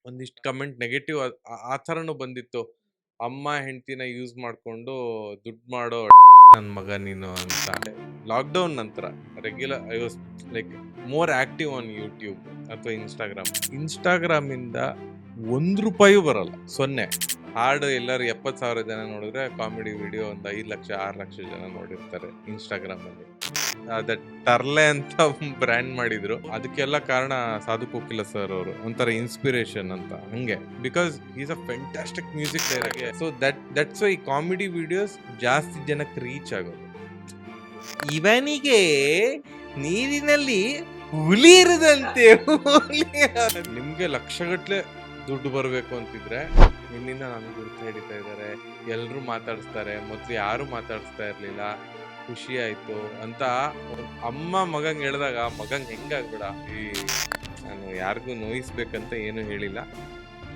ಒಂದಿಷ್ಟು comment negative ಆ ಥರನೂ ಬಂದಿತ್ತು. ಅಮ್ಮ ಹೆಂಡ್ತಿನ ಯೂಸ್ ಮಾಡ್ಕೊಂಡು ದುಡ್ಡು ಮಾಡೋ ನನ್ನ ಮಗ ನೀನು ಅಂತ. ಲಾಕ್ಡೌನ್ ನಂತರ regular I was like more active on YouTube ಅಥವಾ ಇನ್ಸ್ಟಾಗ್ರಾಮಿಂದ ₹1 ಬರಲ್ಲ, 0. ಹಾಡು ಎಲ್ಲರೂ 70,000 ಜನ ನೋಡಿದ್ರೆ ಕಾಮಿಡಿ ವಿಡಿಯೋ ಒಂದು 5 ಲಕ್ಷ 6 ಲಕ್ಷ ಜನ ನೋಡಿರ್ತಾರೆ ಇನ್ಸ್ಟಾಗ್ರಾಮಲ್ಲಿ. ಟರ್ಲೆ ಅಂತ ಬ್ರ್ಯಾಂಡ್ ಮಾಡಿದ್ರು. ಅದಕ್ಕೆಲ್ಲ ಕಾರಣ ಸಾಧು ಕೋಕಿಲ ಸರ್ ಅವರು, ಒಂಥರ ಇನ್ಸ್ಪಿರೇಷನ್ ಅಂತ ಹಂಗೆ. Because is a fantastic music director. So that's why comedy videos ಜಾಸ್ತಿ ಜನಕ್ಕೆ ರೀಚ್ ಆಗೋದು. ಇವನಿಗೆ ನೀರಿನಲ್ಲಿ ಹುಲಿ ಇರದಂತೆ, ನಿಮ್ಗೆ ಲಕ್ಷಗಟ್ಲೆ ದುಡ್ಡು ಬರಬೇಕು ಅಂತಿದ್ರೆ ನಿನ್ನಿಂದ ನನಗೆ ಗುರುತು ಹಿಡಿತಾ ಇದ್ದಾರೆ, ಎಲ್ಲರೂ ಮಾತಾಡಿಸ್ತಾರೆ, ಮೊದಲು ಯಾರು ಮಾತಾಡಿಸ್ತಾ ಇರ್ಲಿಲ್ಲ, ಖುಷಿ ಆಯ್ತು ಅಂತ ಅಮ್ಮ ಮಗಂಗೆ ಹೇಳಿದಾಗ ಮಗಂಗೆ ಹೆಂಗಾಗ್ಬಿಡ. ನಾನು ಯಾರಿಗೂ ನೋಯಿಸ್ಬೇಕಂತ ಏನು ಹೇಳಿಲ್ಲ,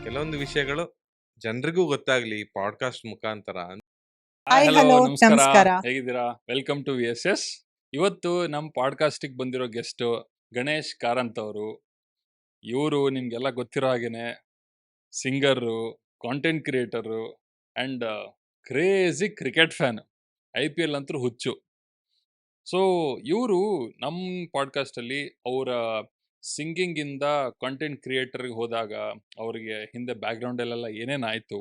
ಕೆಲವೊಂದು ವಿಷಯಗಳು ಜನರಿಗೂ ಗೊತ್ತಾಗ್ಲಿ ಈ ಪಾಡ್ಕಾಸ್ಟ್ ಮುಖಾಂತರ. ಹಲೋ ನಮಸ್ಕಾರ, ಹೇಗಿದ್ದೀರಾ? Welcome to VSS. ಇವತ್ತು ನಮ್ಮ ಪಾಡ್ಕಾಸ್ಟಿಗೆ ಬಂದಿರೋ ಗೆಸ್ಟ್ ಗಣೇಶ್ ಕಾರಂತ್ ಅವರು. ಇವರು ನಿಮ್ಗೆಲ್ಲ ಗೊತ್ತಿರೋ ಹಾಗೇನೆ singer, content creator and crazy cricket fan. IPL ಅಂತೂ ಹುಚ್ಚು. ಸೊ ಇವರು ನಮ್ಮ ಪಾಡ್ಕಾಸ್ಟಲ್ಲಿ ಅವರ ಸಿಂಗಿಂಗಿಂದ ಕಾಂಟೆಂಟ್ ಕ್ರಿಯೇಟರ್ಗೆ ಹೋದಾಗ ಅವರಿಗೆ ಹಿಂದೆ ಬ್ಯಾಕ್ಗ್ರೌಂಡಲ್ಲೆಲ್ಲ ಏನೇನಾಯಿತು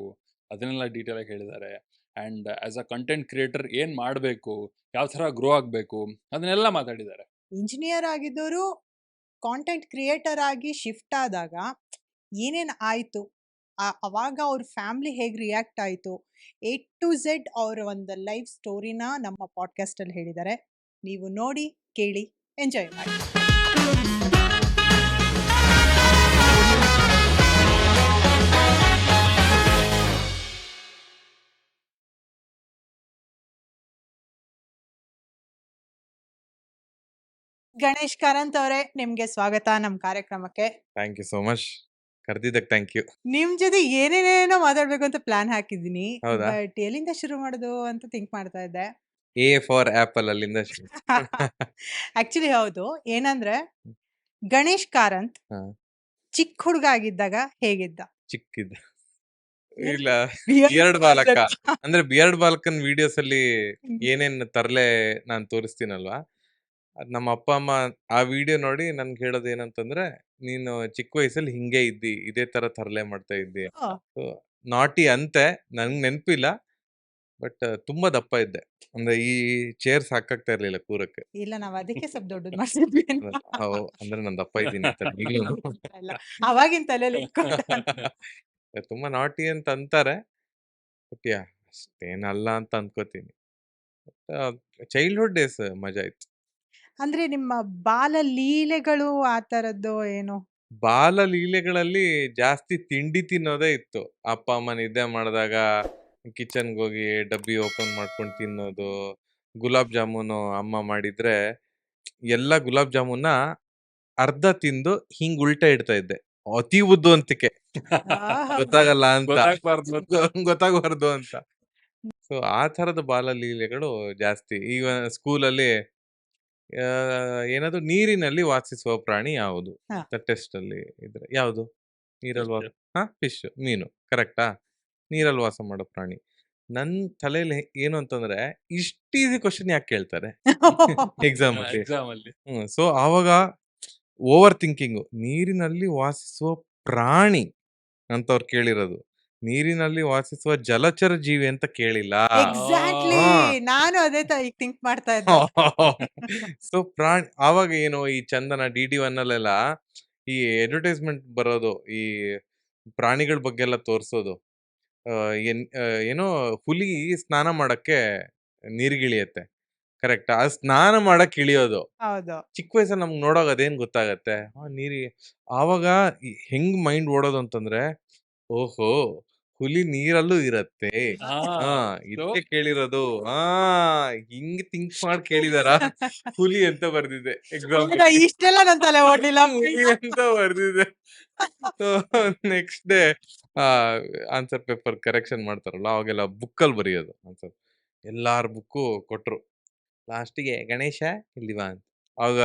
ಅದನ್ನೆಲ್ಲ ಡೀಟೇಲಾಗಿ ಹೇಳಿದ್ದಾರೆ. And as a content creator ಏನು ಮಾಡಬೇಕು, ಯಾವ ಥರ ಗ್ರೋ ಆಗಬೇಕು ಅದನ್ನೆಲ್ಲ ಮಾತಾಡಿದ್ದಾರೆ. ಇಂಜಿನಿಯರ್ ಆಗಿದ್ದವರು ಕಾಂಟೆಂಟ್ ಕ್ರಿಯೇಟರ್ ಆಗಿ ಶಿಫ್ಟ್ ಆದಾಗ ಏನೇನು ಆಯಿತು, ಅವಾಗ ಅವ್ರ ಫ್ಯಾಮಿಲಿ ಹೇಗೆ ರಿಯಾಕ್ಟ್ ಆಯಿತು, A to Z ಅವರ ಒಂದು ಲೈಫ್ ಸ್ಟೋರಿನ ನಮ್ಮ ಪಾಡ್ಕಾಸ್ಟಲ್ಲಿ ಹೇಳಿದ್ದಾರೆ. ನೀವು ನೋಡಿ, ಕೇಳಿ, ಎಂಜಾಯ್ ಮಾಡಿ. ಗಣೇಶ್ ಕಾರಂತ್ ಅವರೇ, ನಿಮ್ಗೆ ಸ್ವಾಗತ ನಮ್ಮ ಕಾರ್ಯಕ್ರಮಕ್ಕೆ. ಥ್ಯಾಂಕ್ ಯು ಸೋ ಮಚ್, ಕರೆದಿದ್ದಕ್ಕೆ ಥ್ಯಾಂಕ್ ಯು. ನಿಮ್ ಜೊತೆ ಏನೇನೇನೋ ಮಾತಾಡ್ಬೇಕು ಅಂತ ಪ್ಲಾನ್ ಹಾಕಿದ್ದೀನಿ, ಹೌದಾ? ಬಟ್ ಎಲ್ಲಿಂದ ಶುರು ಮಾಡೋದು ಅಂತ ಥಿಂಕ್ ಮಾಡ್ತಾ ಇದ್ದೆ. A ಫಾರ್ ಆಪಲ್ ಅಲ್ಲಿಂದ ಆಕ್ಚುಲಿ ಹೌದು. ಏನಂದ್ರೆ ಗಣೇಶ್ ಕಾರಂತ್ ಹಾ. ಚಿಕ್ಕ ಹುಡುಗ ಆಗಿದ್ದಾಗ ಹೇಗಿದ್ದ? ಚಿಕ್ಕಿದ್ದ ಇಲ್ಲ, ಬಿಯರ್ಡ್ ಬಾಲಕ ಅಂದ್ರೆ ಬಿಯರ್ಡ್ ಬಾಲಕನ್ ವಿಡಿಯೋಸ್ ಅಲ್ಲಿ ಏನೇನ್ ತರಲೆ ನಾನ್ ತೋರಿಸ್ತೀನಲ್ವಾ, ಅದ್ ನಮ್ಮ ಅಪ್ಪ ಅಮ್ಮ ಆ ವಿಡಿಯೋ ನೋಡಿ ನನ್ಗೆ ಹೇಳೋದು ಏನಂತಂದ್ರೆ, ನೀನು ಚಿಕ್ಕ ವಯಸ್ಸಲ್ಲಿ ಹಿಂಗೆ ಇದ್ದಿ, ಇದೇ ತರ ತರಲೆ ಮಾಡ್ತಾ ಇದ್ದಿ. ನಾಟಿ ಅಂತೆ, ನಂಗೆ ನೆನಪಿಲ್ಲ, ಬಟ್ ತುಂಬಾ ದಪ್ಪ ಇದ್ದೆ. ಅಂದ್ರೆ ಈ ಚೇರ್ ಸಾಕಾಗ್ತಾ ಇರ್ಲಿಲ್ಲ ಕೂರಕ್ಕೆ. ಇಲ್ಲ, ನಾವ್ ಅದಕ್ಕೆ ಸ್ವಲ್ಪ ದೊಡ್ಡದ್ ಮಾಡ್ಸಿದ್ವಿ. ಅಂದ್ರೆ ನಾನು ದಪ್ಪ ಇದ್ದೀನಿ ಅಂತ ಈಗ್ಲೂ. ಅವಾಗಿನ ತಲೆಯಲ್ಲಿ ತುಂಬಾ ನಾಟಿ ಅಂತ ಅಂತಾರೆ, ಬಟ್ ಯಾ ಅಷ್ಟೇನಲ್ಲ ಅಂತ ಅನ್ಕೋತೀನಿ. ಚೈಲ್ಡ್ಹುಡ್ ಡೇಸ್ ಮಜಾ ಇತ್ತು. ಅಂದ್ರೆ ನಿಮ್ಮ ಬಾಲ ಲೀಲೆಗಳು ಆ ತರದ್ದು ಏನು? ಬಾಲ ಲೀಲೆಗಳಲ್ಲಿ ಜಾಸ್ತಿ ತಿಂಡಿ ತಿನ್ನೋದೇ ಇತ್ತು. ಅಪ್ಪ ಅಮ್ಮ ನಿದ್ದೆ ಮಾಡಿದಾಗ ಕಿಚನ್ಗೆ ಹೋಗಿ ಡಬ್ಬಿ ಓಪನ್ ಮಾಡ್ಕೊಂಡು ತಿನ್ನೋದು. ಗುಲಾಬ್ ಜಾಮೂನು ಅಮ್ಮ ಮಾಡಿದ್ರೆ ಎಲ್ಲ ಗುಲಾಬ್ ಜಾಮೂನ್ನ ಅರ್ಧ ತಿಂದು ಹಿಂಗ್ ಉಲ್ಟಾ ಇಡ್ತಾ ಇದ್ದೆ, ಅತಿ ಬುದ್ಧಿವಂತಿಕೆ, ಗೊತ್ತಾಗಲ್ಲ ಅಂತ, ಗೊತ್ತಾಗಬಾರ್ದು ಅಂತ. ಸೊ ಆ ತರದ ಬಾಲ ಲೀಲೆಗಳು ಜಾಸ್ತಿ. ಈಗ ಸ್ಕೂಲಲ್ಲಿ ಏನಾದ್ರು ನೀರಿನಲ್ಲಿ ವಾಸಿಸುವ ಪ್ರಾಣಿ ಯಾವುದು ಟೆಸ್ಟ್ ಅಲ್ಲಿ ಇದ್ರೆ ಯಾವುದು? ನೀರಲ್ಲಿ ಫಿಶ್, ಮೀನು. ಕರೆಕ್ಟಾ? ನೀರಲ್ಲಿ ವಾಸ ಮಾಡೋ ಪ್ರಾಣಿ. ನನ್ ತಲೆಯಲ್ಲಿ ಏನು ಅಂತಂದ್ರೆ, ಇಷ್ಟ ಈಸಿ ಕ್ವಶನ್ ಯಾಕೆ ಕೇಳ್ತಾರೆ ಎಕ್ಸಾಮ್ ಅಲ್ಲಿ? ಸೊ ಆವಾಗ ಓವರ್ ಥಿಂಕಿಂಗು. ನೀರಿನಲ್ಲಿ ವಾಸಿಸುವ ಪ್ರಾಣಿ ಅಂತವ್ರು ಕೇಳಿರೋದು, ನೀರಿನಲ್ಲಿ ವಾಸಿಸುವ ಜಲಚರ ಜೀವಿ ಅಂತ ಕೇಳಿಲ್ಲ. ಎಕ್ಸಾಕ್ಟ್ಲಿ, ನಾನು ಅದೇ ಥಿಂಕ್ ಮಾಡ್ತಾ ಇದ್ದೆ. ಸೊ ಪ್ರಾಣಿ ಆವಾಗ ಏನು, ಈ ಚಂದನ DD1 ಅಲ್ಲೆಲ್ಲ ಈ ಅಡ್ವರ್ಟೈಸ್ಮೆಂಟ್ ಬರೋದು, ಈ ಪ್ರಾಣಿಗಳ ಬಗ್ಗೆ ಎಲ್ಲ ತೋರ್ಸೋದು. ಏನೋ ಹುಲಿ ಸ್ನಾನ ಮಾಡಕ್ಕೆ ನೀರ್ಗಿಳಿಯತ್ತೆ, ಕರೆಕ್ಟ್? ಆ ಸ್ನಾನ ಮಾಡಕ್ ಇಳಿಯೋದು. ಚಿಕ್ಕ ವಯಸ್ಸಲ್ಲಿ ನಮ್ಗೆ ನೋಡೋಗ ಅದೇನ್ ಗೊತ್ತಾಗತ್ತೆ, ನೀರಿಗೆ. ಆವಾಗ ಹೆಂಗ್ ಮೈಂಡ್ ಓಡೋದು ಅಂತಂದ್ರೆ, ಓಹೋ ಹುಲಿ ನೀರಲ್ಲೂ ಇರತ್ತೆ, ಇದಕ್ಕೆ ಕೇಳಿರೋದು, ಹಿಂಗ್ ಥಿಂಕ್ ಮಾಡಿ ಕೇಳಿದಾರ, ಹುಲಿ ಅಂತ ಬರ್ದಿದೆ ಎಕ್ಸಾಮ್. ಇಷ್ಟೆಲ್ಲ ನನ್ನ ತಲೆ ಓಡ್ಲಿಲ್ಲ ಅಂತ ಬರ್ದಿದೆ. Next day answer paper correction ಮಾಡ್ತಾರಲ್ಲ, ಅವಾಗೆಲ್ಲ ಬುಕ್ಕಲ್ಲಿ ಬರೆಯೋದು ಆನ್ಸರ್. ಎಲ್ಲಾರ ಬುಕ್ಕು ಕೊಟ್ರು, ಲಾಸ್ಟಿಗೆ ಗಣೇಶ ಇಲ್ಲಿವಾ ಅಂತ. ಆವಾಗ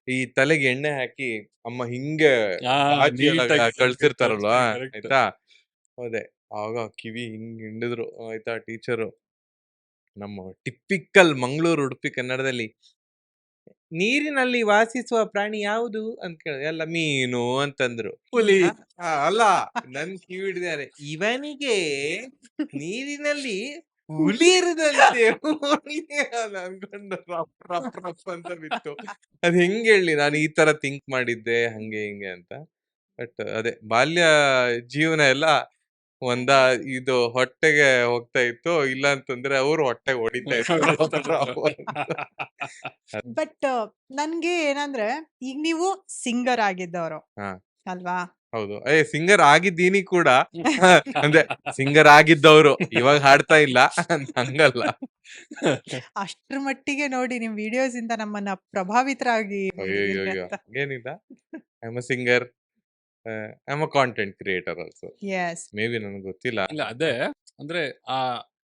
ಈ ತಲೆಗೆ ಎಣ್ಣೆ ಹಾಕಿ ಅಮ್ಮ ಹಿಂಗೆ ಆ, ಬಾಜಿ ಒಳಗ ನೀಟಾಗಿ ಕಳ್ಸಿರ್ತಾರಲ್ವಾ correct. ಆಯ್ತಾ. ಹೌದೆ, ಆವಾಗ ಕಿವಿ ಹಿಂಗ್ ಹಿಂಡಿದ್ರು ಆಯ್ತಾ ಟೀಚರು. ನಮ್ಮ ಟಿಪಿಕಲ್ ಮಂಗಳೂರು ಉಡುಪಿ ಕನ್ನಡದಲ್ಲಿ ನೀರಿನಲ್ಲಿ ವಾಸಿಸುವ ಪ್ರಾಣಿ ಯಾವುದು ಅಂತ ಕೇಳಿದ್ರೆ ಎಲ್ಲ ಮೀನು ಅಂತಂದ್ರು. ಹುಲಿ. ಅಲ್ಲ, ನನ್ ಕಿವಿ ಹಿಡಿದಾರೆ, ಇವನಿಗೆ ನೀರಿನಲ್ಲಿ ಹುಲಿ ಇರದಂತೆ. ಹುಲಿ ಅದ್ ಅನ್ಕೊಂಡು ರಪ್ ರಪ್ ರಪ್ ಅಂತ ಬಿತ್ತು. ಅದ್ ಹೆಂಗ್ ಹೇಳಿ, ನಾನು ಈ ತರ ಥಿಂಕ್ ಮಾಡಿದ್ದೆ ಹಂಗೆ ಹಿಂಗೆ ಅಂತ. ಬಟ್ ಅದೇ ಬಾಲ್ಯ ಜೀವನ ಎಲ್ಲ ಒಂದ ಇದು ಹೊಟ್ಟೆಗೆ ಹೋಗ್ತಾ ಇತ್ತು, ಇಲ್ಲ ಅಂತಂದ್ರೆ ಅವ್ರು ಹೊಟ್ಟೆಗೆ ಹೊಡಿತಾ ಇದ್ರು. ಬಟ್ ನನ್ಗೆ ಏನಂದ್ರೆ ಈಗ ನೀವು ಸಿಂಗರ್ ಆಗಿದ್ದವರು ಹಾ. ಅಲ್ವಾ? ಹೌದು, ಸಿಂಗರ್ ಆಗಿದ್ದೀನಿ ಕೂಡ. ಅಂದ್ರೆ ಸಿಂಗರ್ ಆಗಿದ್ದವ್ರು ಇವಾಗ ಹಾಡ್ತಾ ಇಲ್ಲ ಅಂತ ಹಂಗಲ್ಲ. ಅಷ್ಟ್ರ ಮಟ್ಟಿಗೆ ನೋಡಿ ನಿಮ್ ವಿಡಿಯೋಸ್ ಇಂದ ನಮ್ಮನ್ನ ಪ್ರಭಾವಿತರಾಗಿ ಅಯ್ಯೋ ಏನಿಲ್ಲ, I am a singer, I am a content creator also. Yes. Maybe ನನಗೆ ಗೊತ್ತಿಲ್ಲ. ಇಲ್ಲ ಅದೇ ಅಂದ್ರೆ ಆ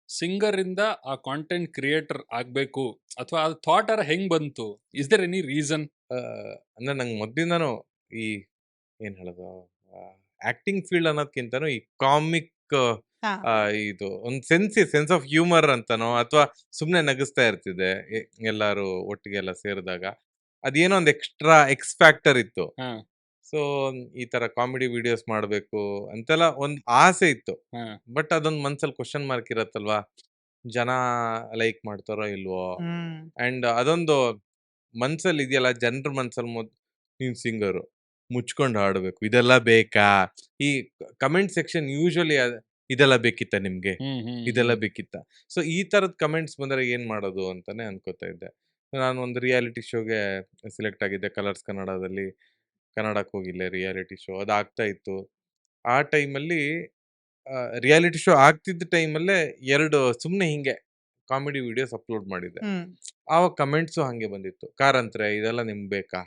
ಸಿಂಗರ್ ಇಂದ ಆ ಕಾಂಟೆಂಟ್ ಕ್ರಿಯೇಟರ್ ಆಗ್ಬೇಕು ಅಥವಾ ಅದು ಥಾಟ್ ಹೆಂಗ್ ಬಂತು? Is there any reason? ಅಂದ್ರೆ ನಂಗೆ ಮೊದ್ಲಿಂದಾನು ಈ ಏನ್ ಹೇಳೋದು, ಆಕ್ಟಿಂಗ್ ಫೀಲ್ಡ್ ಅನ್ನೋದ್ಕಿಂತನೂ ಈ ಕಾಮಿಕ್ ಹಾ. ಇದು ಒಂದು ಸೆನ್ಸ್ ಆಫ್ ಹ್ಯೂಮರ್ ಅಂತನೋ ಅಥವಾ ಸುಮ್ನೆ ನಗಿಸ್ತಾ ಇರ್ತಿದೆ ಎಲ್ಲಾರು ಒಟ್ಟಿಗೆಲ್ಲ ಸೇರಿದಾಗ. ಅದೇನೋ ಒಂದು ಎಕ್ಸ್ಟ್ರಾ ಎಕ್ಸ್ ಫ್ಯಾಕ್ಟರ್ ಇತ್ತು. ಹಾ. ಸೊ ಈ ತರ ಕಾಮಿಡಿ ವಿಡಿಯೋಸ್ ಮಾಡ್ಬೇಕು ಅಂತೆಲ್ಲ ಒಂದ್ ಆಸೆ ಇತ್ತು. ಹಾ. ಬಟ್ ಅದೊಂದ್ ಮನ್ಸಲ್ಲಿ ಕ್ವಶನ್ ಮಾರ್ಕ್ ಇರತ್ತಲ್ವಾ, ಜನ ಲೈಕ್ ಮಾಡ್ತಾರೋ ಇಲ್ವೋ. ಹ್ಮ್. ಅಂಡ್ ಅದೊಂದು ಮನ್ಸಲ್ಲಿ ಇದೆಯಲ್ಲ, ಜನರ ಮನ್ಸಲ್ಲಿ ನೀನ್ ಸಿಂಗರು ಮುಚ್ಕೊಂಡು ಹಾಡ್ಬೇಕು, ಇದೆಲ್ಲ ಬೇಕಾ? ಈ ಕಮೆಂಟ್ ಸೆಕ್ಷನ್ ಯೂಶಲಿ ಇದೆಲ್ಲ ಬೇಕಿತ್ತ ನಿಮ್ಗೆ, ಇದೆಲ್ಲ ಬೇಕಿತ್ತ? ಸೊ ಈ ತರದ್ ಕಮೆಂಟ್ಸ್ ಬಂದ್ರೆ ಏನ್ ಮಾಡೋದು ಅಂತಾನೆ ಅನ್ಕೋತಾ ಇದ್ದೆ. ನಾನು ಒಂದು ರಿಯಾಲಿಟಿ ಶೋಗೆ ಸೆಲೆಕ್ಟ್ ಆಗಿದ್ದೆ ಕಲರ್ಸ್ ಕನ್ನಡದಲ್ಲಿ. ಕನ್ನಡಕ್ಕೆ ಹೋಗಿಲ್ಲ, ರಿಯಾಲಿಟಿ ಶೋ ಅದು ಆಗ್ತಾ ಇತ್ತು. ಆ ಟೈಮಲ್ಲಿ ರಿಯಾಲಿಟಿ ಶೋ ಆಗ್ತಿದ್ದ ಟೈಮಲ್ಲೇ 2 ಸುಮ್ನೆ ಹಿಂಗೆ ಕಾಮಿಡಿ ವಿಡಿಯೋಸ್ ಅಪ್ಲೋಡ್ ಮಾಡಿದ್ದೆ. ಹ್ಮ್. ಆವಾಗ ಕಮೆಂಟ್ಸು ಹಂಗೆ ಬಂದಿತ್ತು, ಕಾರಂತ್ರೆ ಇದೆಲ್ಲ ನಿಮ್ಗೆ ಬೇಕಾ?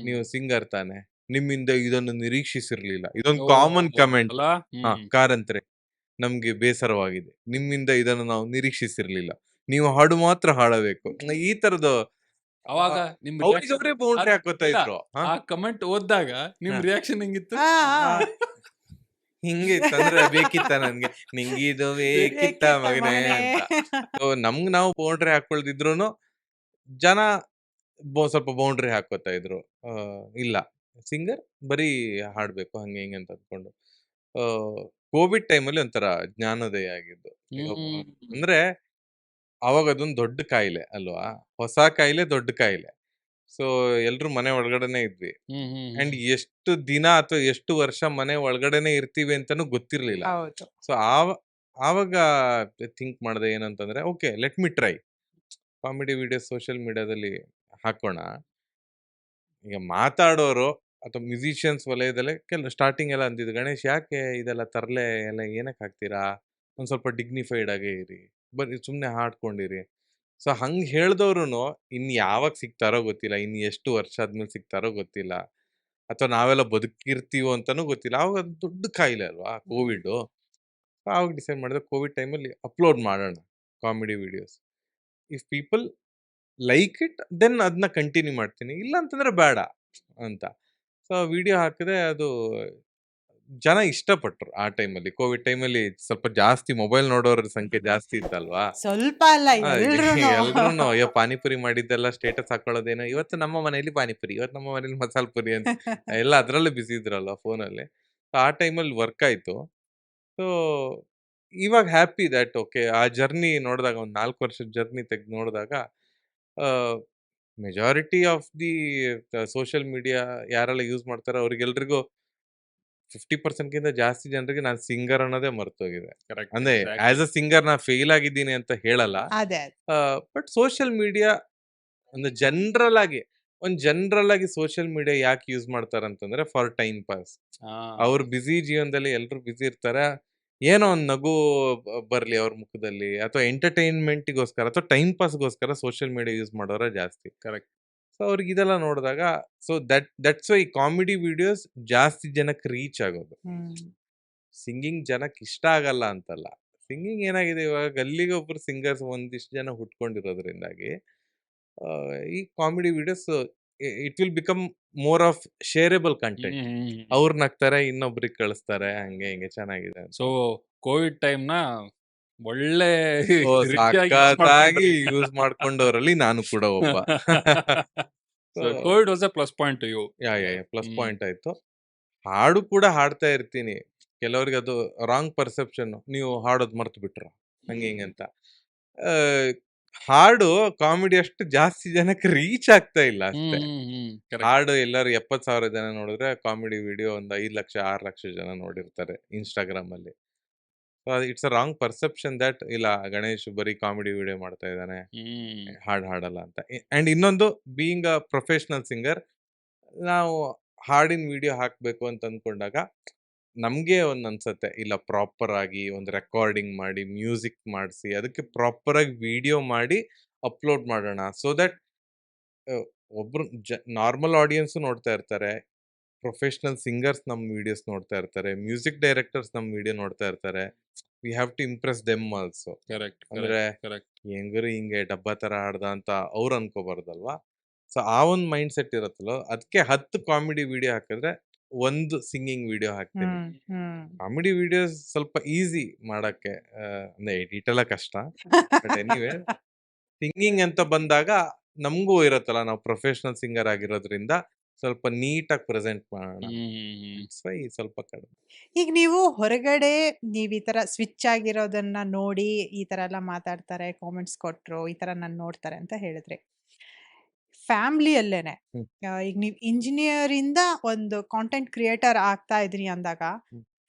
ನೀವು ಸಿಂಗರ್ ತಾನೆ, ನಿಮ್ಮಿಂದ ಇದನ್ನು ನಿರೀಕ್ಷಿಸಿರ್ಲಿಲ್ಲ. ಇದೊಂದು ಕಾಮನ್ ಕಮೆಂಟ್. ಕಾರಂತ್ರೆ, ನಮ್ಗೆ ಬೇಸರವಾಗಿದೆ, ನಿಮ್ಮಿಂದ ಇದನ್ನು ನಾವು ನಿರೀಕ್ಷಿಸಿರ್ಲಿಲ್ಲ, ನೀವು ಹಾಡು ಮಾತ್ರ ಹಾಡಬೇಕು. ಈ ತರದ್ದು ಅವಾಗ ನಿಮ್ ಅವ್ರಿಗವ್ರೇ ಬೌಂಡ್ರಿ ಹಾಕೋತಾ ಇದ್ರು. ಆ ಕಮೆಂಟ್ ಓದಿದಾಗ ನಿಮ್ ರಿಯಾಕ್ಷನ್ ಹೆಂಗಿತ್ತು? ಆ, ಆ. ಹಿಂಗೆ ತಂದ್ರೆ ಬೇಕಿತ್ತ ನನ್ಗೆ, ನಿಂಗಿದು ಬೇಕಿತ್ತ ಮಗನೇ ಅಂತ. ಸೊ ನಮ್ಗ್ ನಾವು ಬೌಂಡ್ರಿ ಹಾಕೊಳ್ದಿದ್ರು ಜನ ಸ್ವಲ್ಪ ಬೌಂಡ್ರಿ ಹಾಕೋತಾ ಇದ್ರು. ಇಲ್ಲ ಸಿಂಗರ್ ಬರೀ ಹಾಡ್ಬೇಕು ಹಂಗೆ ಹಿಂಗೆ ಅಂತ ಅಂದ್ಕೊಂಡು. ಕೋವಿಡ್ ಟೈಮಲ್ಲಿ ಒಂಥರ ಜ್ಞಾನೋದಯ ಆಗಿದ್ದು. ಅಂದ್ರೆ ಅವಾಗ ಅದೊಂದು ದೊಡ್ಡ ಕಾಯಿಲೆ ಅಲ್ವಾ, ಹೊಸ ಕಾಯಿಲೆ, ದೊಡ್ಡ ಕಾಯಿಲೆ. ಸೊ ಎಲ್ರು ಮನೆ ಒಳಗಡೆನೆ ಇದ್ವಿ. ಅಂಡ್ ಎಷ್ಟು ದಿನ ಅಥವಾ ಎಷ್ಟು ವರ್ಷ ಮನೆ ಒಳಗಡೆನೆ ಇರ್ತೀವಿ ಅಂತಾನು ಗೊತ್ತಿರ್ಲಿಲ್ಲ. ಹೌದು. ಸೊ ಆವಾಗ ಥಿಂಕ್ ಮಾಡಿದೆ ಏನಂತಂದ್ರೆ, okay let me try comedy videos social ಮೀಡಿಯಾದಲ್ಲಿ ಹಾಕೋಣ. ಈಗ ಮಾತಾಡೋರು ಅಥವಾ ಮ್ಯೂಸಿಷಿಯನ್ಸ್ ವಲಯದಲ್ಲೇ ಸ್ಟಾರ್ಟಿಂಗ್ ಎಲ್ಲ ಅಂದಿದ್ದು, ಗಣೇಶ್ ಯಾಕೆ ಇದೆಲ್ಲ ತರಲೆ ಎಲ್ಲ ಏನಕ್ಕೆ ಹಾಕ್ತೀರಾ, ಒಂದ್ ಸ್ವಲ್ಪ ಡಿಗ್ನಿಫೈಡ್ ಆಗೇ ಇರಿ, ಬರೀ ಸುಮ್ಮನೆ ಹಾಡ್ಕೊಂಡಿರಿ. ಸೊ ಹಂಗೆ ಹೇಳ್ದವ್ರು ಇನ್ ಯಾವಾಗ ಸಿಗ್ತಾರೋ ಗೊತ್ತಿಲ್ಲ, ಇನ್ ಎಷ್ಟು ವರ್ಷ ಆದ್ಮೇಲೆ ಸಿಗ್ತಾರೋ ಗೊತ್ತಿಲ್ಲ, ಅಥವಾ ನಾವೆಲ್ಲ ಬದುಕಿರ್ತೀವೋ ಅಂತಾನೂ ಗೊತ್ತಿಲ್ಲ. ಆವಾಗ ಅದು ದೊಡ್ಡ ಕಾಯಿಲೆ ಅಲ್ವಾ ಕೋವಿಡ್. ಆವಾಗ ಡಿಸೈಡ್ ಮಾಡಿದೆ ಕೋವಿಡ್ ಟೈಮಲ್ಲಿ ಅಪ್ಲೋಡ್ ಮಾಡೋಣ comedy videos. If people like it then ಅದನ್ನ ಕಂಟಿನ್ಯೂ ಮಾಡ್ತೀನಿ, ಇಲ್ಲ ಅಂತಂದ್ರೆ ಬೇಡ ಅಂತ. ಸೊ ವಿಡಿಯೋ ಹಾಕಿದ್ರೆ ಅದು ಜನ ಇಷ್ಟಪಟ್ರು. ಆ ಟೈಮಲ್ಲಿ ಕೋವಿಡ್ ಟೈಮಲ್ಲಿ ಸ್ವಲ್ಪ ಜಾಸ್ತಿ ಮೊಬೈಲ್ ನೋಡೋರ ಸಂಖ್ಯೆ ಜಾಸ್ತಿ ಇತ್ತಲ್ವಾ. ಸ್ವಲ್ಪ ಅಲ್ಲ, ಎಲ್ರೂನು. ಎಲ್ರು ಅಯ್ಯೋ ಪಾನಿಪುರಿ ಮಾಡಿದ್ದೆಲ್ಲ ಸ್ಟೇಟಸ್ ಹಾಕೊಳ್ಳೋದೇನೋ, ಇವತ್ತು ನಮ್ಮ ಮನೆಯಲ್ಲಿ ಪಾನಿಪುರಿ, ಇವತ್ತು ನಮ್ಮ ಮನೇಲಿ ಮಸಾಲ ಪುರಿ ಅಂತ ಎಲ್ಲ ಅದ್ರಲ್ಲೇ ಬಿಸಿ ಇದ್ರಲ್ವ ಫೋನಲ್ಲಿ. ಆ ಟೈಮಲ್ಲಿ ವರ್ಕ್ ಆಯ್ತು. ಸೊ ಇವಾಗ ಹ್ಯಾಪಿ ದ್ಯಾಟ್ ಓಕೆ ಆ ಜರ್ನಿ ನೋಡಿದಾಗ, ಒಂದು 4 ವರ್ಷದ ಜರ್ನಿ ತೆಗೆದು ನೋಡಿದಾಗ, majority of the social media ಯಾರೆಲ್ಲ ಯೂಸ್ ಮಾಡ್ತಾರೋ ಅವ್ರಿಗೆಲ್ರಿಗೂ 50% ಜಾಸ್ತಿ ಜನರಿಗೆ ನಾನು ಸಿಂಗರ್ ಅನ್ನೋದೇ ಮರ್ತೋಗಿದೆ. ಅಂದ್ರೆ ಆಸ್ ಅ ಸಿಂಗರ್ ನಾ ಫೇಲ್ ಆಗಿದ್ದೀನಿ ಅಂತ ಹೇಳಲ್ಲ. ಅದೇ. ಬಟ್ ಸೋಷಿಯಲ್ ಮೀಡಿಯಾ ಒಂದು ಜನರಲ್ ಆಗಿ ಸೋಷಿಯಲ್ ಮೀಡಿಯಾ ಯಾಕೆ ಯೂಸ್ ಮಾಡ್ತಾರೆ ಅಂತಂದ್ರೆ ಫಾರ್ ಟೈಮ್ ಪಾಸ್. ಅವ್ರ ಬಿಸಿ ಜೀವನದಲ್ಲಿ ಎಲ್ರು ಬಿಸಿ ಇರ್ತಾರೆ, ಏನೋ ಒಂದು ನಗು ಬರ್ಲಿ ಅವ್ರ ಮುಖದಲ್ಲಿ, ಅಥವಾ ಎಂಟರ್ಟೈನ್ಮೆಂಟ್ಗೋಸ್ಕರ ಅಥವಾ ಟೈಮ್ ಪಾಸ್ಗೋಸ್ಕರ ಸೋಷಿಯಲ್ ಮೀಡಿಯಾ ಯೂಸ್ ಮಾಡೋರೇ ಜಾಸ್ತಿ. ಕರೆಕ್ಟ್. ಸೊ ಅವ್ರಿಗೆ ಇದೆಲ್ಲ ನೋಡಿದಾಗ, so that's why comedy videos ಜಾಸ್ತಿ ಜನಕ್ಕೆ ರೀಚ್ ಆಗೋದು. ಸಿಂಗಿಂಗ್ ಜನಕ್ಕೆ ಇಷ್ಟ ಆಗಲ್ಲ ಅಂತಲ್ಲ, ಸಿಂಗಿಂಗ್ ಏನಾಗಿದೆ ಇವಾಗ ಗಲ್ಲಿಗೆ ಒಬ್ರು ಸಿಂಗರ್ಸ್ ಒಂದಿಷ್ಟು ಜನ ಹುಟ್ಕೊಂಡಿರೋದ್ರಿಂದಾಗಿ ಈ comedy videos it will become more of shareable content. ಅವ್ರು ನಗ್ತಾರೆ, ಇನ್ನೊಬ್ರಿಗೆ ಕಳಿಸ್ತಾರೆ, ಹಂಗೆ ಹಿಂಗೆ ಚೆನ್ನಾಗಿದೆ. ಸೊ ಕೋವಿಡ್ ಟೈಮ್ನ ಒಳ್ಳೆ ಓ, ರೀತಿಯಾಗಿ ಸಖತ್ತಾಗಿ ಯೂಸ್ ಮಾಡ್ಕೊಂಡವ್ರಲ್ಲಿ ನಾನು ಕೂಡ ಒಬ್ಬ. Covid was a plus point to you. Plus point ಆಯ್ತು. ಹಾಡು ಕೂಡ ಹಾಡ್ತಾ ಇರ್ತೀನಿ. ಕೆಲವ್ರಿಗೆ ಅದು ರಾಂಗ್ ಪರ್ಸೆಪ್ಷನ್, ನೀವು ಹಾಡೋದ್ ಮರ್ತು ಬಿಟ್ರ ಹಂಗೆ ಹಿಂಗೆ ಅಂತ. ಹಾಡು ಕಾಮಿಡಿ ಅಷ್ಟು ಜಾಸ್ತಿ ಜನಕ್ಕೆ ರೀಚ್ ಆಗ್ತಾ ಇಲ್ಲ ಅಷ್ಟೇ. ಹಾಡು ಎಲ್ಲರೂ 70,000 ಜನ ನೋಡಿದ್ರೆ ಕಾಮಿಡಿ ವಿಡಿಯೋ ಒಂದು 5 ಲಕ್ಷ 6 ಲಕ್ಷ ಜನ ನೋಡಿರ್ತಾರೆ ಇನ್ಸ್ಟಾಗ್ರಾಮ್ ಅಲ್ಲಿ. It's a wrong perception that ಇಲ್ಲ ಗಣೇಶ್ ಬರೀ ಕಾಮಿಡಿ ವಿಡಿಯೋ ಮಾಡ್ತಾ ಇದ್ದಾನೆ, ಹಾಡು ಹಾಡಲ್ಲ ಅಂತ. ಅಂಡ್ ಇನ್ನೊಂದು, ಬೀಯಿಂಗ್ ಅ ಪ್ರೊಫೆಷನಲ್ ಸಿಂಗರ್, ನಾವು ಹಾಡಿನ ವಿಡಿಯೋ ಹಾಕ್ಬೇಕು ಅಂತ ಅಂದ್ಕೊಂಡಾಗ ನಮ್ಗೆ ಒಂದ್ ಅನ್ಸತ್ತೆ, ಇಲ್ಲ ಪ್ರಾಪರ್ ಆಗಿ ಒಂದು ರೆಕಾರ್ಡಿಂಗ್ ಮಾಡಿ ಮ್ಯೂಸಿಕ್ ಮಾಡಿಸಿ ಅದಕ್ಕೆ ಪ್ರಾಪರ್ ಆಗಿ ವಿಡಿಯೋ ಮಾಡಿ ಅಪ್ಲೋಡ್ ಮಾಡೋಣ. ಸೊ ದಟ್ ಒಬ್ರು ನಾರ್ಮಲ್ ಆಡಿಯನ್ಸ್ ನೋಡ್ತಾ ಇರ್ತಾರೆ, ಪ್ರೊಫೆಷನಲ್ ಸಿಂಗರ್ಸ್ ನಮ್ಮ ವಿಡಿಯೋಸ್ ನೋಡ್ತಾ ಇರ್ತಾರೆ, ಮ್ಯೂಸಿಕ್ ಡೈರೆಕ್ಟರ್ಸ್ ನಮ್ಮ ವಿಡಿಯೋ ನೋಡ್ತಾ ಇರ್ತಾರೆ. We have to impress them also. Correct ಅಂದ್ರೆ ಕರೆಕ್ಟ್. ಹೆಂಗರು ಹಿಂಗೆ ಡಬ್ಬ ತರ ಹಾಡ್ದ ಅಂತ ಅವ್ರು ಅನ್ಕೋಬಾರ್ದಲ್ವಾ. ಸೊ ಆ ಒಂದು ಮೈಂಡ್ ಸೆಟ್ ಇರತ್ತಲ್ಲ, ಅದಕ್ಕೆ 10 ಕಾಮಿಡಿ ವಿಡಿಯೋ ಹಾಕಿದ್ರೆ ಒಂದು ಸಿಂಗಿಂಗ್ ವಿಡಿಯೋ ಹಾಕ್ತೀನಿ. ಕಾಮಿಡಿ ವಿಡಿಯೋಸ್ ಸ್ವಲ್ಪ ಈಸಿ ಮಾಡಕ್ಕೆ, ಅಂದ್ರೆ ಎಡಿಟ್ ಎಲ್ಲ ಕಷ್ಟ. ಬಟ್ ಎನಿವೇ, ಸಿಂಗಿಂಗ್ ಅಂತ ಬಂದಾಗ ನಮಗೂ ಇರತ್ತಲ್ಲ, ನಾವು ಪ್ರೊಫೆಷನಲ್ ಸಿಂಗರ್ ಆಗಿರೋದ್ರಿಂದ ಸ್ವಲ್ಪ ನೀಟಾಗಿ ಪ್ರೆಸೆಂಟ್ ಮಾಡೋಣ. ಸ್ವಲ್ಪ ಕಡಿಮೆ. ಈಗ ನೀವು ಹೊರಗಡೆ ನೀವ್ ಈ ತರ ಸ್ವಿಚ್ ಆಗಿರೋದನ್ನ ನೋಡಿ ಈ ತರ ಎಲ್ಲ ಮಾತಾಡ್ತಾರೆ, ಕಾಮೆಂಟ್ಸ್ ಕೊಟ್ರು, ಈ ತರ ನಾನು ನೋಡ್ತಾರೆ ಅಂತ ಹೇಳಿದ್ರಿ. ಫ್ಯಾಮಿಲಿಯಲ್ಲೇನೆ ಈಗ ನೀವು ಇಂಜಿನಿಯರ್ ಇಂದ ಒಂದು ಕಾಂಟೆಂಟ್ ಕ್ರಿಯೇಟರ್ ಆಗ್ತಾ ಇದ್ರಿ ಅಂದಾಗ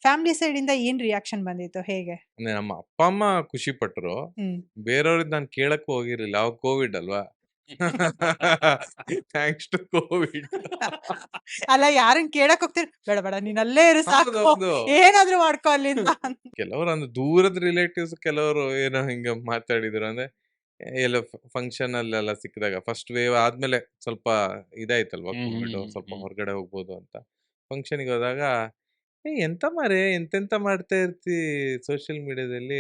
ಫ್ಯಾಮಿಲಿ ಸೈಡ್ ಇಂದ ಏನ್ ರಿಯಾಕ್ಷನ್ ಬಂದಿತ್ತು, ಹೇಗೆ? ಅಂದ್ರೆ ನಮ್ಮ ಅಪ್ಪ ಅಮ್ಮ ಖುಷಿ ಪಟ್ರು. ಬೇರೆಯವ್ರಿಗೆ ನಾನು ಕೇಳಕ್ಕೂ ಹೋಗಿರ್ಲಿಲ್ಲ, ಅವಾಗ ಕೋವಿಡ್ ಅಲ್ವಾ. Thanks to Covid. ಅಲ್ಲ, ಯಾರನ್ನ ಕೇಳಕ್ ಹೋಗ್ತೀರಿ, ಬೇಡ ಬೇಡ ನೀನ್ ಅಲ್ಲೇ ಇರು ಸಾಕು, ಏನಾದ್ರೂ ಮಾಡ್ಕೊ ಅಲ್ಲಿಂದ. ಕೆಲವರು ಅಂದ್ರೆ ದೂರದ ರಿಲೇಟಿವ್ಸ್ ಕೆಲವರು ಏನೋ ಹಿಂಗ ಮಾತಾಡಿದ್ರು. ಅಂದ್ರೆ ಎಲ್ಲ ಫಂಕ್ಷನ್ ಅಲ್ಲೆಲ್ಲ ಸಿಕ್ಕಿದಾಗ ಫಸ್ಟ್ ವೇವ್ ಆದ್ಮೇಲೆ ಸ್ವಲ್ಪ ಇದಾಯ್ತಲ್ವಾ ಕೋವಿಡ್, ಸ್ವಲ್ಪ ಹೊರಗಡೆ ಹೋಗ್ಬೋದು ಅಂತ. ಫಂಕ್ಷನ್ಗೆ ಹೋದಾಗ ಎಂತ ಮಾರೆ ಎಂತೆಂತ ಮಾಡ್ತಾ ಇರ್ತಿ ಸೋಷಿಯಲ್ ಮೀಡಿಯಾದಲ್ಲಿ,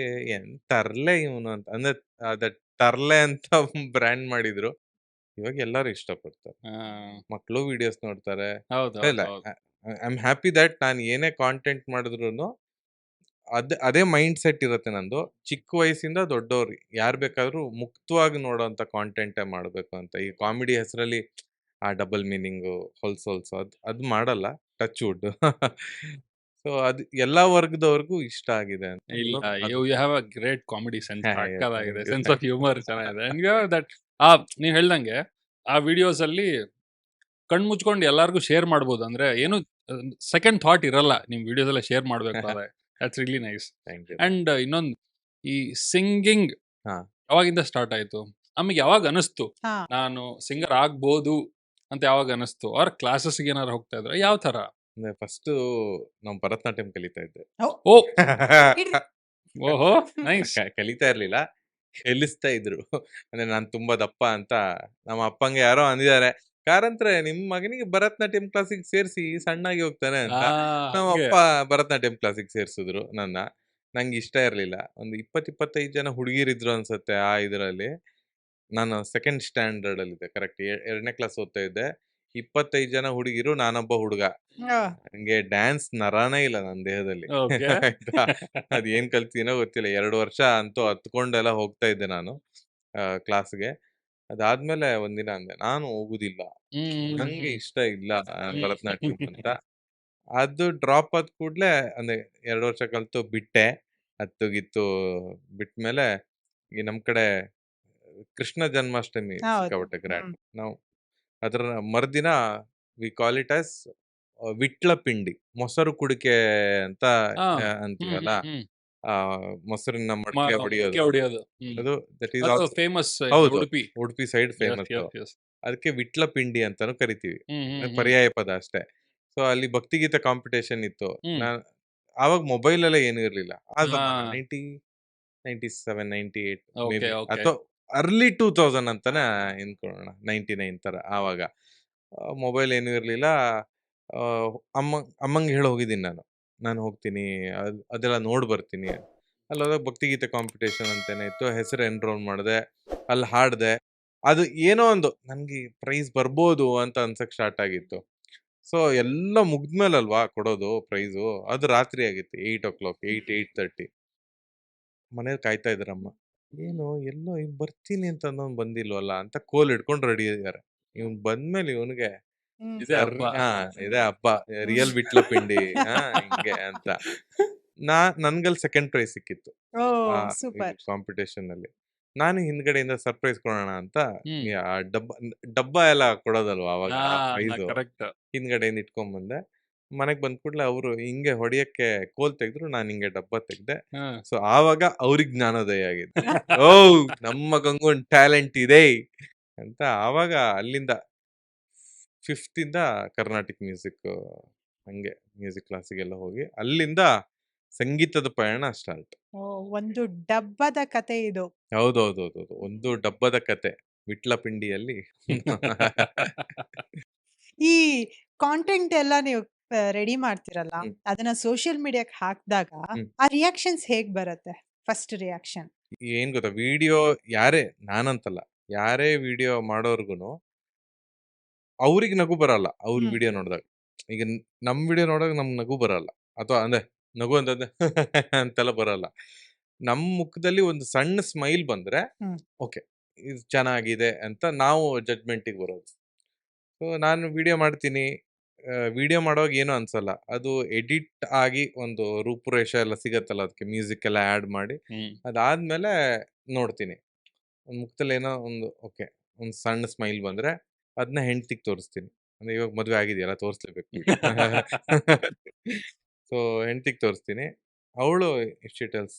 ತರ್ಲೆ ಇವನು ಅಂತ. ಅಂದ್ರೆ ಅದ ತರ್ಲೆ ಅಂತ ಬ್ರ್ಯಾಂಡ್ ಮಾಡಿದ್ರು. ಇವಾಗ ಎಲ್ಲರೂ ಇಷ್ಟಪಡ್ತಾರೆ, ಮಕ್ಕಳು ವಿಡಿಯೋಸ್ ನೋಡ್ತಾರೆ. ಇಲ್ಲ, ಐ ಆಮ್ ಹ್ಯಾಪಿ ದಟ್ ನಾನು ಏನೇ ಕಾಂಟೆಂಟ್ ಮಾಡಿದ್ರು ಅದೇ ಮೈಂಡ್ ಸೆಟ್ ಇರುತ್ತೆ ನಂದು. ಚಿಕ್ಕ ವಯಸ್ಸಿಂದ ದೊಡ್ಡವ್ರು ಯಾರು ಬೇಕಾದ್ರೂ ಮುಕ್ತವಾಗಿ ನೋಡೋಂಥ ಕಾಂಟೆಂಟೇ ಮಾಡಬೇಕು ಅಂತ. ಈ ಕಾಮಿಡಿ ಹೆಸರಲ್ಲಿ ಆ ಡಬಲ್ ಮೀನಿಂಗು, ಹೊಲ್ಸು ಅದು ಮಾಡಲ್ಲ, ಟಚ್ ವುಡ್. ಸೊ ಅದು ಎಲ್ಲಾ ವರ್ಗದವ್ರಿಗೂ ಇಷ್ಟ ಆಗಿದೆ ಅಂತ. ಇಲ್ಲ, you have a great comedy sense. ಸಕ್ಕತ್ತಾಗಿದೆ, ಸೆನ್ಸ್ ಆಫ್ ಹ್ಯೂಮರ್ ಚೆನ್ನಾಗಿದೆ. ದಟ್ ನೀವ್ ಹೇಳ್ದಂಗೆ ಆ ವಿಡಿಯೋಸ್ ಅಲ್ಲಿ ಕಣ್ ಮುಚ್ಕೊಂಡು ಎಲ್ಲಾರ್ಗು ಶೇರ್ ಮಾಡ್ಬೋದು. ಅಂದ್ರೆ ಏನು ಸೆಕೆಂಡ್ ಥಾಟ್ ಇರಲ್ಲ ನಿಮ್ ವಿಡಿಯೋಸ್ ಎಲ್ಲ ಶೇರ್ ಮಾಡ್ಬೇಕು. That's really nice. ಅಂಡ್ ಇನ್ನೊಂದು, ಈ ಸಿಂಗಿಂಗ್ ಯಾವಾಗಿಂದ ಸ್ಟಾರ್ಟ್ ಆಯ್ತು? ನಮಗೆ ಯಾವಾಗ ಅನಿಸ್ತು ನಾನು ಸಿಂಗರ್ ಆಗ್ಬೋದು ಅಂತ? ಯಾವಾಗ ಅನಿಸ್ತು? ಅವ್ರ ಕ್ಲಾಸಸ್ಗೆ ಏನಾರು ಹೋಗ್ತಾ ಇದ್ರ? ಯಾವ ತರ? ಫಸ್ಟ್ ನಾವು ಭರತನಾಟ್ಯಂ ಕಲಿತಾ ಇದ್ದೆ. ಓಹೋ, ನೈಸ್. ಕಲಿತಾ ಇರ್ಲಿಲ್ಲ, ಕಲಿಸ್ತಾ ಇದ್ರು. ಅಂದ್ರೆ ನಾನ್ ತುಂಬಾ ದಪ್ಪ ಅಂತ ನಮ್ಮ ಅಪ್ಪಂಗೆ ಯಾರೋ ಅಂದಿದ್ದಾರೆ, ಕಾರಂತ್ರೆ ನಿಮ್ ಮಗನಿಗೆ ಭರತನಾಟ್ಯಂ ಕ್ಲಾಸಿಗೆ ಸೇರ್ಸಿ, ಸಣ್ಣಾಗಿ ಹೋಗ್ತಾನೆ ಅಂತ. ನಮ್ಮ ಅಪ್ಪ ಭರತನಾಟ್ಯಂ ಕ್ಲಾಸಿಗೆ ಸೇರ್ಸಿದ್ರು ನನ್ನ. ನಂಗೆ ಇಷ್ಟ ಇರ್ಲಿಲ್ಲ. ಒಂದು 20-25 ಜನ ಹುಡುಗಿರಿದ್ರು ಅನ್ಸತ್ತೆ ಆ ಇದರಲ್ಲಿ. ನಾನು ಸೆಕೆಂಡ್ ಸ್ಟ್ಯಾಂಡರ್ಡ್ ಅಲ್ಲಿ ಇದ್ದೆ, ಕರೆಕ್ಟ್ 2ನೇ ಕ್ಲಾಸ್ ಓದ್ತಾ ಇದ್ದೆ. 25 ಜನ ಹುಡುಗಿರು, ನಾನೊಬ್ಬ ಹುಡುಗ. ಹಂಗೆ ಡ್ಯಾನ್ಸ್ ನರಾನೇ ಇಲ್ಲ ನನ್ನ ದೇಹದಲ್ಲಿ. ಅದ್ ಏನ್ ಕಲ್ತೀನೋ ಗೊತ್ತಿಲ್ಲ. 2 ವರ್ಷ ಅಂತೂ ಹತ್ಕೊಂಡೆಲ್ಲ ಹೋಗ್ತಾ ಇದ್ದೆ ನಾನು ಕ್ಲಾಸ್ಗೆ. ಅದಾದ್ಮೇಲೆ ಒಂದಿನ ಅಂದೆ, ನಾನು ಹೋಗುದಿಲ್ಲ, ನಂಗೆ ಇಷ್ಟ ಇಲ್ಲ ಭರತನಾಟ್ಯಂ ಅಂತ. ಅದು ಡ್ರಾಪ್ ಆದ ಕೂಡ್ಲೆ ಅಂದ್ರೆ 2 ವರ್ಷ ಕಲ್ತು ಬಿಟ್ಟೆ. ಹತ್ತು ಗಿತ್ತು ಬಿಟ್ಮೇಲೆ ಈ ನಮ್ ಕಡೆ ಕೃಷ್ಣ ಜನ್ಮಾಷ್ಟಮಿ ಸಿಕ್ಕಾಪಟ್ಟೆ ಗ್ರ್ಯಾಂಡ್. ನಾವು ಅದ್ರ ಮರ್ದಿನ we call it as Vitla Pindi, ಮೊಸರು ಕುಡಿಕೆ ಅಂತ ಅಂತೀವಲ್ಲ, ಮೊಸರಿನ ಮಡಕೆ ಹೊಡಿಯೋದು. ಅದು that is also famous. Udupi side famous. ಅದಕ್ಕೆ ವಿಟ್ಲ ಪಿಂಡಿ ಅಂತಾನು ಕರಿತೀವಿ, ಪರ್ಯಾಯ ಪದ ಅಷ್ಟೇ. ಸೊ ಅಲ್ಲಿ ಭಕ್ತಿಗೀತೆ ಕಾಂಪಿಟೇಷನ್ ಇತ್ತು. ಆವಾಗ ಮೊಬೈಲ್ ಎಲ್ಲ ಏನು ಇರ್ಲಿಲ್ಲ. 97, 98 ಅಥವಾ ಅರ್ಲಿ 2000 ಅಂತಾನೆ ಎನ್ಕೊಳ್ಳೋಣ, 99 ತರ. ಆವಾಗ ಮೊಬೈಲ್ ಏನು ಇರ್ಲಿಲ್ಲ. ಅಮ್ಮಂಗೆ ಹೇಳಿ ಹೋಗಿದ್ದೀನಿ ನಾನು ಹೋಗ್ತೀನಿ, ಅದೆಲ್ಲ ನೋಡ್ ಬರ್ತೀನಿ. ಅಲ್ಲೋದಾಗ ಭಕ್ತಿಗೀತೆ ಕಾಂಪಿಟೇಷನ್ ಅಂತಾನೆ ಇತ್ತು. ಹೆಸರು ಎನ್ರೋಲ್ ಮಾಡಿದೆ, ಅಲ್ಲಿ ಹಾಡ್ದೆ. ಅದು ಏನೋ ಒಂದು ನನ್ಗೆ ಪ್ರೈಸ್ ಬರ್ಬೋದು ಅಂತ ಅನ್ಸಕ್ ಸ್ಟಾರ್ಟ್ ಆಗಿತ್ತು. ಸೊ ಎಲ್ಲ ಮುಗ್ದ್ಮೇಲಲ್ವಾ ಕೊಡೋದು ಪ್ರೈಸು. ಅದು ರಾತ್ರಿ ಆಗಿತ್ತು 8:00 8:30 ಮನೇಲಿ ಕಾಯ್ತಾ ಇದ್ರಮ್ಮ. ಏನು ಎಲ್ಲೋ ಇವ್ ಬರ್ತೀನಿ ಅಂತ ಅನ್ನೋನ್ ಬಂದಿಲ್ವಲ್ಲ ಅಂತ ಕೋಲ್ ಹಿಡ್ಕೊಂಡು ರೆಡಿ ಇದಾರೆ. ಇವ್ನ್ ಬಂದ್ಮೇಲೆ ಇವನ್ಗೆ ಹ್ಮ್. ಇದೇ ಹಬ್ಬ. ಇದೇ ಹಬ್ಬ ರಿಯಲ್ ವಿಟ್ಲ ಪಿಂಡಿ ಹಿಂಗೆ ಅಂತ. ನನ್ಗಲ್ಲಿ ಸೆಕೆಂಡ್ ಪ್ರೈಸ್ ಸಿಕ್ಕಿತ್ತು ಓ ಆ ಸೂಪರ್. ಕಾಂಪಿಟೇಷನ್ ಅಲ್ಲಿ. ನಾನು ಹಿಂದ್ಗಡೆಯಿಂದ ಸರ್ಪ್ರೈಸ್ ಕೊಡೋಣ ಅಂತ ಹ್ಮ್ ಆ ಡಬ್ಬ ಎಲ್ಲ ಕೊಡೋದಲ್ವಾ ಅವಾಗ ಪ್ರೈಸು ಕರೆಕ್ಟ್. ಹಿಂದ್ಗಡೆಯಿಂದ ಇಟ್ಕೊಂಡ್ಬಂದೆ. ಮನೆಗ್ ಬಂದ್ ಕೂಡ್ಲೆ ಅವರು ಹಿಂಗೆ ಹೊಡಿಯಕ್ಕೆ ಕೋಲ್ ತೆಗ್ದ್ರು, ನಾನು ಹಿಂಗೆ ಡಬ್ಬ ತೆಗ್ದೆ. ಸೊ ಆವಾಗ ಅವ್ರಿಗೆ ಜ್ಞಾನೋದಯ ಆಗಿದೆ. ಓ ನಮ್ಮ ಮಗಂಗೂ ಒಂದು ಟ್ಯಾಲೆಂಟ್ ಇದೆ ಅಂತ. ಆವಾಗ ಅಲ್ಲಿಂದ 5th ಇಂದ ಕರ್ನಾಟಿಕ್ ಮ್ಯೂಸಿಕ್ ಹಂಗೆ ಮ್ಯೂಸಿಕ್ ಕ್ಲಾಸಿಗೆಲ್ಲ ಹೋಗಿ ಅಲ್ಲಿಂದ ಸಂಗೀತದ ಪಯಣ ಸ್ಟಾರ್ಟ್. ಓ ಒಂದು ಡಬ್ಬದ ಕತೆ ಇದು. ಹೌದೌದೌದೌದು. ಒಂದು ಡಬ್ಬದ ಕತೆ ವಿಟ್ಲ ಪಿಂಡಿಯಲ್ಲಿ. ಈ ಕಾಂಟೆಂಟ್ ಎಲ್ಲ ನೀವು ರೆಡಿ ಮಾಡ್ತಿರಲ್ಲ, ಹ್ಮ್. ಅದನ್ನ ಸೋಷಿಯಲ್ ಮೀಡಿಯಾಕ್ ಹಾಕ್ದಾಗ ಹ್ಮ್. ಆ ರಿಯಾಕ್ಷನ್ಸ್ ಹೇಗ್ ಬರುತ್ತೆ? First reaction. ಏನ್ ಗೊತ್ತಾ, ವಿಡಿಯೋ ಯಾರೇ ನಾನಂತಲ್ಲ, ಯಾರೇ ವಿಡಿಯೋ ಮಾಡೋರ್ಗುನು ಅವ್ರಿಗೆ ನಗು ಬರಲ್ಲ ಅವ್ರ ಹ್ಮ್. ವಿಡಿಯೋ ನೋಡಿದಾಗ. ಈಗ ನಮ್ ವಿಡಿಯೋ ನೋಡಿದಾಗ ನಮ್ಗೆ ನಗು ಬರಲ್ಲ, ಅಥವಾ ಅಂದ್ರೆ ನಗು ಅಂತಂದ್ರೆ ಅಂತೆಲ್ಲ ಬರಲ್ಲ. ನಮ್ ಮುಖದಲ್ಲಿ ಒಂದು ಸಣ್ಣ ಸ್ಮೈಲ್ ಬಂದ್ರೆ ಹ್ಮ್. ಓಕೆ ಇದು ಚೆನ್ನಾಗಿದೆ ಅಂತ ನಾವು ಜಡ್ಜ್ಮೆಂಟಿಗೆ ಬರೋದು. ಸೊ ನಾನು ವಿಡಿಯೋ ಮಾಡ್ತೀನಿ. ವಿಡಿಯೋ ಮಾಡುವಾಗ ಏನೂ ಅನ್ಸಲ್ಲ. ಅದು ಎಡಿಟ್ ಆಗಿ ಒಂದು ರೂಪುರೇಷೆ ಎಲ್ಲ ಸಿಗತ್ತಲ್ಲ, ಅದಕ್ಕೆ ಮ್ಯೂಸಿಕ್ ಎಲ್ಲ ಆ್ಯಡ್ ಮಾಡಿ ಅದಾದ್ಮೇಲೆ ನೋಡ್ತೀನಿ. ಒಂದ್ ಮುಖದಲ್ಲಿ ಏನೋ ಒಂದು ಓಕೆ ಒಂದು ಸಣ್ಣ ಸ್ಮೈಲ್ ಬಂದ್ರೆ ಅದನ್ನ ಹೆಂಡ್ತಿಗೆ ತೋರಿಸ್ತೀನಿ. ಅಂದ್ರೆ ಇವಾಗ ಮದುವೆ ಆಗಿದೆಯಲ್ಲ, ತೋರಿಸ್ಲೇಬೇಕು ವಿಡಿಯೋ. ಸೊ ಹೆಂಡ್ತಿಗೆ ತೋರಿಸ್ತೀನಿ. ಅವಳು ಟೆಲ್ಸ್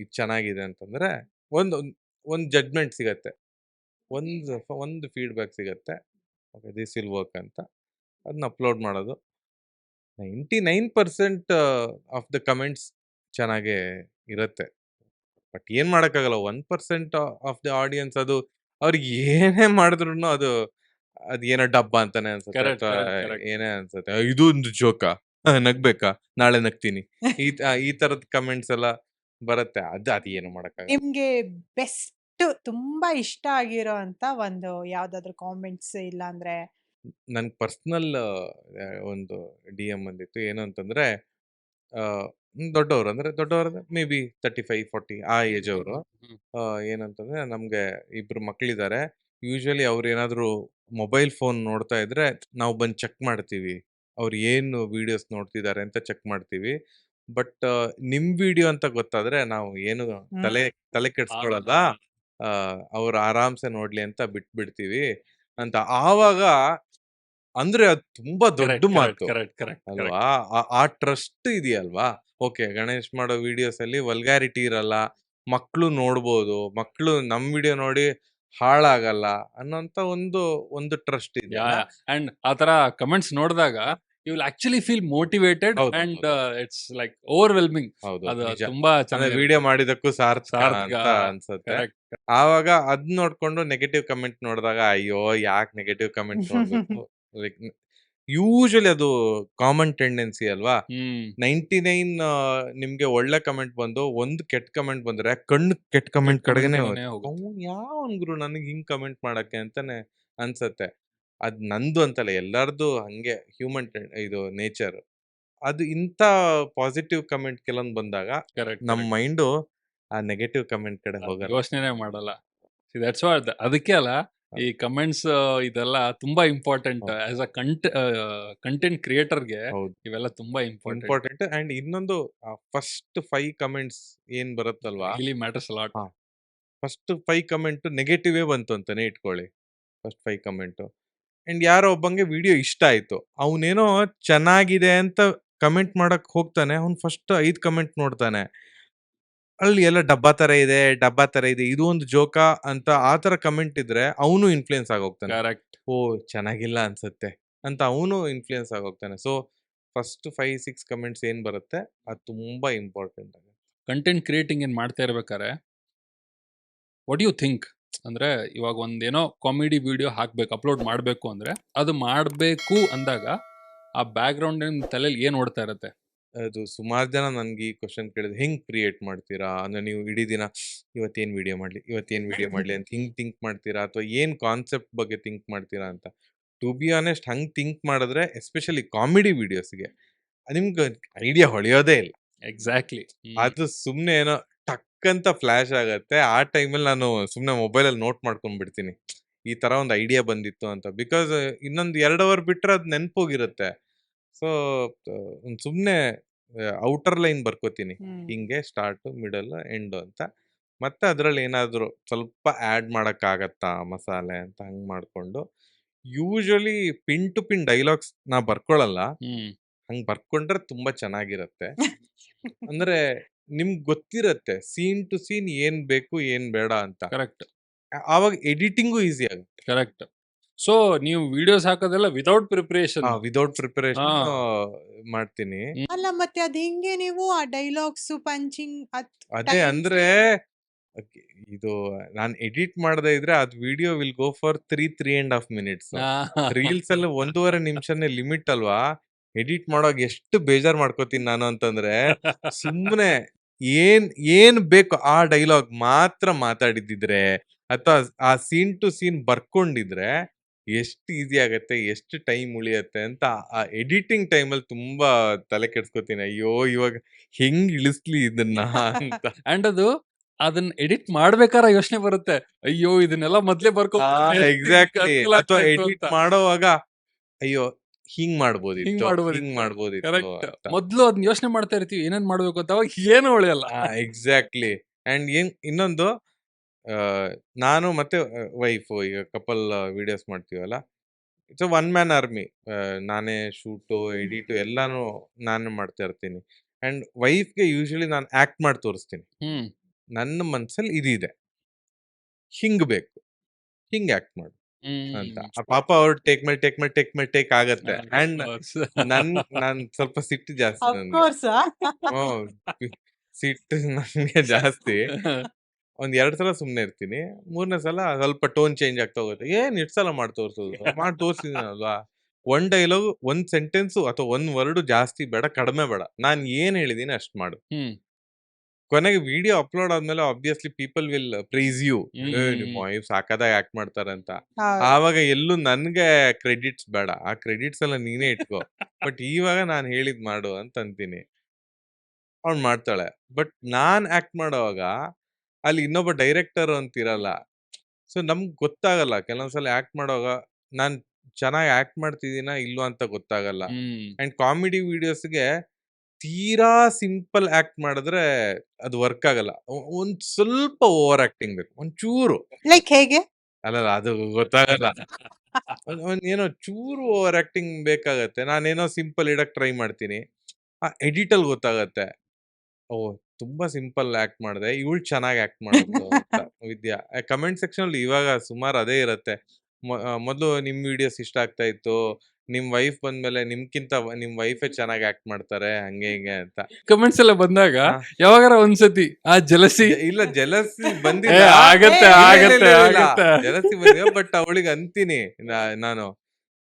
ಇದು ಚೆನ್ನಾಗಿದೆ ಅಂತಂದ್ರೆ ಒಂದು ಒಂದು ಜಡ್ಜ್ಮೆಂಟ್ ಸಿಗತ್ತೆ, ಒಂದು ಫೀಡ್ಬ್ಯಾಕ್ ಸಿಗತ್ತೆ. ಓಕೆ ದಿಸ್ ವಿಲ್ ವರ್ಕ್ ಅಂತ ಅದನ್ನ ಅಪ್ಲೋಡ್ ಮಾಡೋದು. 99% ಆಫ್ ದ ಕಮೆಂಟ್ಸ್ ಚೆನ್ನಾಗೇ ಇರತ್ತೆ. ಬಟ್ ಏನ್ ಮಾಡಕ್ಕಾಗಲ್ಲ, 1% ಆಫ್ ದ ಆಡಿಯನ್ಸ್ ಅದು ಅವ್ರಿಗೆ ಏನೇ ಮಾಡಿದ್ರು ಅದು ಏನೋ ಡಬ್ಬ ಅಂತಾನೆ ಅನ್ಸುತ್ತೆ, Correct, ಅಥವಾ correct, correct. ಏನೇ ಅನ್ಸುತ್ತೆ. ಇದು ಒಂದು ಜೋಕಾ, ನಗ್ಬೇಕಾ, ನಾಳೆ ನಗ್ತೀನಿ, ಈ ತರದ ಕಮೆಂಟ್ಸ್ ಎಲ್ಲ ಬರುತ್ತೆ. ಅದು ಏನು ಮಾಡಕ್ಕಾಗಲ್ಲ. ನಿಮ್ಗೆ ಬೆಸ್ಟ್ ತುಂಬಾ ಇಷ್ಟ ಆಗಿರೋ ಅಂತ ಒಂದು ಯಾವ್ದಾದ್ರು ಕಾಮೆಂಟ್ಸ್ ಇಲ್ಲ ಅಂದ್ರೆ ನನ್ ಪರ್ಸನಲ್ ಒಂದು DM ಬಂದಿತ್ತು. ಏನು ಅಂತಂದ್ರೆ ದೊಡ್ಡವರು ಅಂದ್ರೆ ಮೇ ಬಿ 35-40 ಆ ಏಜ್ ಅವರು. ಏನಂತಂದ್ರೆ ನಮ್ಗೆ 2 ಮಕ್ಳಿದ್ದಾರೆ. ಯೂಶಲಿ ಅವ್ರು ಏನಾದ್ರು ಮೊಬೈಲ್ ಫೋನ್ ನೋಡ್ತಾ ಇದ್ರೆ ನಾವು ಬಂದು ಚೆಕ್ ಮಾಡ್ತೀವಿ, ಅವ್ರು ಏನು ವಿಡಿಯೋಸ್ ನೋಡ್ತಿದ್ದಾರೆ ಅಂತ ಚೆಕ್ ಮಾಡ್ತೀವಿ. ಬಟ್ ನಿಮ್ ವಿಡಿಯೋ ಅಂತ ಗೊತ್ತಾದ್ರೆ ನಾವು ಏನು ತಲೆ ಕೆಡ್ಸ್ಕೊಳಲ್ಲ, ಅವ್ರು ಆರಾಮ್ಸೆ ನೋಡ್ಲಿ ಅಂತ ಬಿಟ್ಬಿಡ್ತೀವಿ ಅಂತ. ಆವಾಗ ಅಂದ್ರೆ ಅದು ತುಂಬಾ ದೊಡ್ಡ ಮಾತು ಅಲ್ವಾ. ಆ ಟ್ರಸ್ಟ್ ಇದೆಯಲ್ವಾ. ಓಕೆ ಗಣೇಶ್ ಮಾಡೋ ವಿಡಿಯೋಸ್ ಅಲ್ಲಿ ವಲ್ಗ್ಯಾರಿಟಿ ಇರಲ್ಲ, ಮಕ್ಳು ನೋಡ್ಬೋದು, ಮಕ್ಳು ನಮ್ ವಿಡಿಯೋ ನೋಡಿ ಹಾಳಾಗಲ್ಲ ಅನ್ನೋಂತ ಒಂದು ಟ್ರಸ್ಟ್ ಇದೆ. ಅಂಡ್ ಆತರ ಕಮೆಂಟ್ಸ್ ನೋಡಿದಾಗ you will actually feel motivated ಹೌದು, ಅಂಡ್ ಇಟ್ಸ್ ಲೈಕ್ ಓವರ್ವೆಲ್ಮಿಂಗ್. ಹೌದು ಅದು ನಿಜ. ತುಂಬಾ ಅಂದ್ರೆ ಚೆನ್ನಾಗಿ ವಿಡಿಯೋ ಮಾಡಿದಕ್ಕೂ ಸಾರ್ಥಕ ಸಾರ್ಥಕ. ಅಂತ ಅನ್ಸುತ್ತೆ. ಕರೆಕ್ಟ್. ಆವಾಗ ಅದ್ ನೋಡ್ಕೊಂಡು ನೆಗೆಟಿವ್ ಕಮೆಂಟ್ ನೋಡಿದಾಗ ಅಯ್ಯೋ ಯಾಕೆ ನೆಗೆಟಿವ್ ಕಮೆಂಟ್ ನೋಡ್ಬೇಕು. ಲೈಕ್ ಯೂಶಲಿ ಅದು ಕಾಮನ್ ಟೆಂಡೆನ್ಸಿ ಅಲ್ವಾ. 99 ನಿಮ್ಗೆ ಒಳ್ಳೆ ಕಮೆಂಟ್ ಬಂದು ಒಂದು ಕೆಟ್ಟ ಕಮೆಂಟ್ ಬಂದ್ರೆ ಕಣ್ಣು ಕೆಟ್ಟ ಕಮೆಂಟ್ ಕಡೆಗೇನೆ ಯಾವನ್ ಗುರು ನನಗೆ ಹಿಂಗ್ ಕಮೆಂಟ್ ಮಾಡಕ್ಕೆ ಅಂತಾನೆ ಅನ್ಸತ್ತೆ. ಅದ್ ನಂದು ಅಂತಲ್ಲ, ಎಲ್ಲಾರ್ದು ಹಂಗೆ ಹ್ಯೂಮನ್ ಇದು ನೇಚರ್. ಅದು ಇಂಥ ಪಾಸಿಟಿವ್ ಕಮೆಂಟ್ ಕೆಲವೊಂದು ಬಂದಾಗ ನಮ್ ಮೈಂಡು ಆ ನೆಗೆಟಿವ್ ಕಮೆಂಟ್ ಕಡೆ ಹೋಗಲ್ಲ, ಯೋಚನೆ ಮಾಡಲ್ಲ. ದಟ್ಸ್ ವಾಟ್, ಅದಕ್ಕೆ ಅಲ್ಲ ಈ ಕಮೆಂಟ್ಸ್ ಇದೆಲ್ಲ ತುಂಬಾ ಇಂಪಾರ್ಟೆಂಟ್ ಆಸ್ ಅ ಕಂಟೆಂಟ್ ಕ್ರಿಯೇಟರ್ಗೆ. ಇವೆಲ್ಲ ತುಂಬಾ ಇಂಪಾರ್ಟೆಂಟ್. ಅಂಡ್ ಇನ್ನೊಂದು ಫಸ್ಟ್ 5 ಕಮೆಂಟ್ಸ್ ಏನ್ ಬರುತ್ತಲ್ವಾ, matters a lot. First 5 comment ನೆಗೆಟಿವೇ ಬಂತು ಅಂತಾನೆ ಇಟ್ಕೊಳ್ಳಿ. ಫಸ್ಟ್ 5 ಕಮೆಂಟ್ ಅಂಡ್ ಯಾರೋ ಒಬ್ಬಂಗೆ ವಿಡಿಯೋ ಇಷ್ಟ ಆಯ್ತು, ಅವನೇನೋ ಚೆನ್ನಾಗಿದೆ ಅಂತ ಕಮೆಂಟ್ ಮಾಡಕ್ ಹೋಗ್ತಾನೆ, ಅವ್ನು ಫಸ್ಟ್ 5 ಕಮೆಂಟ್ ನೋಡ್ತಾನೆ, ಅಲ್ಲಿ ಎಲ್ಲ ಡಬ್ಬಾ ತರ ಇದೆ ಇದು ಒಂದು ಜೋಕಾ ಅಂತ ಆ ತರ ಕಮೆಂಟ್ ಇದ್ರೆ ಅವನು ಇನ್ಫ್ಲೂಯೆನ್ಸ್ ಆಗೋಗ್ತಾನೆ. ಓ ಚೆನ್ನಾಗಿಲ್ಲ ಅನ್ಸುತ್ತೆ ಅಂತ ಅವನು ಇನ್ಫ್ಲೂಯೆನ್ಸ್ ಆಗೋಗ್ತಾನೆ. ಸೊ ಫಸ್ಟ್ 5-6 ಕಮೆಂಟ್ಸ್ ಏನ್ ಬರುತ್ತೆ ಅದು ತುಂಬಾ ಇಂಪಾರ್ಟೆಂಟ್ ಆಗುತ್ತೆ. ಕಂಟೆಂಟ್ ಕ್ರಿಯೇಟಿಂಗ್ ಏನ್ ಮಾಡ್ತಾ ಇರ್ಬೇಕಾರೆ ವಾಟ್ ಯು ಥಿಂಕ್ ಅಂದ್ರೆ, ಇವಾಗ ಒಂದೇನೋ ಕಾಮಿಡಿ ವಿಡಿಯೋ ಹಾಕ್ಬೇಕು, ಅಪ್ಲೋಡ್ ಮಾಡಬೇಕು ಅಂದ್ರೆ, ಅದು ಮಾಡಬೇಕು ಅಂದಾಗ ಆ ಬ್ಯಾಕ್ ಗ್ರೌಂಡ್ ತಲೆಯಲ್ಲಿ ಏನ್ ಓಡ್ತಾ ಇರುತ್ತೆ? ಅದು ಸುಮಾರು ಜನ ನನ್ಗೆ ಈ ಕ್ವಶನ್ ಕೇಳಿದ್ರು, ಹೆಂಗ್ ಕ್ರಿಯೇಟ್ ಮಾಡ್ತೀರಾ ಅಂದ್ರೆ ನೀವು ಇಡೀ ದಿನ ಇವತ್ತೇನ್ ವಿಡಿಯೋ ಮಾಡ್ಲಿ ಅಂತ ಹಿಂಗ್ ಥಿಂಕ್ ಮಾಡ್ತೀರಾ ಅಥವಾ ಏನ್ ಕಾನ್ಸೆಪ್ಟ್ ಬಗ್ಗೆ ಥಿಂಕ್ ಮಾಡ್ತೀರಾ ಅಂತ. ಟು ಬಿ ಆನೆಸ್ಟ್ ಹಂಗ್ ಥಿಂಕ್ ಮಾಡಿದ್ರೆ ಎಸ್ಪೆಷಲಿ ಕಾಮಿಡಿ ವಿಡಿಯೋಸ್ಗೆ ನಿಮ್ಗೆ ಐಡಿಯಾ ಹೊಳೆಯೋದೇ ಇಲ್ಲ. ಎಕ್ಸಾಕ್ಟ್ಲಿ. ಅದು ಸುಮ್ನೆ ಏನೋ ಟಕ್ ಅಂತ ಫ್ಲಾಶ್ ಆಗತ್ತೆ. ಆ ಟೈಮಲ್ಲಿ ನಾನು ಸುಮ್ನೆ ಮೊಬೈಲಲ್ಲಿ ನೋಟ್ ಮಾಡ್ಕೊಂಡ್ಬಿಡ್ತೀನಿ, ಈ ತರ ಒಂದು ಐಡಿಯಾ ಬಂದಿತ್ತು ಅಂತ. ಬಿಕಾಸ್ ಇನ್ನೊಂದು 2 ಅವರ್ ಬಿಟ್ರೆ ಅದು ನೆನ್ಪೋಗಿರುತ್ತೆ. ಸೊ ಸುಮ್ನೆ ಔಟರ್ ಲೈನ್ ಬರ್ಕೋತೀನಿ, ಹಿಂಗೆ ಸ್ಟಾರ್ಟ್ ಮಿಡಲ್ ಎಂಡ್ ಅಂತ. ಮತ್ತೆ ಅದ್ರಲ್ಲಿ ಏನಾದ್ರು ಸ್ವಲ್ಪ ಆಡ್ ಮಾಡಕ್ಕಾಗತ್ತಾ ಮಸಾಲೆ ಅಂತ ಹಂಗ್ ಮಾಡ್ಕೊಂಡು, usually pin to pin dialogues ನಾ ಬರ್ಕೊಳಲ್ಲ. ಹಂಗ್ ಬರ್ಕೊಂಡ್ರೆ ತುಂಬಾ ಚೆನ್ನಾಗಿರತ್ತೆ. ಅಂದ್ರೆ ನಿಮ್ಗ್ ಗೊತ್ತಿರತ್ತೆ ಸೀನ್ ಟು ಸೀನ್ ಏನ್ ಬೇಕು ಏನ್ ಬೇಡ ಅಂತ. ಕರೆಕ್ಟ್. ಆವಾಗ ಎಡಿಟಿಂಗು ಈಸಿ ಆಗುತ್ತೆ. ಕರೆಕ್ಟ್. ಸೊ ನೀವು ವಿಡಿಯೋಸ್ ಹಾಕೋದೆಲ್ಲ ವಿತೌಟ್ ಪ್ರಿಪರೇಷನ್. ವಿತೌಟ್ ಪ್ರಿಪರೇಷನ್ ಮಾಡ್ತೀನಿ. ಅಲ್ಲ ಮತ್ತೆ ಅದ್ ಹೆಂಗೆ ನೀವು ಆ ಡೈಲಾಗ್ಸ್ ಪಂಚಿಂಗ್ ಅದೇ ಅಂದ್ರೆ ಇದು ನಾನ್ ಎಡಿಟ್ ಮಾಡದೇ ಇದ್ರೆ ಅದ್ video will go for 3.5 minutes. Reels ಅಲ್ಲಿ 1.5 ನಿಮಿಷನೇ ಲಿಮಿಟ್ ಅಲ್ವಾ. ಎಡಿಟ್ ಮಾಡೋವಾಗ ಎಷ್ಟು ಬೇಜಾರ್ ಮಾಡ್ಕೋತೀನಿ ನಾನು ಅಂತಂದ್ರೆ, ಸುಮ್ಮನೆ ಏನ್ ಬೇಕು ಆ ಡೈಲಾಗ್ ಮಾತ್ರ ಮಾತಾಡಿದಿದ್ರೆ ಅಥವಾ ಆ ಸೀನ್ ಟು ಸೀನ್ ಬರ್ಕೊಂಡಿದ್ರೆ ಎಷ್ಟು ಈಸಿ ಆಗತ್ತೆ, ಎಷ್ಟು ಟೈಮ್ ಉಳಿಯತ್ತೆ ಅಂತ ಆ ಎಡಿಟಿಂಗ್ ಟೈಮಲ್ಲಿ ತುಂಬಾ ತಲೆ ಕೆಡ್ಸ್ಕೊತೀನಿ. ಅಯ್ಯೋ ಇವಾಗ ಹೆಂಗ್ ಇಳಿಸ್ಲಿ ಇದನ್ನ ಅಂತ. ಅಂಡ್ ಅದನ್ನ ಎಡಿಟ್ ಮಾಡ್ಬೇಕಾರ ಯೋಚನೆ ಬರುತ್ತೆ, ಅಯ್ಯೋ ಇದನ್ನೆಲ್ಲ ಮೊದ್ಲೇ ಬರ್ಕೊ. ಎಕ್ಸಾಕ್ಟ್ಲಿ. ಅಥವಾ ಎಡಿಟ್ ಮಾಡೋವಾಗ ಅಯ್ಯೋ ಹಿಂಗ್ ಮಾಡ್ಬೋದಿತ್ತು ಅಂತ. ಮೊದ್ಲು ಅದನ್ನ ಯೋಚನೆ ಮಾಡ್ತಾ ಇರ್ತೀವಿ ಏನೇನ್ ಮಾಡ್ಬೇಕು ಅಂತ, ಅವಾಗ ಏನು ಉಳಿಯಲ್ಲ. ಎಕ್ಸಾಕ್ಟ್ಲಿ. ಅಂಡ್ ಇನ್ನೊಂದು ನಾನು ಮತ್ತೆ ವೈಫ್ ಈಗ ಕಪಲ್ ವಿಡಿಯೋಸ್ ಮಾಡ್ತೀವಲ್ಲ, ಇಟ್ಸ್ ಒನ್ ಮ್ಯಾನ್ ಆರ್ಮಿ. ನಾನೇ ಶೂಟು ಎಡಿಟು ಎಲ್ಲಾನು ನಾನೇ ಮಾಡ್ತಾ ಇರ್ತೀನಿ. ಅಂಡ್ ವೈಫ್ಗೆ ಯೂಶಲಿ ನಾನು ಆಕ್ಟ್ ಮಾಡಿ ತೋರಿಸ್ತೀನಿ. ನನ್ನ ಮನ್ಸಲ್ಲಿ ಇದಿದೆ, ಹಿಂಗ್ ಬೇಕು, ಹಿಂಗ್ ಆಕ್ಟ್ ಮಾಡು ಅಂತ. ಪಾಪ ಅವ್ರು ಟೇಕ್ ಆಗತ್ತೆ. ಅಂಡ್ ನಾನ್ ಸ್ವಲ್ಪ ಸಿಟ್ಟು ಜಾಸ್ತಿ ನನ್ಗೆ. ಸಿಟ್ಟು ನನ್ಗೆ ಜಾಸ್ತಿ. ಒಂದ್ 2 ಸಲ ಸುಮ್ನೆ ಇರ್ತೀನಿ, 3ನೇ ಸಲ ಸ್ವಲ್ಪ ಟೋನ್ ಚೇಂಜ್ ಆಗ್ತಾ ಹೋಗುತ್ತೆ. ಏನ್ ಇಷ್ಟ್ ಸಲ ಮಾಡಿ ತೋರ್ಸಿದೀನಲ್ವಾ. ಒಂದ್ ಡೈಲಾಗ್, ಒಂದ್ ಸೆಂಟೆನ್ಸ್ ಅಥವಾ ಒಂದ್ ವರ್ಡ್ ಜಾಸ್ತಿ ಬೇಡ, ಕಡಿಮೆ ಬೇಡ, ನಾನ್ ಏನ್ ಹೇಳಿದೀನಿ ಅಷ್ಟ್ ಮಾಡು. ಕೊನೆಗೆ ವಿಡಿಯೋ ಅಪ್ಲೋಡ್ ಆದ್ಮೇಲೆ obviously people will praise you, ನಿಮ್ಮ ವೈಫ್ ಸಾಕಾದಾಗ ಆಕ್ಟ್ ಮಾಡ್ತಾರೆ ಅಂತ. ಆವಾಗ ಎಲ್ಲೂ ನನ್ಗೆ ಕ್ರೆಡಿಟ್ಸ್ ಬೇಡ, ಆ ಕ್ರೆಡಿಟ್ಸ್ ಎಲ್ಲ ನೀನೇ ಇಟ್ಕೋ. ಬಟ್ ಇವಾಗ ನಾನ್ ಹೇಳಿದ್ ಮಾಡು ಅಂತ ಅಂತೀನಿ, ಅವ್ನ್ ಮಾಡ್ತಾಳೆ. ಬಟ್ ನಾನ್ ಆಕ್ಟ್ ಮಾಡೋವಾಗ ಅಲ್ಲಿ ಇನ್ನೊಬ್ಬ ಡೈರೆಕ್ಟರ್ ಅಂತ ಇರಲ್ಲ. ಸೊ ನಮ್ಗ್ ಗೊತ್ತಾಗಲ್ಲ ಕೆಲವೊಂದ್ಸಲ ಆಕ್ಟ್ ಮಾಡೋವಾಗ ನಾನ್ ಚೆನ್ನಾಗಿ ಆಕ್ಟ್ ಮಾಡ್ತಿದ್ದೀನಾ ಇಲ್ವಾ ಅಂತ ಗೊತ್ತಾಗಲ್ಲ. ಅಂಡ್ ಕಾಮಿಡಿ ವಿಡಿಯೋಸ್ಗೆ ತೀರಾ ಸಿಂಪಲ್ ಆಕ್ಟ್ ಮಾಡಿದ್ರೆ ಅದು ವರ್ಕ್ ಆಗಲ್ಲ. ಒಂದ್ ಸ್ವಲ್ಪ ಓವರ್ ಆಕ್ಟಿಂಗ್ ಬೇಕು, ಒಂಚೂರು. ಲೈಕ್ ಹೇಗೆ? ಅಲ್ಲ ಅದು ಗೊತ್ತಾಗಲ್ಲ. ಏನೋ ಚೂರು ಓವರ್ ಆಕ್ಟಿಂಗ್ ಬೇಕಾಗತ್ತೆ. ನಾನೇನೋ ಸಿಂಪಲ್ ಇಡಕ್ ಟ್ರೈ ಮಾಡ್ತೀನಿ, ಎಡಿಟ್ ಅಲ್ಲಿ ಗೊತ್ತಾಗತ್ತೆ, ಓ ತುಂಬಾ ಸಿಂಪಲ್ ಆಕ್ಟ್ ಮಾಡಿದೆ, ಇವಳು ಚೆನ್ನಾಗಿ ಆಕ್ಟ್ ಮಾಡೋದು ಅಂತ. ವಿದ್ಯಾ ಕಮೆಂಟ್ ಸೆಕ್ಷನ್ ಅಲ್ಲಿ ಇವಾಗ ಸುಮಾರು ಅದೇ ಇರತ್ತೆ. ಮೊದಲು ನಿಮ್ ವಿಡಿಯೋಸ್ ಇಷ್ಟ ಆಗ್ತಾ ಇತ್ತು, ನಿಮ್ ವೈಫ್ ಬಂದ್ಮೇಲೆ ನಿಮ್ಕಿಂತ ನಿಮ್ ವೈಫೇ ಚೆನ್ನಾಗಿ ಆಕ್ಟ್ ಮಾಡ್ತಾರೆ, ಹಂಗೆ ಹಿಂಗೆ ಅಂತ ಕಮೆಂಟ್ಸ್ ಎಲ್ಲ ಬಂದಾಗ ಯಾವಾಗಾರ ಒಂದ್ಸತಿ ಆ ಜಲಸಿ ಇಲ್ಲ ಜಲಸಿ ಬಂದಿಲ್ಲ, ಜಲಸಿ ಬಂದಿಲ್ಲ. ಬಟ್ ಅವಳಿಗೆ ಅಂತೀನಿ ನಾನು,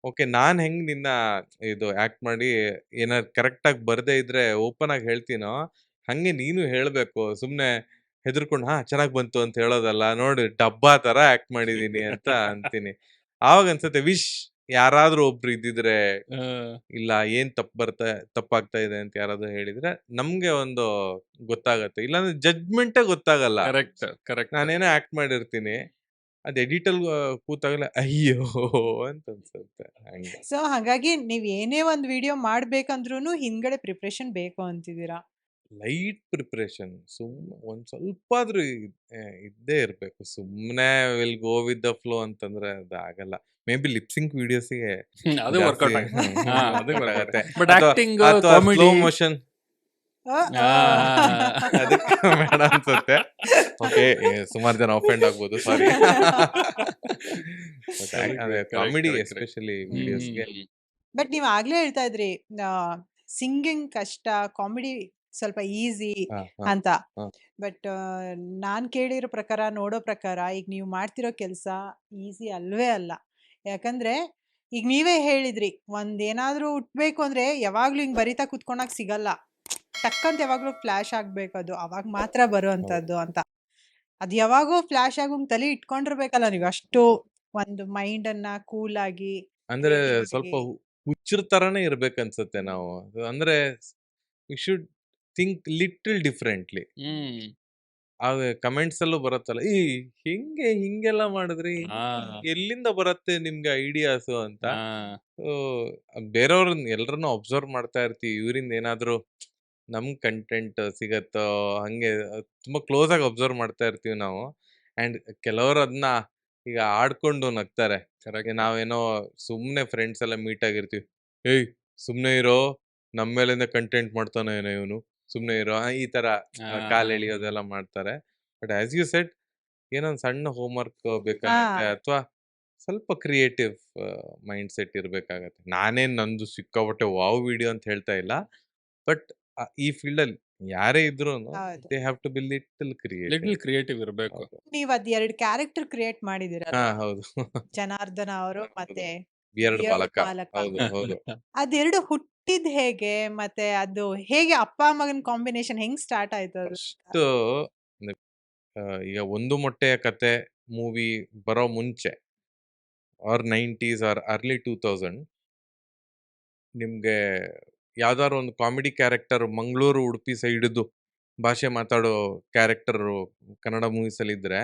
ಓಕೆ ನಾನ್ ಹೆಂಗ್ ನಿನ್ನ ಇದು ಆಕ್ಟ್ ಮಾಡಿ ಏನಾದ್ರು ಕರೆಕ್ಟ್ ಆಗಿ ಬರ್ದೇ ಇದ್ರೆ ಓಪನ್ ಆಗಿ ಹೇಳ್ತೀನೋ ಹಂಗೆ ನೀನು ಹೇಳ್ಬೇಕು. ಸುಮ್ನೆ ಹೆದರ್ಕೊಂಡು ಚೆನ್ನಾಗ್ ಬಂತು ಅಂತ ಹೇಳೋದಲ್ಲ, ನೋಡಿ ಡಬ್ಬಾ ತರ ಆಕ್ಟ್ ಮಾಡಿದೀನಿ ಅಂತ ಅಂತೀನಿ. ಆವಾಗ ಅನ್ಸತ್ತೆ ವಿಶ್ ಯಾರಾದ್ರೂ ಒಬ್ರು ಇದ್ದಿದ್ರೆ, ಇಲ್ಲ ಏನ್ ತಪ್ಪಾಗ್ತಾ ಇದೆ ಅಂತ ಯಾರಾದ್ರೂ ಹೇಳಿದ್ರೆ ನಮ್ಗೆ ಒಂದು ಗೊತ್ತಾಗತ್ತೆ. ಇಲ್ಲಾಂದ್ರೆ ಜಡ್ಜ್ಮೆಂಟೇ ಗೊತ್ತಾಗಲ್ಲ. ಕರೆಕ್ಟ್. ನಾನೇನೋ ಆಕ್ಟ್ ಮಾಡಿರ್ತೀನಿ, ಅದ್ ಎಡಿಟಲ್ ಕೂತಾಗಲೇ ಅಯ್ಯೋ ಅಂತ ಅನ್ಸುತ್ತೆ ಹಂಗೆ. ಸೊ ಹಾಗಾಗಿ ನೀವ್ ಏನೇ ಒಂದ್ ವಿಡಿಯೋ ಮಾಡ್ಬೇಕಂದ್ರೂ ಹಿಂದ್ಗಡೆ ಪ್ರಿಪ್ರೇಷನ್ ಬೇಕು ಅಂತಿದ್ದೀರಾ? ಲೈಟ್ ಪ್ರಿಪ್ರೇಷನ್, ಒಂದ್ ಸ್ವಲ್ಪ ಆದ್ರೂ ಇದ್ದೇ ಇರ್ಬೇಕು. ಸುಮ್ನೆ will go with the flow ಅಂತಂದ್ರೆ ಅದು ಆಗಲ್ಲ. ಮೇ ಬಿ ಲಿಪ್ಸಿಂಕ್ ವಿಡಿಯೋಸ್ಗೆ ಅದು ವರ್ಕೌಟ್ ಆಗುತ್ತೆ. ಸ್ಲೋ ಮೋಷನ್ ಅದಕ್ಕೆ ಬೇಡ ಅನ್ಸುತ್ತೆ. ಓಕೆ ಸುಮಾರು ಜನ ಅಫೆಂಡ್ ಆಗ್ಬೋದು, ಸಾರಿ. ಕಾಮಿಡಿ ಎಸ್ಪೆಷಲಿ ವಿಡಿಯೋಸ್ಗೆ. ಬಟ್ ನೀವ್ ಆಗ್ಲೇ ಹೇಳ್ತಾ ಇದ್ರಿ ಸಿಂಗಿಂಗ್ ಕಷ್ಟ, ಕಾಮಿಡಿ ಸ್ವಲ್ಪ ಈಸಿ ಅಂತ. ಬಟ್ ನಾನ್ ಕೇಳಿರೋ ಪ್ರಕಾರ, ನೋಡೋ ಪ್ರಕಾರ ಈಗ ನೀವು ಮಾಡ್ತಿರೋ ಕೆಲಸ ಈಸಿ ಅಲ್ವೇ ಅಲ್ಲ. ಯಾಕಂದ್ರೆ ಈಗ ನೀವೇ ಹೇಳಿದ್ರಿ, ಒಂದೇನಾದ್ರೂ ಉಟ್ಬೇಕು ಅಂದ್ರೆ ಯಾವಾಗ್ಲೂ ಹಿಂಗ್ ಬರಿತಾ ಕುತ್ಕೊಂಡಾಗ ಸಿಗಲ್ಲ. ಟಕ್ಕಂತ ಯಾವಾಗ್ಲೂ ಫ್ಲಾಶ್ ಆಗ್ಬೇಕು ಅದು, ಅವಾಗ ಮಾತ್ರ ಬರುವಂತದ್ದು ಅಂತ. ಅದು ಯಾವಾಗೋ ಫ್ಲಾಶ್ ಆಗೋಂಗ್ ತಲೆ ಇಟ್ಕೊಂಡಿರ್ಬೇಕಲ್ಲ ನೀವು, ಅಷ್ಟು ಒಂದು ಮೈಂಡ್ ಅನ್ನ ಕೂಲ್ ಆಗಿ ಅಂದ್ರೆ creativity ಸ್ವಲ್ಪ ಗೆ. ಹುಚ್ಚರ ತರಾನೇ ಇರ್ಬೇಕನ್ಸುತ್ತೆ ನಾವು. ಅಂದ್ರೆ we should think little differently. Hmm ಆ ಕಮೆಂಟ್ಸ್ ಅಲ್ಲೂ ಬರುತ್ತಲ್ಲ, ಈ ಹಿಂಗೆ ಹಿಂಗೆಲ್ಲ ಮಾಡಿದ್ರಿ, ಹಾ ಎಲ್ಲಿಂದ ಬರುತ್ತೆ ನಿಮ್ಗೆ ಐಡಿಯಾಸು ಅಂತ. ಹಾ ಬೇರೆಯವ್ರನ್ನ ಎಲ್ಲರನ್ನೂ ಅಬ್ಸರ್ವ್ ಮಾಡ್ತಾ ಇರ್ತೀವಿ, ಇವರಿಂದ ಏನಾದ್ರು ನಮ್ ಕಂಟೆಂಟ್ ಸಿಗತ್ತೋ ಹಂಗೆ. ತುಂಬಾ ಕ್ಲೋಸ್ ಆಗಿ ಅಬ್ಸರ್ವ್ ಮಾಡ್ತಾ ಇರ್ತೀವಿ ನಾವು. ಅಂಡ್ ಕೆಲವರು ಅದನ್ನ ಈಗ ಆಡ್ಕೊಂಡು ನಗ್ತಾರೆ. ಕರೆಕ್ಟ್. ನಾವೇನೋ ಸುಮ್ನೆ ಫ್ರೆಂಡ್ಸ್ ಎಲ್ಲ ಮೀಟ್ ಆಗಿರ್ತೀವಿ, ಏಯ್ ಸುಮ್ನೆ ಇರೋ, ನಮ್ಮ ಮೇಲಿಂದ ಕಂಟೆಂಟ್ ಮಾಡ್ತಾನೆ ಏನೋ ಇವನು, ಸುಮ್ನೆ ಇರೋ, ಈ ತರ ಕಾಲ್ ಎಳಿಯೋದೆಲ್ಲ ಮಾಡ್ತಾರೆ. ಬಟ್ ಆಸ್ ಯು ಸೆಡ್, ಏನೊಂದ್ ಸಣ್ಣ ಹೋಮ್ವರ್ಕ್ ಬೇಕಾಗತ್ತೆ, ಅಥವಾ ಸ್ವಲ್ಪ ಕ್ರಿಯೇಟಿವ್ ಮೈಂಡ್ ಸೆಟ್ ಇರ್ಬೇಕಾಗತ್ತೆ. ನಾನೇನ್ ನಂದು ಸಿಕ್ಕಾಪಟ್ಟೆ ವಾವ್ ವಿಡಿಯೋ ಅಂತ ಹೇಳ್ತಾ ಇಲ್ಲ, ಬಟ್ ಈ ಫೀಲ್ಡ್ ಅಲ್ಲಿ ಯಾರೇ ಇದ್ರು ಹೌದು. They have to be little little creative ಇರಬೇಕು. ನೀವ್ ಅದ್ 2 ಕ್ಯಾರೆಕ್ಟರ್ ಕ್ರಿಯೇಟ್ ಮಾಡಿದಿರಲ್ಲ, ಹಾ ಹೌದು. ಜನಾರ್ದನ ಅವರು ಮತ್ತೆ ಬಿಯರ್ಡ್ ಬಿಯರ್ಡ್ ಬಾಲಕ. ಬಾಲಕ. ಹೌದು ಹೌದು. ಅದೆರಡು ಹುಟ್ಟಿದ್ ಹೇಗೆ, ಮತ್ತೆ ಅದು ಹೇಗೆ ಅಪ್ಪ ಮಗನ್ ಕಾಂಬಿನೇಷನ್ ಹೆಂಗ್ ಸ್ಟಾರ್ಟ್ ಆಯ್ತು ಅದು? ಫಸ್ಟ್ ಈಗ ಒಂದು ಮೊಟ್ಟೆಯ ಕತೆ ಮೂವಿ ಬರೋ ಮುಂಚೆ, ಆರ್ 90s ಆರ್ ಅರ್ಲಿ 2000, ನಿಮ್ಗೆ ಯಾವ್ದಾದ್ರು ಒಂದು ಕಾಮಿಡಿ ಕ್ಯಾರೆಕ್ಟರ್ ಮಂಗಳೂರು ಉಡುಪಿ ಸೈಡ್ದು ಭಾಷೆ ಮಾತಾಡೋ ಕ್ಯಾರೆಕ್ಟರ್ ಕನ್ನಡ ಮೂವೀಸ್ ಅಲ್ಲಿ ಇದ್ರೆ,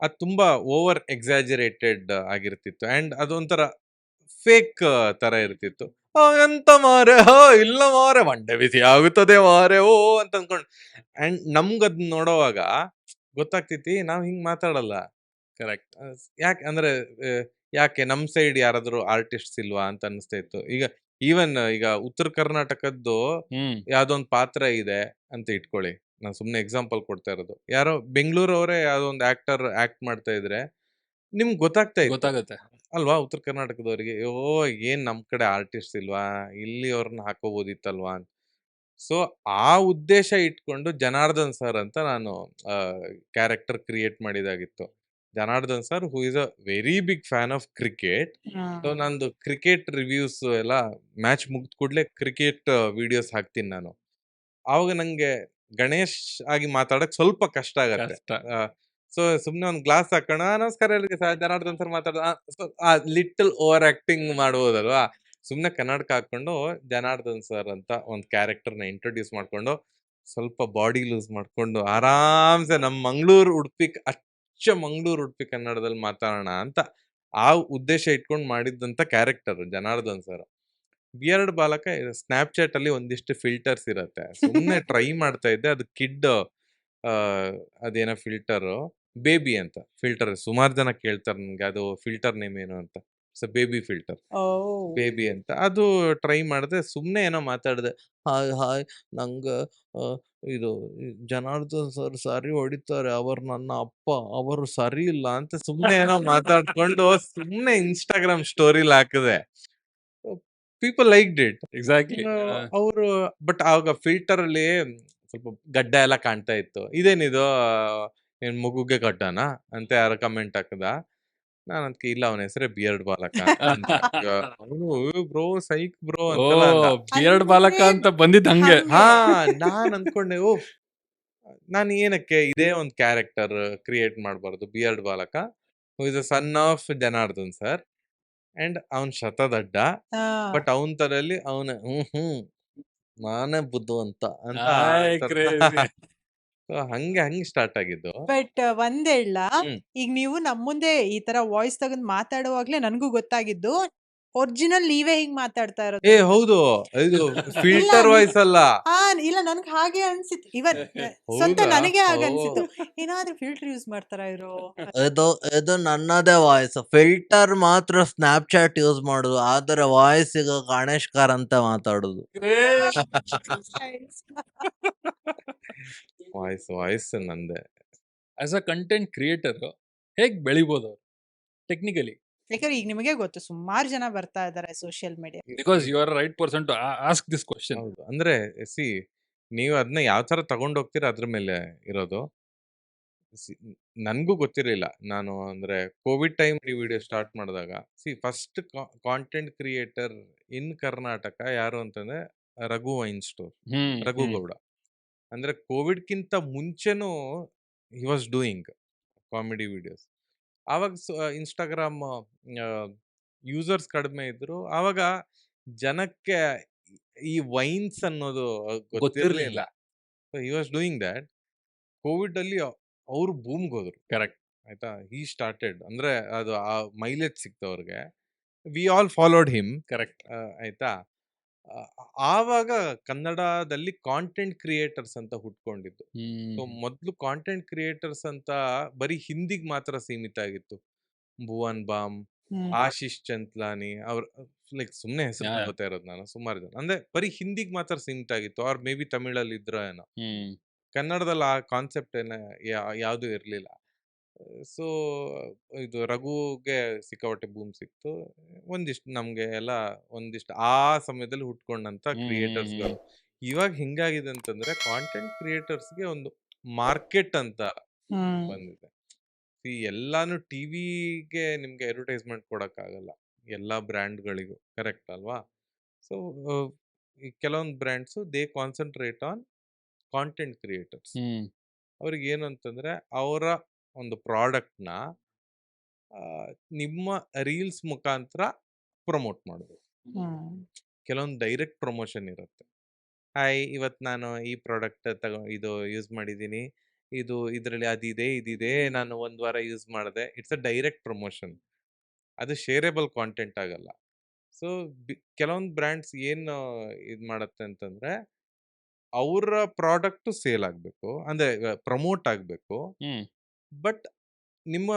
ಅದು ತುಂಬಾ ಓವರ್ ಎಕ್ಸಾಜರೇಟೆಡ್ ಆಗಿರ್ತಿತ್ತು. ಅಂಡ್ ಅದೊಂಥರ ಫೇಕ್ ತರ ಇರ್ತಿತ್ತು. ಎಂತ ಮಾರೆ, ಇಲ್ಲ ಮಾರೆ, ಮಂಡೆ ಬಿಸಿ ಆಗುತ್ತದೆ ಮಾರೆ, ಓ ಅಂತ ಅನ್ಕೊಂಡು. ಅಂಡ್ ನಮ್ಗದ್ ನೋಡೋವಾಗ ಗೊತ್ತಾಗ್ತೈತಿ ನಾವ್ ಹಿಂಗ್ ಮಾತಾಡಲ್ಲ. ಕರೆಕ್ಟ್. ಯಾಕೆ ಅಂದ್ರೆ ಯಾಕೆ ನಮ್ ಸೈಡ್ ಯಾರಾದ್ರೂ ಆರ್ಟಿಸ್ಟ್ಸ್ ಇಲ್ವಾ ಅಂತ ಅನಿಸ್ತಾ ಇತ್ತು. ಈಗ ಈವನ್ ಈಗ ಉತ್ತರ ಕರ್ನಾಟಕದ್ದು ಯಾವ್ದೋ ಒಂದು ಪಾತ್ರ ಇದೆ ಅಂತ ಇಟ್ಕೊಳ್ಳಿ, ನಾನು ಸುಮ್ನೆ ಎಕ್ಸಾಂಪಲ್ ಕೊಡ್ತಾ ಇರೋದು. ಯಾರೋ ಬೆಂಗಳೂರವರೇ ಯಾವ್ದೋ ಒಂದು ಆಕ್ಟರ್ ಆಕ್ಟ್ ಮಾಡ್ತಾ ಇದ್ರೆ ನಿಮ್ಗೆ ಗೊತ್ತಾಗ್ತಾ ಇತ್ತು ಗೊತ್ತಾಗುತ್ತೆ. ಅಲ್ವಾ, ಉತ್ತರ ಕರ್ನಾಟಕದವರಿಗೆ, ಏನ್ ನಮ್ ಕಡೆ ಆರ್ಟಿಸ್ಟ್ ಇಲ್ವಾ, ಇಲ್ಲಿ ಅವ್ರನ್ನ ಹಾಕೋಬೋದಿತ್ತಲ್ವಾ ಅಂತ. ಸೊ ಆ ಉದ್ದೇಶ ಇಟ್ಕೊಂಡು ಜನಾರ್ದನ್ ಸರ್ ಅಂತ ನಾನು ಕ್ಯಾರೆಕ್ಟರ್ ಕ್ರಿಯೇಟ್ ಮಾಡಿದಾಗಿತ್ತು. Janardhan sir who is a very big fan of cricket. So ನಂದು ಕ್ರಿಕೆಟ್ ರಿವ್ಯೂಸ್ ಎಲ್ಲ ಮ್ಯಾಚ್ ಮುಗಿದ ಕೂಡಲೇ ಕ್ರಿಕೆಟ್ ವಿಡಿಯೋಸ್ ಹಾಕ್ತೀನಿ ನಾನು. ಆವಾಗ ನಂಗೆ ಗಣೇಶ್ ಆಗಿ ಮಾತಾಡಕ್ ಸ್ವಲ್ಪ ಕಷ್ಟ ಆಗತ್ತೆ. ಕಷ್ಟ. ಸೊ ಸುಮ್ನೆ ಒಂದ್ ಗ್ಲಾಸ್ ಹಾಕೋಣ, ನಮಸ್ಕಾರ ಎಲ್ರಿಗೆ ಸರ್, ಜನಾರ್ದನ್ ಸರ್ ಮಾತಾಡೋದು, ಲಿಟಲ್ ಓವರ್ ಆಕ್ಟಿಂಗ್ ಮಾಡ್ಬೋದಲ್ವಾ. ಸುಮ್ನೆ ಕನ್ನಡಕ ಹಾಕೊಂಡು ಜನಾರ್ದನ್ ಸರ್ ಅಂತ ಒಂದ್ ಕ್ಯಾರೆಕ್ಟರ್ನ ಇಂಟ್ರೊಡ್ಯೂಸ್ ಮಾಡ್ಕೊಂಡು ಸ್ವಲ್ಪ ಬಾಡಿ ಲೂಸ್ ಮಾಡ್ಕೊಂಡು ಆರಾಮ್ಸೆ ನಮ್ ಮಂಗಳೂರು ಉಡುಪಿ ಮಂಗಳೂರು ಉಡುಪಿ ಕನ್ನಡದಲ್ಲಿ ಮಾತಾಡೋಣ ಅಂತ ಆ ಉದ್ದೇಶ ಇಟ್ಕೊಂಡು ಮಾಡಿದಂತ ಕ್ಯಾರೆಕ್ಟರ್ ಜನಾರ್ದನ್ ಸರ್. ಬಿಯರ್ಡ್ ಬಾಲಕ ಸ್ನ್ಯಾಪ್ಚಾಟ್ ಅಲ್ಲಿ ಒಂದಿಷ್ಟು ಫಿಲ್ಟರ್ಸ್ ಇರತ್ತೆ, ಸುಮ್ನೆ ಟ್ರೈ ಮಾಡ್ತಾ ಇದ್ದೆ. ಅದು ಕಿಡ್ ಅದೇನೋ ಫಿಲ್ಟರ್, ಬೇಬಿ ಅಂತ ಫಿಲ್ಟರ್. ಸುಮಾರು ಜನ ಕೇಳ್ತಾರೆ ನನ್ಗೆ ಅದು ಫಿಲ್ಟರ್ ನೇಮ್ ಏನು ಅಂತ. ಸೊ ಬೇಬಿ ಫಿಲ್ಟರ್, ಬೇಬಿ ಅಂತ ಅದು ಟ್ರೈ ಮಾಡಿದೆ. ಸುಮ್ನೆ ಏನೋ ಮಾತಾಡಿದೆ, ಹಾಯ್ ಹಾಯ್ ನಂಗೆ ಇದು ಜನಾರ್ದನ್ ಸರ್ ಸರಿ ಹೊಡಿತಾರೆ, ಅವರು ನನ್ನ ಅಪ್ಪ, ಅವರು ಸರಿ ಇಲ್ಲ ಅಂತ ಸುಮ್ನೆ ಏನೋ ಮಾತಾಡ್ಕೊಂಡು ಸುಮ್ನೆ ಇನ್ಸ್ಟಾಗ್ರಾಮ್ ಸ್ಟೋರಿಲಿ ಹಾಕಿದೆ. People liked it. ಎಕ್ಸಾಕ್ಟ್ಲಿ. ಅವರು ಬಟ್ ಆವಾಗ ಫಿಲ್ಟರ್ ಅಲ್ಲಿ ಸ್ವಲ್ಪ ಗಡ್ಡ ಎಲ್ಲ ಕಾಣ್ತಾ ಇತ್ತು. ಇದೇನಿದು ಏನ್ ಮಗುಗೆ ಗಡ್ಡನಾ ಅಂತ ಯಾರ ಕಮೆಂಟ್ ಹಾಕದ. ನಾನು ಅದಕ್ಕೆ ಇಲ್ಲ, ಅವನ ಹೆಸರೇ ಬಿಯರ್ಡ್ ಬಾಲಕ ಅಂತ. ಅವನು ಬ್ರೋ ಸೈಕ್ ಬ್ರೋ ಓ ಅಂತೆಲ್ಲ ಅಂದ. ಬಿಯರ್ಡ್ ಬಾಲಕ ಅಂತ ಬಂದಿದ್ ಹಂಗೆ. ಹಾ ನಾನ್ ಅನ್ಕೊಂಡೆ, ನಾನು ಏನಕ್ಕೆ ಇದೇ ಒಂದು ಕ್ಯಾರೆಕ್ಟರ್ ಕ್ರಿಯೇಟ್ ಮಾಡಬಾರ್ದು, ಬಿಯರ್ಡ್ ಬಾಲಕ ಹೂ is a son of Janardhan sir and ಅವನ್ ಶತದಡ್ಡ, ಬಟ್ ಅವನ್ ತರಲ್ಲಿ ಅವನ ನಾನೇ ಬುದ್ಧಿವಂತ ಅಂತ ಆಯ್ crazy. ಹಂಗೆ ಸ್ಟಾರ್ಟ್ ಆಗಿದ್ದು. ಬಟ್ ಒಂದೇಳ, ಹ್ಮ್. ಈಗ ನೀವು ನಮ್ ಮುಂದೆ ಈ ತರ ವಾಯ್ಸ್ ತಗೊಂಡ್ ಮಾತಾಡುವಾಗ್ಲೇ ನನ್ಗೂ ಗೊತ್ತಾಗಿದ್ದು ಒರಿಜಿನಲ್ ನೀವೇ ಹಿಂಗ್ ಮಾತಾಡ್ತಾ ಇರೋದು. ಹೌದು, ಇದು ಫಿಲ್ಟರ್ ಇಲ್ಲ, ವಾಯ್ಸ್ ಅಲ್ಲ. ಇಲ್ಲ ನನ್ಗೆ ಹಾಗೆ ಅನ್ಸಿತ್ತು. ಇವನ್ ಸ್ವಂತ ಹೌದಾ? ನನಗೆ ಹಾಗೆ ಓ. ಅನ್ಸಿತ್ತು, ಏನಾದ್ರೂ ಫಿಲ್ಟರ್ ಯೂಸ್ ಮಾಡ್ತಾರ ಇವರು. ಇದು ನನ್ನದೇ ವಾಯ್ಸ್. ಫಿಲ್ಟರ್ ಮಾತ್ರ ಸ್ನ್ಯಾಪ್ಚಾಟ್ ಯೂಸ್ ಮಾಡುದು, ಆದರೆ ವಾಯ್ಸ್ ಈಗ ಗಣೇಶ್ ಕಾರ್ ಅಂತ ಮಾತಾಡುದು. ವಾಯ್ಸ್ ನಂದೆ. ಆಸ್ ಅ ಕಂಟೆಂಟ್ ಕ್ರಿಯೇಟರ್ ಹೇಗ್ ಬೆಳಿಬೋದು ಅವ್ರು ಟೆಕ್ನಿಕಲಿ? ಯಾಕಂದ್ರೆ ಈಗ ನಿಮಗೆ ಗೊತ್ತು ಸುಮಾರು ಜನ ಬರ್ತಾ ಇದಾರೆ social media. Because you are right person to ask this question. ಹೌದು, ಅಂದ್ರೆ ನೀವು ಅದನ್ನ ಯಾವ ತರ ತಗೊಂಡ್ ಹೋಗ್ತೀರಾ ಅದ್ರ ಮೇಲೆ ಇರೋದು. ನನ್ಗೂ ಗೊತ್ತಿರಲಿಲ್ಲ. ನಾನು ಅಂದ್ರೆ ಕೋವಿಡ್ ಟೈಮ್ ಈ ವಿಡಿಯೋ ಸ್ಟಾರ್ಟ್ ಮಾಡಿದಾಗ first content creator in Karnataka ಯಾರು ಅಂತಂದ್ರೆ Raghu vine store, hmm Raghu hmm Gowda. ಅಂದ್ರೆ ಕೋವಿಡ್‌ಕ್ಕಿಂತ ಮುಂಚೆನೂ he was doing comedy videos. ಆವಾಗ ಇನ್‌ಸ್ಟಾಗ್ರಾಮ್ ಯೂಸರ್ಸ್ ಕಡಿಮೆ ಇದ್ರು. ಆವಾಗ ಜನಕ್ಕೆ ಈ ವೈನ್ಸ್ ಅನ್ನೋದು ಗೊತ್ತಿರ್ಲಿಲ್ಲ. ಗೊತ್ತಿರ್ಲಿಲ್ಲ. So he was doing that. ಕೋವಿಡಲ್ಲಿ ಅವ್ರು ಬೂಮ್‌ಗೆ ಹೋದ್ರು. ಕರೆಕ್ಟ್. ಆಯ್ತಾ? ಹಿ ಸ್ಟಾರ್ಟೆಡ್ ಅಂದ್ರೆ ಅದು ಆ ಮೈಲೇಜ್ ಸಿಕ್ತು ಅವ್ರಿಗೆ. We all followed him. Correct. ಆಯ್ತಾ? ಆ ಆವಾಗ ಕನ್ನಡದಲ್ಲಿ ಕಾಂಟೆಂಟ್ ಕ್ರಿಯೇಟರ್ಸ್ ಅಂತ ಹುಟ್ಕೊಂಡಿದ್ದು. ಸೊ ಹ್ಮ್ ಮೊದ್ಲು ಕಾಂಟೆಂಟ್ ಕ್ರಿಯೇಟರ್ಸ್ ಅಂತ ಬರೀ ಹಿಂದಿಗ್ ಮಾತ್ರ ಸೀಮಿತ ಆಗಿತ್ತು. ಭುವನ್ ಬಾಮ್, ಹ್ಮ್. ಆಶೀಶ್ ಚಂತ್ಲಾನಿ ಅವ್ರ ಲೈಕ್ ಸುಮ್ನೆ ಹೆಸರು ಯಾ. ತಗೋತಾ ಇರೋದು ನಾನು. ಸುಮಾರು ಜನ ಅಂದ್ರೆ ಬರೀ ಹಿಂದಿಗ್ ಮಾತ್ರ ಸೀಮಿತ ಆಗಿತ್ತು. ಆರ್ ಮೇ ಬಿ ತಮಿಳಲ್ಲಿ ಇದ್ರೋ ಏನೋ. ಹ್ಮ್ ಕನ್ನಡದಲ್ಲಿ ಆ ಕಾನ್ಸೆಪ್ಟ್ ಯಾವುದು ಇರ್ಲಿಲ್ಲ. ಸೊ ಇದು ರಘುಗೆ ಸಿಕ್ಕಾಪಟ್ಟೆ ಬೂಮ್ ಸಿಕ್ತು. ಒಂದಿಷ್ಟು ನಮ್ಗೆ ಎಲ್ಲ ಒಂದಿಷ್ಟು ಆ ಸಮಯದಲ್ಲಿ ಹುಟ್ಕೊಂಡಂತ ಹ್ಮ್ ಹ್ಮ್ ಕ್ರಿಯೇಟರ್ಸ್ಗಳು. ಇವಾಗ ಹಿಂಗಾಗಿದೆ ಅಂತಂದ್ರೆ ಕಾಂಟೆಂಟ್ ಕ್ರಿಯೇಟರ್ಸ್‌ಗೆ ಒಂದು ಮಾರ್ಕೆಟ್ ಅಂತ ಹ್ಮ್. ಬಂದಿದೆ. ಎಲ್ಲಾನು ಟಿವಿಗೆ ನಿಮ್ಗೆ ಅಡ್ವರ್ಟೈಸ್ಮೆಂಟ್ ಕೊಡಕ್ಕಾಗಲ್ಲ. ಎಲ್ಲಾ ಬ್ರ್ಯಾಂಡ್‌ಗಳಿಗೂ. ಕರೆಕ್ಟ್ ಅಲ್ವಾ? ಸೊ ಈ ಕೆಲವೊಂದು brands they concentrate on content creators. Hmm ಅವ್ರಿಗೆ ಏನು ಅಂತಂದ್ರೆ ಅವರ ಒಂದು ಪ್ರಾಡಕ್ಟ್‌ನ ನಿಮ್ಮ ರೀಲ್ಸ್ ಮುಖಾಂತರ ಪ್ರಮೋಟ್ ಮಾಡಬೇಕು. ಹ್ಮ್. ಕೆಲವೊಂದು ಡೈರೆಕ್ಟ್ ಪ್ರಮೋಷನ್ ಇರುತ್ತೆ. ಹಾಯ್, ಇವತ್ತು ನಾನು ಈ ಪ್ರಾಡಕ್ಟ್ ಇದು ಯೂಸ್ ಮಾಡಿದ್ದೀನಿ. ಇದರಲ್ಲಿ ಅದಿದೆ, ಇದಿದೆ. ನಾನು 1 ವಾರ ಯೂಸ್ ಮಾಡಿದೆ. It's a direct promotion. ಅದು ಶೇರೇಬಲ್ ಕಾಂಟೆಂಟ್ ಆಗಲ್ಲ. ಸೊ ಕೆಲವೊಂದು ಬ್ರ್ಯಾಂಡ್ಸ್ ಏನು ಇದು ಮಾಡುತ್ತೆ ಅಂತಂದ್ರೆ ಅವರ ಪ್ರಾಡಕ್ಟ್ ಸೇಲ್ ಆಗಬೇಕು. ಅಂದ್ರೆ ಪ್ರಮೋಟ್ ಆಗಬೇಕು. ಹ್ಮ್ ಬಟ್ ನಿಮ್ಮ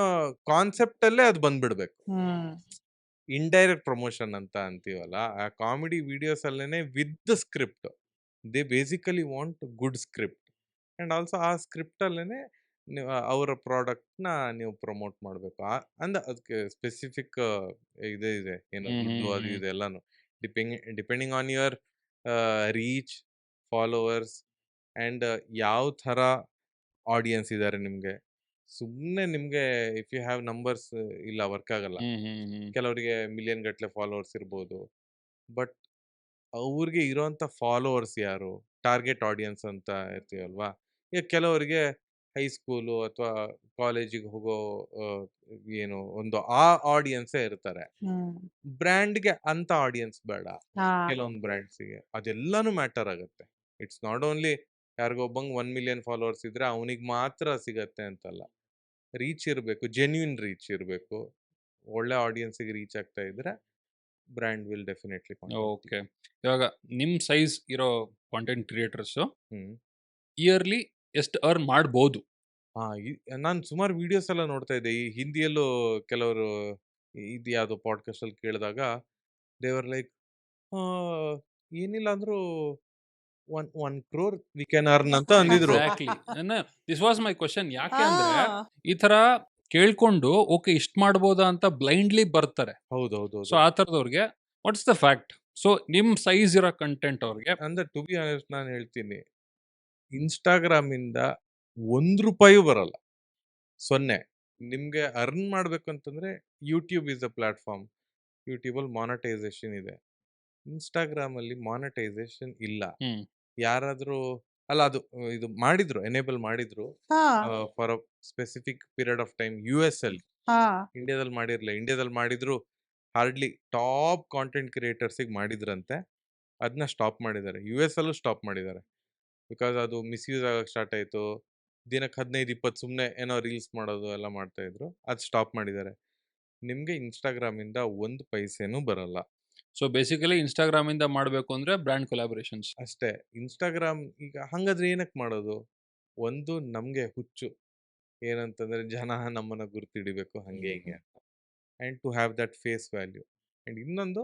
ಕಾನ್ಸೆಪ್ಟ್ ಅಲ್ಲೇ ಅದು ಬಂದ್ಬಿಡ್ಬೇಕು. ಹ್ಮ್. ಇಂಡೈರೆಕ್ಟ್ ಪ್ರಮೋಷನ್ ಅಂತ ಅಂತೀವಲ್ಲ, ಆ ಕಾಮಿಡಿ ವಿಡಿಯೋಸ್ ಅಲ್ಲೇನೆ with the script. They basically want good script and also ಆ ಸ್ಕ್ರಿಪ್ಟ್ ಅಲ್ಲೇನೆ ನೀವು ಅವರ ಪ್ರಾಡಕ್ಟ್‌ನ ನೀವು ಪ್ರಮೋಟ್ ಮಾಡಬೇಕು. ಅಂದ್ರೆ ಅದಕ್ಕೆ ಸ್ಪೆಸಿಫಿಕ್ ಇದೆ ಇದೆ. ಏನು ಹ್ಮ್ ದುಡ್ಡು ಹ್ಮ್ ಅದು ಹ್ಮ್ ಇದು ಎಲ್ಲಾನು. Depending on your reach, followers and ಯಾವ ಥರ ಆಡಿಯನ್ಸ್ ಇದ್ದಾರೆ ನಿಮ್ಗೆ. ಸುಮ್ನೆ ನಿಮ್ಗೆ ಇಫ್ ಯು ಹ್ಯಾವ್ ನಂಬರ್ಸ್ ಇಲ್ಲ ವರ್ಕ್ ಆಗಲ್ಲ. ಹ್ಮ್ ಹ್ಮ್ ಹ್ಮ್ ಕೆಲವರಿಗೆ ಮಿಲಿಯನ್ ಗಟ್ಲೆ ಫಾಲೋವರ್ಸ್ ಇರ್ಬೋದು. ಬಟ್ ಅವ್ರಿಗೆ ಇರೋಂಥ ಫಾಲೋವರ್ಸ್ ಯಾರು? ಟಾರ್ಗೆಟ್ ಆಡಿಯನ್ಸ್ ಅಂತ ಇರ್ತೀವಲ್ವಾ? ಈಗ ಕೆಲವರಿಗೆ ಹೈಸ್ಕೂಲು ಅಥವಾ ಕಾಲೇಜಿಗೆ ಹೋಗೋ ಆಹ್, ಏನು ಒಂದು ಆ ಆಡಿಯನ್ಸೇ ಇರ್ತಾರೆ. ಹ್ಮ್. ಬ್ರ್ಯಾಂಡ್‌ಗೆ ಅಂತ ಆಡಿಯನ್ಸ್ ಬೇಡ. ಹಾ. ಕೆಲವೊಂದು ಬ್ರ್ಯಾಂಡ್ಸಿಗೆ. ಅದೆಲ್ಲಾನು ಮ್ಯಾಟರ್ ಆಗುತ್ತೆ. ಇಟ್ಸ್ ನಾಟ್ ಓನ್ಲಿ ಯಾರಿಗೋ ಒಬ್ಬಂಗೆ 1 ಮಿಲಿಯನ್ ಫಾಲೋವರ್ಸ್ ಇದ್ರೆ ಅವನಿಗೆ ಮಾತ್ರ ಸಿಗತ್ತೆ ಅಂತಲ್ಲ. ರೀಚ್ ಇರಬೇಕು. ಜೆನ್ಯೂನ್ ರೀಚ್ ಇರಬೇಕು. ಒಳ್ಳೆ ಆಡಿಯನ್ಸ್‌ಗೆ ರೀಚ್ ಆಗ್ತಾ ಇದ್ರೆ brand will definitely contact you. Okay. ಇವಾಗ ನಿಮ್ ಸೈಜ್ ಇರೋ ಕಾಂಟೆಂಟ್ ಕ್ರಿಯೇಟರ್ಸ್ ಹ್ಮ್. ಇಯರ್ಲಿ ಎಷ್ಟು ಅರ್ನ್ ಮಾಡ್ಬೋದು? ಹಾ, ನಾನು ಸುಮಾರು ವಿಡಿಯೋಸ್ ಎಲ್ಲ ನೋಡ್ತಾ ಇದ್ದೆ. ಈ ಹಿಂದಿಯಲ್ಲೂ ಕೆಲವರು ಇದು ಯಾವ್ದೋ ಪಾಡ್ಕಾಸ್ಟ್ ಅಲ್ಲಿ ಕೇಳಿದಾಗ ದೇ ವರ್ ಲೈಕ್ ಏನಿಲ್ಲ ಅಂದ್ರೂ 1 ಕ್ರೋರ್ ವಿ ಕ್ಯಾನ್ ಅರ್ನ್ ಅಂತ ಅಂದಿದ್ರು. Exactly. This was my question. ಯಾಕೆ ಅಂದ್ರೆ ಹಾ. ಈ ತರ ಕೇಳ್ಕೊಂಡು ಓಕೆ ಇಷ್ಟ ಮಾಡ್ಬೋದಾ ಅಂತ ಬ್ಲೈಂಡ್ಲಿ ಬರ್ತಾರೆ. ಹೌದೌದು. ಸೊ ಆ ತರದವ್ರಿಗೆ ವಾಟ್ಸ್ ದ ಫ್ಯಾಕ್ಟ್? ಸೊ ನಿಮ್ ಸೈಜ್ ಇರೋ ಕಂಟೆಂಟ್ ಅವ್ರಿಗೆ ಅಂದ್ರೆ ಟು ಬಿ ಆನೆಸ್ಟ್ ನಾನು ಹೇಳ್ತೀನಿ, ಇನ್ಸ್ಟಾಗ್ರಾಮ್ ಇಂದ ₹1 ಬರಲ್ಲ. 0. ನಿಮ್ಗೆ ಅರ್ನ್ ಮಾಡ್ಬೇಕು ಅಂತಂದ್ರೆ YouTube is a platform. YouTube ಅಲ್ಲಿ ಮಾನಿಟೈಸೇಷನ್ ಇದೆ. ಇನ್ಸ್ಟಾಗ್ರಾಮ್ ಅಲ್ಲಿ ಮಾನಿಟೈಸೇಷನ್ ಇಲ್ಲ. ಹ್ಮ್ ಯಾರಾದ್ರೂ ಅಲ್ಲ ಅದು ಇದು ಮಾಡಿದ್ರು, ಎನೇಬಲ್ ಮಾಡಿದ್ರು ಹಾ. For a specific period of time US ಅಲ್ಲಿ. ಹಾ. ಇಂಡಿಯಾದಲ್ಲಿ ಮಾಡಿರ್ಲಿಲ್ಲ. ಇಂಡಿಯಾದಲ್ಲಿ ಮಾಡಿದ್ರು ಹಾರ್ಡ್ಲಿ ಟಾಪ್ ಕಾಂಟೆಂಟ್ ಕ್ರಿಯೇಟರ್ಸಿಗೆ ಮಾಡಿದ್ರಂತೆ. ಅದನ್ನ ಸ್ಟಾಪ್ ಮಾಡಿದ್ದಾರೆ. US ಅಲ್ಲೂ ಸ್ಟಾಪ್ ಮಾಡಿದ್ದಾರೆ. ಬಿಕಾಸ್ ಅದು ಮಿಸ್‌ಯೂಸ್ ಆಗಕ್ಕೆ ಸ್ಟಾರ್ಟ್ ಆಯ್ತು. ದಿನಕ್ಕೆ 15, 20 ಸುಮ್ನೆ ಏನೋ ರೀಲ್ಸ್ ಮಾಡೋದು ಎಲ್ಲ ಮಾಡ್ತಾ ಇದ್ರು. ಅದು ಸ್ಟಾಪ್ ಮಾಡಿದ್ದಾರೆ. ನಿಮ್ಗೆ ಇನ್ಸ್ಟಾಗ್ರಾಮ್ ಇಂದ 1 ಪೈಸೆನೂ ಬರಲ್ಲ. ಸೊ ಬೇಸಿಕಲಿ ಇನ್ಸ್ಟಾಗ್ರಾಮ್ ಇಂದ ಮಾಡ್ಬೇಕು ಅಂದ್ರೆ ಬ್ರ್ಯಾಂಡ್ ಕೊಲಾಬರೇಷನ್ಸ್. ಅಷ್ಟೇ. ಇನ್ಸ್ಟಾಗ್ರಾಮ್ ಈಗ ಹಂಗಾದ್ರೆ ಏನಕ್ಕೆ ಮಾಡೋದು? ಒಂದು ನಮ್ಗೆ ಹುಚ್ಚು. ಏನಂತಂದ್ರೆ ಜನ ನಮ್ಮನ್ನ ಗುರ್ತಿಡಿಬೇಕು ಹಂಗೆ ಹಿಂಗೆ ಅಂತ. And to have that face value. And ಇನ್ನೊಂದು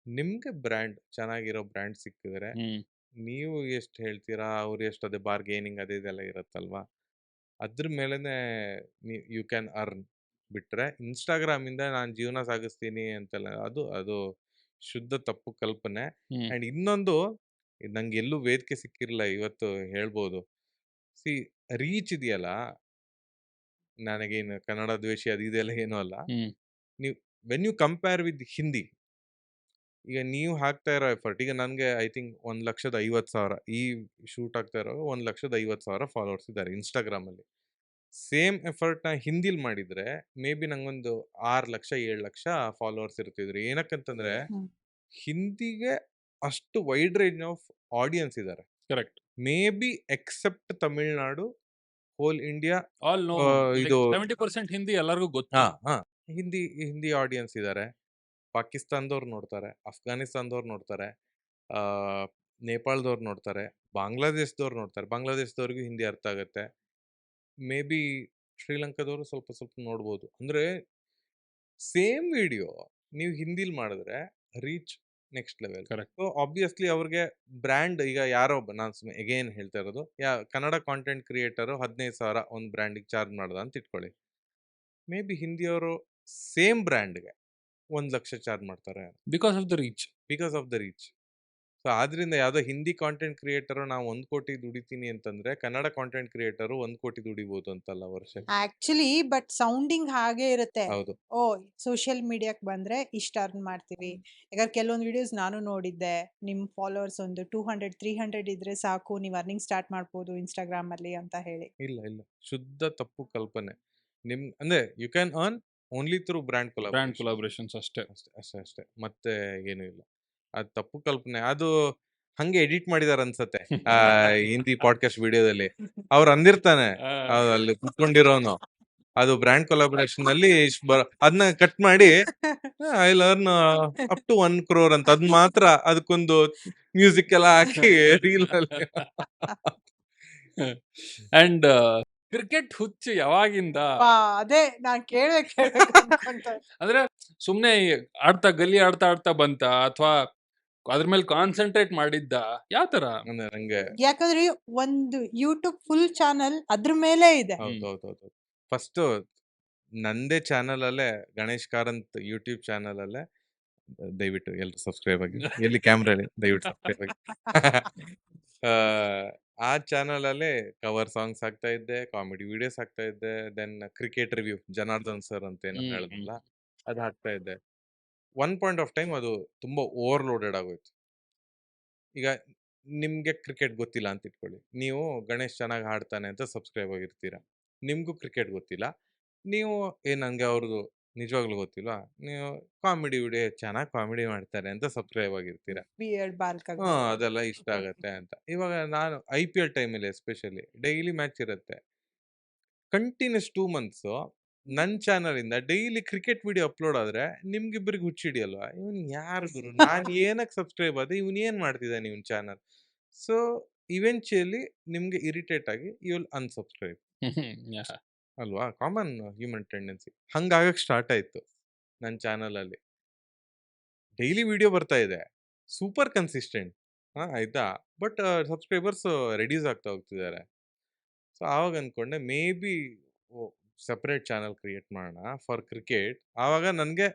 ನಿಮ್ಗೆ ಬ್ರ್ಯಾಂಡ್ ಚೆನ್ನಾಗಿರೋ ಬ್ರ್ಯಾಂಡ್ ಸಿಕ್ಕಿದ್ರೆ ಹ್ಮ್ ನೀವು ಎಷ್ಟು ಹೇಳ್ತೀರಾ, ಅವ್ರು ಎಷ್ಟು ಅದೇ ಬಾರ್ಗೇನಿಂಗ್ ಅದು ಇದೆಲ್ಲ ಇರುತ್ತಲ್ವಾ? ಅದ್ರ ಮೇಲೆನೆ ಯು ಕ್ಯಾನ್ ಅರ್ನ್. ಬಿಟ್ರೆ ಇನ್ಸ್ಟಾಗ್ರಾಮಿಂದ ನಾನು ಜೀವನ ಸಾಗಿಸ್ತೀನಿ ಅಂತೆಲ್ಲ ಅದು ಅದು ಶುದ್ಧ ತಪ್ಪು ಕಲ್ಪನೆ. ಹ್ಮ್ ಆ್ಯಂಡ್ ಇನ್ನೊಂದು ನಂಗೆ ಎಲ್ಲೂ ವೇದಿಕೆ ಸಿಕ್ಕಿರಲಿಲ್ಲ ಇವತ್ತು ಹೇಳ್ಬೋದು. ಸಿ ರೀಚ್ ಇದೆಯಲ್ಲ, ನನಗೇನು ಕನ್ನಡ ದ್ವೇಷಿ ಅದು ಇದೆಲ್ಲ ಏನೂ ಅಲ್ಲ. ಹ್ಮ್ ನೀವು when you compare with Hindi ಈಗ ನೀವು ಹಾಕ್ತಾ ಇರೋ ಎಫರ್ಟ್, ಈಗ ನನಗೆ ಐ ಥಿಂಕ್ 1,50,000 ಈ ಶೂಟ್ ಆಗ್ತಾ ಇರೋ 1,50,000 ಫಾಲೋವರ್ಸ್ ಇದ್ದಾರೆ ಇನ್ಸ್ಟಾಗ್ರಾಮಲ್ಲಿ. ಸೇಮ್ ಎಫರ್ಟ್ನ ಹಿಂದಿಲಿ ಮಾಡಿದ್ರೆ ಮೇ ಬಿ ನಂಗೊಂದು 6 ಲಕ್ಷ 7 ಲಕ್ಷ ಫಾಲೋವರ್ಸ್ ಇರ್ತಿದ್ರು. ಏನಕ್ಕಂತಂದ್ರೆ ಹಿಂದಿಗೆ ಅಷ್ಟು ವೈಡ್ ರೇಂಜ್ ಆಫ್ ಆಡಿಯನ್ಸ್ ಇದ್ದಾರೆ. Correct. Maybe except Tamil Nadu, whole India all know ಇದು 70% ಹಿಂದಿ ಎಲ್ಲರಿಗೂ ಗೊತ್ತು. ಹಿಂದಿ ಆಡಿಯನ್ಸ್ ಇದ್ದಾರೆ. ಪಾಕಿಸ್ತಾನದವ್ರು ನೋಡ್ತಾರೆ, ಅಫ್ಘಾನಿಸ್ತಾನದವ್ರು ನೋಡ್ತಾರೆ, ನೇಪಾಳದವ್ರು ನೋಡ್ತಾರೆ, ಬಾಂಗ್ಲಾದೇಶದವ್ರು ನೋಡ್ತಾರೆ. ಬಾಂಗ್ಲಾದೇಶದವ್ರಿಗೂ ಹಿಂದಿ ಅರ್ಥ ಆಗುತ್ತೆ. ಮೇ ಬಿ ಶ್ರೀಲಂಕಾದವರು ಸ್ವಲ್ಪ ಸ್ವಲ್ಪ ನೋಡ್ಬೋದು. ಅಂದ್ರೆ ಸೇಮ್ ವಿಡಿಯೋ ನೀವು ಹಿಂದಿಲ್ ಮಾಡಿದ್ರೆ reach next level. Correct. So obviously ಅವ್ರಿಗೆ ಬ್ರ್ಯಾಂಡ್, ಈಗ ಯಾರೋ ನಾನು ಎಗೇನ್ ಹೇಳ್ತಾ ಇರೋದು, ಕನ್ನಡ ಕಾಂಟೆಂಟ್ ಕ್ರಿಯೇಟರು 15,000 ಒಂದು ಬ್ರ್ಯಾಂಡಿಗೆ ಚಾರ್ಜ್ ಮಾಡ್ದ ಅಂತ ಇಟ್ಕೊಳ್ಳಿ. ಮೇ ಬಿ ಹಿಂದಿಯವರು ಸೇಮ್ ಬ್ರ್ಯಾಂಡ್ಗೆ 1 ಲಕ್ಷ ಚಾರ್ಜ್ ಮಾಡ್ತಾರೆ because of the reach. Because of the reach. So ಆದ್ರಿಂದ ಯಾವುದೋ ಹಿಂದಿ ಕಾಂಟೆಂಟ್ ಕ್ರಿಯೇಟರು ನಾವು 1 ಕೋಟಿ ದುಡಿತೀನಿ ಅಂತಂದ್ರೆ ಕನ್ನಡ ಕಾಂಟೆಂಟ್ ಕ್ರಿಯೇಟರು 1 ಕೋಟಿ ದುಡಿಬಹುದು ಅಂತಲ್ಲ ವರ್ಷಕ್ಕೆ. ಆಕ್ಚುಲಿ ಬಟ್ ಸೌಂಡಿಂಗ್ ಹಾಗೆ ಇರುತ್ತೆ. ಹೌದು. ಓ ಸೋಷಿಯಲ್ ಮೀಡಿಯಾಕ್ ಬಂದ್ರೆ ಇಷ್ಟ ಅರ್ನ್ ಮಾಡ್ತೀವಿ. ಯಾಕಂದ್ರೆ ಕೆಲವೊಂದು ವಿಡಿಯೋಸ್ ನಾನು ನೋಡಿದ್ದೆ, ನಿಮ್ ಫಾಲೋವರ್ಸ್ ಒಂದು 200-300 ಇದ್ರೆ ಸಾಕು, ನೀವು ಅರ್ನಿಂಗ್ ಸ್ಟಾರ್ಟ್ ಮಾಡ್ಬೋದು ಇನ್ಸ್ಟಾಗ್ರಾಮ್ ಅಲ್ಲಿ ಅಂತ ಹೇಳಿ. ಇಲ್ಲ ಇಲ್ಲ, ಶುದ್ಧ ತಪ್ಪು ಕಲ್ಪನೆ. ಅಂದ್ರೆ you can earn only through brand collaborations ಅಷ್ಟೇ. ಅಷ್ಟೇ, ಮತ್ತೆ ಏನೂ ಇಲ್ಲ. ಅದು ತಪ್ಪು ಕಲ್ಪನೆ. ಅದು ಹಂಗೆ ಎಡಿಟ್ ಮಾಡಿದಾರ ಅನ್ಸತ್ತೆ ಹಿಂದಿ ಪಾಡ್ಕಾಸ್ಟ್ ವಿಡಿಯೋದಲ್ಲಿ. ಅವ್ರು ಅಂದಿರ್ತಾನೆ ಅಲ್ಲಿ ಕುತ್ಕೊಂಡಿರೋನು, ಅದು ಬ್ರ್ಯಾಂಡ್ ಕೊಲಾಬರೇಷನ್ ಅಲ್ಲಿ ಅದನ್ನ ಕಟ್ ಮಾಡಿ I learn up to 1 crore ಅಂತ, ಅದ್ ಮಾತ್ರ ಅದಕ್ಕೊಂದು ಮ್ಯೂಸಿಕ್ ಎಲ್ಲ ಹಾಕಿ ರೀಲ್ ಅಲ್ಲಿ. ಅಂಡ್ ಕ್ರಿಕೆಟ್ ಹುಚ್ಚು ಯಾವಾಗಿಂದ ಅದೇ ನಾನ್ ಕೇಳ್ಬೇಕು ಅಂದ್ರೆ ಸುಮ್ನೆ ಆಡ್ತಾ ಗಲ್ಲಿ ಆಡ್ತಾ ಬಂತ, ಅಥವಾ ಅದ್ರ ಮೇಲೆ ಕಾನ್ಸಂಟ್ರೇಟ್ ಮಾಡಿದ್ದ, ಯಾವ ತರ? ನಂಗೆ ಯಾಕಂದ್ರೆ ಒಂದು ಯೂಟ್ಯೂಬ್ ಫುಲ್ ಚಾನಲ್ ಅದ್ರ ಮೇಲೆ ಇದೆ. ಹೌದು. ಫಸ್ಟ್ ನಂದೇ ಚಾನಲ್ ಅಲ್ಲೇ, ಗಣೇಶ್ ಕಾರಂತ್ ಯೂಟ್ಯೂಬ್ ಚಾನಲ್ ಅಲ್ಲೇ, ದಯವಿಟ್ಟು ಎಲ್ರು ಸಬ್ಸ್ಕ್ರೈಬ್ ಆಗಿ, ಎಲ್ಲಿ ಕ್ಯಾಮ್ರಾ ಹೇಳಿ, ದಯವಿಟ್ಟು ಸಬ್ಸ್ಕ್ರೈಬ್ ಆಗಿ. ಆ ಚಾನಲ್ ಅಲ್ಲೇ ಕವರ್ ಸಾಂಗ್ಸ್ ಹಾಕ್ತಾ ಇದ್ದೆ, ಕಾಮಿಡಿ ವಿಡಿಯೋಸ್ ಹಾಕ್ತಾ ಇದ್ದೆ, then cricket review Janardhan sir ಅಂತ ಏನೋ ಹೇಳಿದ್ನಲ್ಲ ಅದು ಹಾಕ್ತಾ ಇದ್ದೆ. ಒನ್ ಪಾಯಿಂಟ್ ಆಫ್ ಟೈಮ್ ಅದು ತುಂಬಾ ಓವರ್ಲೋಡೆಡ್ ಆಗೋಯ್ತು. ಈಗ ನಿಮ್ಗೆ ಕ್ರಿಕೆಟ್ ಗೊತ್ತಿಲ್ಲ ಅಂತ ಇಟ್ಕೊಳ್ಳಿ, ನೀವು ಗಣೇಶ್ ಚೆನ್ನಾಗಿ ಹಾಡ್ತಾನೆ ಅಂತ ಸಬ್ಸ್ಕ್ರೈಬ್ ಆಗಿರ್ತೀರಾ. ನಿಮ್ಗೂ ಕ್ರಿಕೆಟ್ ಗೊತ್ತಿಲ್ಲ, ನೀವು ನಂಗೆ ಅವ್ರದ್ದು ನಿಜವಾಗ್ಲೂ ಗೊತ್ತಿಲ್ವಾ, ನೀವು ಕಾಮಿಡಿ ವಿಡಿಯೋ ಚೆನ್ನಾಗಿ ಕಾಮಿಡಿ ಮಾಡ್ತಾರೆ ಅಂತ ಸಬ್ಸ್ಕ್ರೈಬ್ ಆಗಿರ್ತೀರಾ. ಅದೆಲ್ಲ ಇಷ್ಟ ಆಗತ್ತೆ ಅಂತ. ಇವಾಗ ನಾನು IPL ಟೈಮಲ್ಲಿ ಎಸ್ಪೆಷಲಿ ಡೈಲಿ ಮ್ಯಾಚ್ ಇರುತ್ತೆ, ಕಂಟಿನ್ಯೂಸ್ 2 months ನನ್ನ ಚಾನಲ್ ಇಂದ ಡೈಲಿ ಕ್ರಿಕೆಟ್ ವಿಡಿಯೋ ಅಪ್ಲೋಡ್ ಆದ್ರೆ ನಿಮ್ಗಿಬ್ಬರಿಗೆ ಹುಚ್ಚಿಡಿಯಲ್ವಾ, ಇವನ್ ಯಾರು ಗುರು, ನಾನು ಏನಕ್ಕೆ ಸಬ್ಸ್ಕ್ರೈಬ್ ಆದೆ, ಇವನ್ ಏನ್ ಮಾಡ್ತಿದ್ದಾನೆ ಇವನ್ ಚಾನಲ್. ಸೊ ಇವೆಂಚುಯಲಿ ನಿಮ್ಗೆ ಇರಿಟೇಟ್ ಆಗಿ ಯು ವಿಲ್ ಅನ್ಸಬ್ಸ್ಕ್ರೈಬ್ ಅಲ್ವಾ, ಕಾಮನ್ ಹ್ಯೂಮನ್ ಟೆಂಡೆನ್ಸಿ. ಹಂಗಾಗಕ್ಕೆ ಸ್ಟಾರ್ಟ್ ಆಯ್ತು ನನ್ನ ಚಾನಲ್ ಅಲ್ಲಿ. ಡೈಲಿ ವಿಡಿಯೋ ಬರ್ತಾ ಇದೆ, ಸೂಪರ್ ಕನ್ಸಿಸ್ಟೆಂಟ್, ಆಯ್ತಾ, ಬಟ್ ಸಬ್ಸ್ಕ್ರೈಬರ್ಸ್ ರೆಡ್ಯೂಸ್ ಆಗ್ತಾ ಹೋಗ್ತಿದ್ದಾರೆ. ಸೊ ಆವಾಗ ಅನ್ಕೊಂಡೆ may be separate channel create ಮಾಡೋಣ ಫಾರ್ ಕ್ರಿಕೆಟ್. ಆವಾಗ ನನಗೆ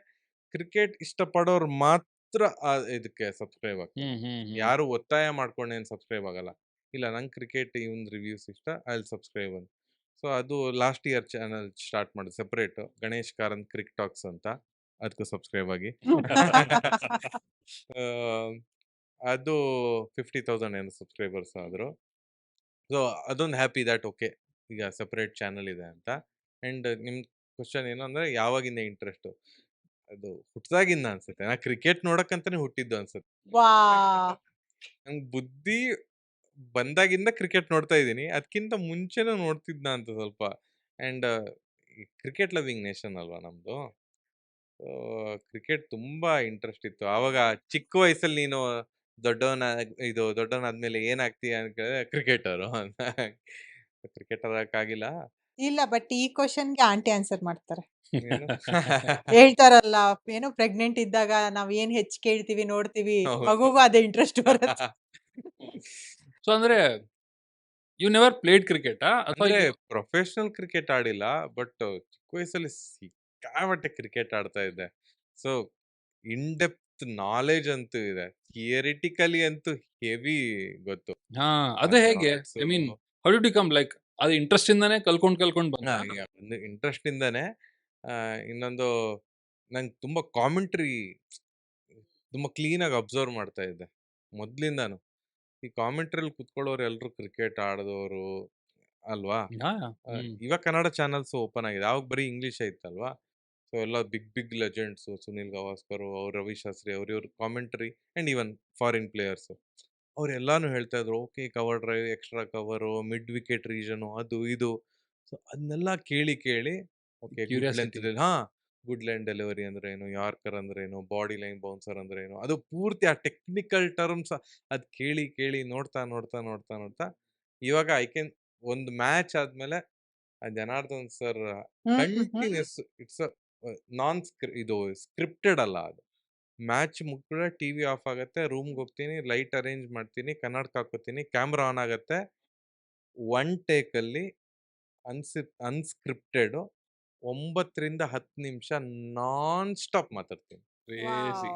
ಕ್ರಿಕೆಟ್ ಇಷ್ಟಪಡೋರು ಮಾತ್ರ ಇದಕ್ಕೆ ಸಬ್ಸ್ಕ್ರೈಬ್ ಆಗ್ತಾರೆ, ಯಾರು ಒತ್ತಾಯ ಮಾಡ್ಕೊಂಡು ಏನು ಸಬ್ಸ್ಕ್ರೈಬ್ ಆಗಲ್ಲ. ಇಲ್ಲ ನಂಗೆ ಕ್ರಿಕೆಟ್ ಇವನ್ ರಿವ್ಯೂಸ್ ಇಷ್ಟ, ಐ ವಿಲ್ ಸಬ್ಸ್ಕ್ರೈಬ್ ಅಂತ. ಸೊ ಅದು ಲಾಸ್ಟ್ ಇಯರ್ ಚಾನಲ್ ಸ್ಟಾರ್ಟ್ ಮಾಡಿದೆ ಸಪ್ರೇಟ್, ಗಣೇಶ್ ಕಾರಂತ್ ಕ್ರಿಕ್ ಟಾಕ್ಸ್ ಅಂತ, ಅದಕ್ಕೂ ಸಬ್ಸ್ಕ್ರೈಬ್ ಆಗಿ. ಅದು 50,000 ಏನು ಸಬ್ಸ್ಕ್ರೈಬರ್ಸ್ ಆದರು. ಸೊ ಅದೊಂದು ಹ್ಯಾಪಿ ದ್ಯಾಟ್ ಓಕೆ ಈಗ ಸಪ್ರೇಟ್ ಚಾನಲ್ ಇದೆ ಅಂತ. ಆ್ಯಂಡ್ ನಿಮ್ಮ ಕ್ವಶನ್ ಏನು ಅಂದರೆ ಯಾವಾಗಿಂದ ಇಂಟ್ರೆಸ್ಟು, ಅದು ಹುಟ್ಟಿದಾಗಿಂದ ಅನ್ಸುತ್ತೆ. ನಾ ಕ್ರಿಕೆಟ್ ನೋಡಕ್ಕಂತಾನೆ ಹುಟ್ಟಿದ್ದು ಅನ್ಸುತ್ತೆ. ನಂಗೆ ಬುದ್ಧಿ ಬಂದಾಗಿಂದ ಕ್ರಿಕೆಟ್ ನೋಡ್ತಾ ಇದ್ದೀನಿ, ಅದಕ್ಕಿಂತ ಮುಂಚೆನೂ ನೋಡ್ತಿದ್ನ ಅಂತ ಸ್ವಲ್ಪ. ಆ್ಯಂಡ್ ಕ್ರಿಕೆಟ್ ಲವಿಂಗ್ ನೇಷನ್ ಅಲ್ವಾ ನಮ್ಮದು, ಸೊ ಕ್ರಿಕೆಟ್ ತುಂಬಾ ಇಂಟ್ರೆಸ್ಟ್ ಇತ್ತು ಆವಾಗ. ಚಿಕ್ಕ ವಯಸ್ಸಲ್ಲಿ ನೀನು ದೊಡ್ಡವನಾದ್ಮೇಲೆ ಏನಾಗ್ತೀಯ ಅಂತ ಕೇಳಿದ್ರೆ ಕ್ರಿಕೆಟರು ಅಂತ. ಕ್ರಿಕೆಟರ್ ಆಗಕ್ಕಾಗಿಲ್ಲ. ಇಲ್ಲ, ಬಟ್ ಈ ಕ್ವಶನ್ಗೆ ಆಂಟಿ ಆನ್ಸರ್ ಮಾಡ್ತಾರೆ. ಏನು? ಹೇಳ್ತಾರಲ್ಲ, ಏನೋ ಪ್ರೆಗ್ನೆಂಟ್ ಇದ್ದಾಗ ನಾವ್ ಏನ್ ಹೆಚ್ಚು ಕೇಳ್ತೀವಿ ನೋಡ್ತೀವಿ, ಹೌದು. ಮಗುಗೂ ಅದೇ ಇಂಟ್ರೆಸ್ಟ್ ಬರುತ್ತೆ. ಸೊ ಅಂದ್ರೆ ಯು ನೆವರ್ ಪ್ಲೇಡ್ ಕ್ರಿಕೆಟ್? ಅಂದ್ರೆ ಪ್ರೊಫೆಷನಲ್ ಕ್ರಿಕೆಟ್ ಆಡಿಲ್ಲ, ಬಟ್ ಚಿಕ್ಕ ವಯಸ್ಸಲ್ಲಿ ಸಿಕ್ಕಾಪಟ್ಟೆ ಕ್ರಿಕೆಟ್ ಆಡ್ತಾ ಇದ್ದೆ. ಸೊ ಇನ್ ಡೆಪ್ತ್ ನಾಲೆಜ್ ಅಂತೂ ಇದೆ, ಥಿಯರಿಟಿಕಲಿ ಅಂತೂ ಹೆವಿ ಗೊತ್ತು. ಅದು ಹೇಗೆ? I mean how did you come, like ಅದು ಇಂಟ್ರೆಸ್ಟ್ ಇಂದಾನೆ ಕಲ್ಕೊಂಡ್ ಬಂದ? ಒಂದು ಇಂಟ್ರೆಸ್ಟ್ ಇಂದಾನೆ. ಇನ್ನೊಂದು ನಂಗೆ ತುಂಬಾ ಕಾಮೆಂಟ್ರಿ ತುಂಬ ಕ್ಲೀನಾಗಿ ಅಬ್ಸರ್ವ್ ಮಾಡ್ತಾ ಇದ್ದೆ ಮೊದಲಿಂದಾನು. ಈ ಕಾಮೆಂಟ್ರಿಯಲ್ಲಿ ಕುತ್ಕೊಳ್ಳೋರು ಎಲ್ಲರೂ ಕ್ರಿಕೆಟ್ ಆಡಿದವರು ಅಲ್ವಾ? ಇವಾಗ ಕನ್ನಡ ಚಾನಲ್ಸ್ ಓಪನ್ ಆಗಿದೆ, ಅವಾಗ ಬರೀ ಇಂಗ್ಲೀಷ್ ಐತಲ್ವಾ? ಸೊ ಎಲ್ಲ big big legends, Sunil Gavaskar, ಅವ್ರು ರವಿ ಶಾಸ್ತ್ರಿ, ಇವ್ರ commentary and even foreign players ಅವರೆಲ್ಲಾನು ಹೇಳ್ತಾ ಇದ್ರು, okay cover drive, extra cover, mid wicket region, ಅದು ಇದು. ಸೊ ಅದನ್ನೆಲ್ಲ ಕೇಳಿ ಕೇಳಿ okay good length curiosity. Good line delivery ಅಂದ್ರೆ ಏನು, ಯಾರ್ಕರ್ ಅಂದ್ರೆ ಏನು, ಬಾಡಿ ಲೈನ್ ಬೌನ್ಸರ್ ಅಂದ್ರೆ ಏನು, ಅದು ಪೂರ್ತಿ ಆ ಟೆಕ್ನಿಕಲ್ ಟರ್ಮ್ಸ್ ಅದು ಕೇಳಿ ಕೇಳಿ ನೋಡ್ತಾ ನೋಡ್ತಾ ನೋಡ್ತಾ ನೋಡ್ತಾ ಇವಾಗ ಒಂದು ಮ್ಯಾಚ್ ಆದ್ಮೇಲೆ ಆ ಜನಾರ್ದನ್ ಸರ್ ಕಂಟಿನ್ಯೂಸ್ ಇಟ್ಸ್ ಇದು ಸ್ಕ್ರಿಪ್ಟೆಡ್ ಅಲ್ಲ ಅದು. ಮ್ಯಾಚ್ ಮುಗಿದ್ರೆ ಟಿವಿ ಆಫ್ ಆಗುತ್ತೆ, ರೂಮ್ಗೆ ಹೋಗ್ತೀನಿ, ಲೈಟ್ ಅರೇಂಜ್ ಮಾಡ್ತೀನಿ, ಕನ್ನಡಕ ಹಾಕೋತೀನಿ, ಕ್ಯಾಮ್ರಾ ಆನ್ ಆಗುತ್ತೆ, ಒನ್ ಟೇಕಲ್ಲಿ ಅನ್ಸ್ಕ್ರಿಪ್ಟೆಡ್ 9 ರಿಂದ 10 ನಿಮಿಷ ನಾನ್ ಸ್ಟಾಪ್ ಮಾತಾಡ್ತೀನಿ. ಕ್ರೇಜಿ.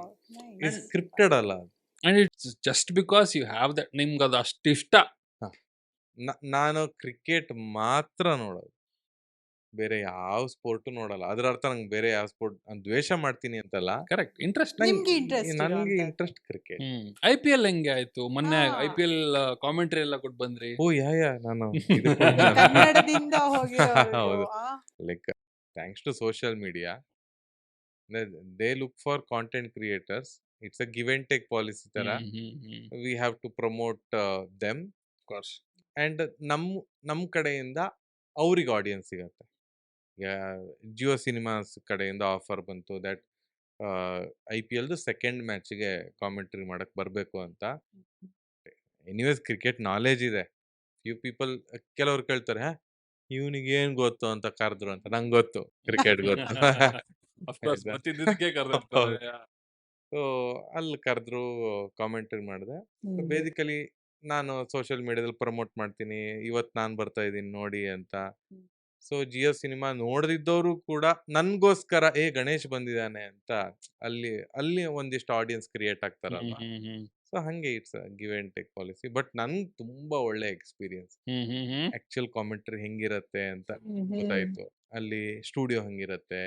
ಇಟ್ಸ್ ಸ್ಕ್ರಿಪ್ಟೆಡ್ ಅಲ್ಲ ಅದು. And it's just because you have that, ನಿಮ್ಗೆ ಅದು ಅಷ್ಟು ಇಷ್ಟ. ನಾನು ಕ್ರಿಕೆಟ್ ಮಾತ್ರ ನೋಡೋದು, ಬೇರೆ ಯಾವ ಸ್ಪೋರ್ಟು ನೋಡಲ್ಲ. ಅದ್ರ ಅರ್ಥ ನಂಗೆ ಬೇರೆ ಯಾವ ಸ್ಪೋರ್ಟ್ ದ್ವೇಷ ಮಾಡ್ತೀನಿ ಅಂತಲ್ಲ, ಕರೆಕ್ಟ್, ಇಂಟ್ರೆಸ್ಟ್. ನಿಮ್ಗೆ interest ನನಗೆ ಇರೋಂಥದ್ದು. Interest cricket. IPL ಹೆಂಗೆ ಆಯ್ತು ಮೊನ್ನೆ? ಹಾ. IPL ಕಾಮೆಂಟ್ರಿ ಎಲ್ಲ ಕೊಟ್ಟು ಬಂದ್ರಿ. ಓ ಯಾ ನಾನು ಇದು ಕೂಡ ಕನ್ನಡದಿಂದ ಹೋಗಿರೋರು ಹೌದು. ನೀವು. Like thanks to social media, they look for content creators. It's a give and take policy ತರ. We have to promote them course. And ನಮ್ಮ ಕಡೆಯಿಂದ ಅವ್ರಿಗೆ ಆಡಿಯನ್ಸ್ ಸಿಗತ್ತೆ. ಜಿಯೋ ಸಿನಿಮಾಸ್ ಕಡೆಯಿಂದ ಆಫರ್ ಬಂತು ದಟ್ IPLದು ಸೆಕೆಂಡ್ ಮ್ಯಾಚ್ಗೆ ಕಾಮೆಂಟ್ರಿ ಮಾಡಕ್ ಬರಬೇಕು ಅಂತ. ಎನಿವೇಸ್ ಕ್ರಿಕೆಟ್ ನಾಲೆಜ್ ಇದೆ. ಫ್ಯೂ ಪೀಪಲ್, ಕೆಲವ್ರು ಕೇಳ್ತಾರೆ, ಇವನಿಗೆ ಏನ್ ಗೊತ್ತು ಅಂತ ಕರೆದ್ರು ಅಂತ. ನಂಗೆ ಗೊತ್ತು, ಕ್ರಿಕೆಟ್ ಗೊತ್ತು. ಸೊ ಅಲ್ಲಿ ಕರೆದ್ರು, ಕಾಮೆಂಟ್ರಿ ಮಾಡಿದೆ. ಬೇಸಿಕಲಿ ನಾನು ಸೋಷಿಯಲ್ ಮೀಡಿಯಾದಲ್ಲಿ ಪ್ರಮೋಟ್ ಮಾಡ್ತೀನಿ, ಇವತ್ತು ನಾನು ಬರ್ತಾ ಇದ್ದೀನಿ ನೋಡಿ ಅಂತ. ಸೊ ಜಿಯೋ ಸಿನಿಮಾ ನೋಡದಿದ್ದವರು ಕೂಡ ನನ್ಗೋಸ್ಕರ ಗಣೇಶ್ ಬಂದಿದ್ದಾನೆ ಅಂತ ಅಲ್ಲಿ ಒಂದಿಷ್ಟು ಆಡಿಯನ್ಸ್ ಕ್ರಿಯೇಟ್ ಆಗ್ತಾರಲ್ವಾ. ಸೊ ಹಂಗೆ it's give and take policy. But ನನ್ಗೆ ತುಂಬಾ ಒಳ್ಳೆ ಎಕ್ಸ್ಪೀರಿಯನ್ಸ್. ಆಕ್ಚುಯಲ್ ಕಾಮೆಂಟ್ರಿ ಹೆಂಗಿರತ್ತೆ ಅಂತ ಗೊತ್ತಾಯ್ತು. ಅಲ್ಲಿ ಸ್ಟುಡಿಯೋ ಹೆಂಗಿರತ್ತೆ,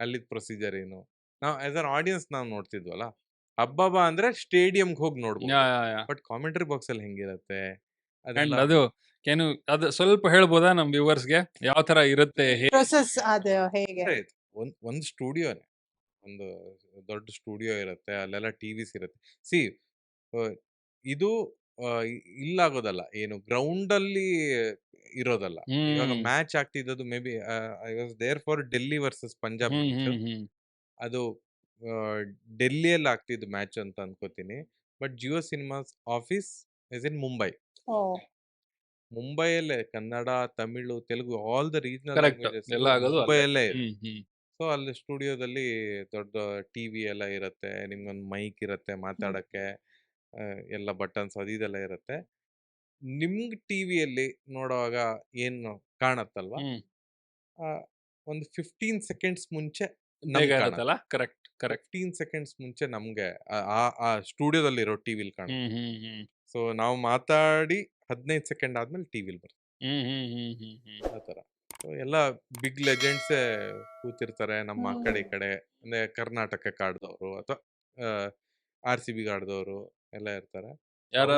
ಅಲ್ಲಿದ್ ಪ್ರೊಸೀಜರ್ ಏನು. ನಾವು ಆಸ್ ಅನ್ ಆಡಿಯನ್ಸ್ ನಾವು ನೋಡ್ತಿದ್ವಲ್ಲ, ಹಬ್ಬ ಅಂದ್ರೆ ಸ್ಟೇಡಿಯಂಗೆ ಹೋಗಿ ನೋಡ್ಬೋದು. ಬಟ್ ಕಾಮೆಂಟ್ರಿ ಬಾಕ್ಸ್ ಅಲ್ಲಿ ಹೆಂಗಿರತ್ತೆ ಅದೆಲ್ಲ ಅದು ಅದು ಸ್ವಲ್ಪ ಹೇಳ್ಬೋದಾ ನಮ್ ವ್ಯೂವರ್ಸ್ಗೆ, ಯಾವ ತರ ಇರುತ್ತೆ? ಪ್ರೊಸೆಸ್ ಅದು ಹೇಗೆ? ಒಂದು ಸ್ಟುಡಿಯೋನೇ, ಒಂದು ದೊಡ್ಡ ಸ್ಟುಡಿಯೋ ಇರುತ್ತೆ, ಅಲ್ಲೆಲ್ಲ ಟಿವಿಸ್ ಇರುತ್ತೆ. ಸಿ ಇದು ಇಲ್ಲಾಗೋದಲ್ಲ, ಏನು ಗ್ರೌಂಡ್ ಅಲ್ಲಿ ಇರೋದಲ್ಲ. ಇವಾಗ ಮ್ಯಾಚ್ ಆಗ್ತಿದ್ದು maybe I was there for Delhi versus Punjab match. ಅದು ಡೆಲ್ಲಿಯಲ್ಲಿ ಆಗ್ತಿದ್ದು ಮ್ಯಾಚ್ ಅಂತ ಅನ್ಕೋತೀನಿ. But Jio cinemas office is in Mumbai. ಮುಂಬೈಯಲ್ಲೇ Kannada, Tamil, Telugu, all the regional languages ಮುಂಬೈಯಲ್ಲೇ ಇದೆ. ಸೊ ಅಲ್ಲಿ ಸ್ಟುಡಿಯೋದಲ್ಲಿ ದೊಡ್ಡ ಟಿವಿ ಎಲ್ಲ ಇರುತ್ತೆ, ನಿಮ್ಗೊಂದು ಮೈಕ್ ಇರುತ್ತೆ ಮಾತಾಡಕ್ಕೆ, ಎಲ್ಲ ಬಟನ್ಸ್ ಅದು ಇದೆಲ್ಲ ಇರುತ್ತೆ. ನಿಮ್ಗೆ ಟಿವಿಯಲ್ಲಿ ನೋಡುವಾಗ ಏನು ಕಾಣತ್ತಲ್ವಾ, ಒಂದು 15 ಸೆಕೆಂಡ್ಸ್ ಮುಂಚೆ ಕರೆಕ್ಟ್ 15 ಸೆಕೆಂಡ್ಸ್ ಮುಂಚೆ ನಮ್ಗೆ ಆ ಸ್ಟುಡಿಯೋದಲ್ಲಿ ಇರೋ ಟಿವಿಲ್ ಕಾಣುತ್ತೆ. ಸೊ ನಾವು ಮಾತಾಡಿ 15 ಸೆಕೆಂಡ್ ಆದ್ಮೇಲೆ ಟಿವಿಲ್ ಬರುತ್ತೆ ಆ ತರ. ಸೊ ಎಲ್ಲ ಬಿಗ್ ಲೆಜೆಂಡ್ಸೇ ಕೂತಿರ್ತಾರೆ ನಮ್ಮ ಕಡೆ ಈ ಕಡೆ, ಅಂದ್ರೆ ಕರ್ನಾಟಕಕ್ಕೆ ಆಡ್ದವ್ರು ಅಥವಾ RCB ಆಡ್ದವ್ರು ಎಲ್ಲ ಇರ್ತಾರೆ. ಯಾರ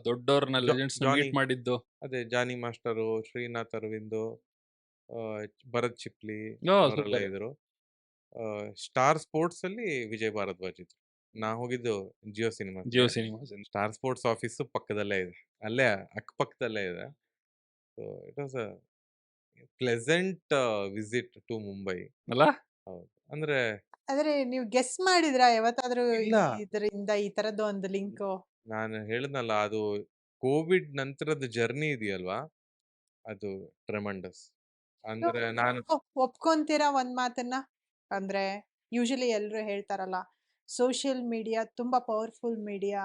ದೊಡ್ಡವ್ರನ್ನ ಲೆಜೆಂಡ್ಸ್ ಮೀಟ್ ಮಾಡಿದ್ದು? ಅದೇ ಜಾನಿ ಮಾಸ್ಟರು, ಶ್ರೀನಾಥ್ ಅರವಿಂದ್, ಭರತ್ ಚಿಪ್ಲಿ ಅವರೆಲ್ಲ ಇದ್ರು. ಸ್ಟಾರ್ ಸ್ಪೋರ್ಟ್ಸ್ ಅಲ್ಲಿ ವಿಜಯ್ ಭಾರದ್ವಾಜ್ ಇದ್ರು. ನಾ ಹೋಗಿದ್ದು Jio Cinema. Star Sports office ಪಕ್ಕದಲ್ಲೇ ಇದೆ, ಅಲ್ಲೇ ಅಕ್ಕಪಕ್ಕದಲ್ಲೇ ಇದೆ. So it was a pleasant visit to Mumbai ಅಲ್ಲ. ಹೌದು. ಅಂದ್ರೆ ನೀವು ಗೆಸ್ ಮಾಡಿದ್ರಾ ಯಾವತ್ತಾದ್ರೂ ಇಲ್ಲ. ಇದರಿಂದ ಈ ತರದ್ದು ಒಂದು ಲಿಂಕ್? ನಾನು ಹೇಳಿದ್ನಲ್ಲ, ಅದು ಕೋವಿಡ್ ನಂತರದ ಜರ್ನಿ ಇದೆಯಲ್ವಾ, ಅದು ಟ್ರೆಮೆಂಡಸ್. ಅಂದ್ರೆ ನಾನು ಒಪ್ಕೊಂತೀರಾ ಒಂದ್ ಮಾತನ್ನ? ಅಂದ್ರೆ ಯೂಶಲಿ ಎಲ್ರು ಹೇಳ್ತಾರಲ್ಲ, ಸೋಷಿಯಲ್ ಮೀಡಿಯಾ ತುಂಬಾ ಪವರ್ಫುಲ್ ಮೀಡಿಯಾ,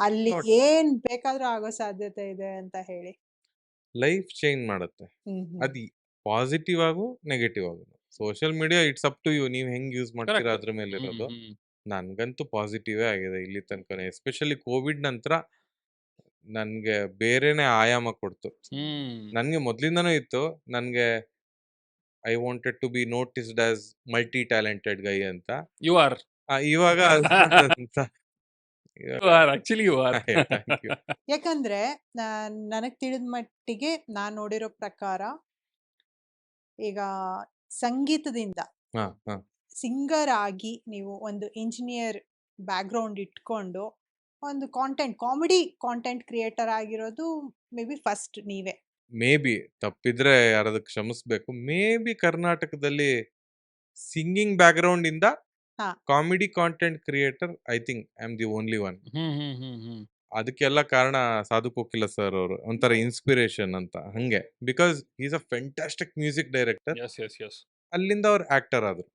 ಅಲ್ಲಿ ಏನ್ ಬೇಕಾದ್ರೂ ಆಗೋ ಸಾಧ್ಯತೆ ಇದೆ ಅಂತ ಹೇಳಿ. ಲೈಫ್ ಚೇಂಜ್ ಮಾಡುತ್ತೆ. ಅದು ಪಾಸಿಟಿವ್ ಆಗು ನೆಗೆಟಿವ್ ಆಗು. Social media it's up to you, ನೀವು ಹೆಂಗ್ ಯೂಸ್ ಮಾಡ್ತೀರಾ ಅದ್ರ ಮೇಲೆ ಇರೋದು. ನನ್ಗಂತೂ ಪಾಸಿಟಿವೇ ಆಗಿದೆ ಇಲ್ಲಿ ತನಕ. ಎಸ್ಪೆಷಲಿ ಕೋವಿಡ್ ನಂತರ ನನ್ಗೆ ಬೇರೆನೆ ಆಯಾಮ ಕೊಡ್ತು. ನನ್ಗೆ ಮೊದ್ಲಿಂದನೂ ಇತ್ತು, ನನ್ಗೆ I wanted to be noticed as multi talented guy ಅಂತ. ಯು ಆರ್ ಇವಾಗ ಅಂತ actually you are. Thank you. ಯಾಕಂದ್ರೆ ನನಗೆ ತಿಳಿದ ಮಟ್ಟಿಗೆ ನಾನು ನೋಡಿರೋ ಪ್ರಕಾರ ಈಗ ಸಂಗೀತದಿಂದ ಹಾ ಹಾ ಸಿಂಗರ್ ಆಗಿ ನೀವು ಒಂದು ಇಂಜಿನಿಯರ್ ಬ್ಯಾಕ್ಗ್ರೌಂಡ್ ಇಟ್ಕೊಂಡು ಒಂದು ಕಾಮಿಡಿ ಕಾಂಟೆಂಟ್ ಕ್ರಿಯೇಟರ್ ಆಗಿರೋದು ಮೇ ಬಿ ಫಸ್ಟ್ ನೀವೇ. ಮೇ ಬಿ ತಪ್ಪಿದ್ರೆ ಯಾರದಕ್ಕೆ ಕ್ಷಮಿಸ್ಬೇಕು. ಮೇ ಬಿ ಕರ್ನಾಟಕದಲ್ಲಿ ಸಿಂಗಿಂಗ್ ಬ್ಯಾಕ್ಗ್ರೌಂಡ್ ಇಂದ ಹಾ. Comedy content creator I think I am the only one. ಅದಕ್ಕೆಲ್ಲ ಕಾರಣ ಸಾಧು ಕೋಕಿಲ ಸರ್ ಅವರು ಒಂಥರ ಇನ್ಸ್ಪಿರೇಷನ್ ಅಂತ ಹಂಗೆ. Because is a fantastic music director. Yes yes yes. ಅಲ್ಲಿಂದ ಅವ್ರು ಆಕ್ಟರ್ ಆದ್ರು.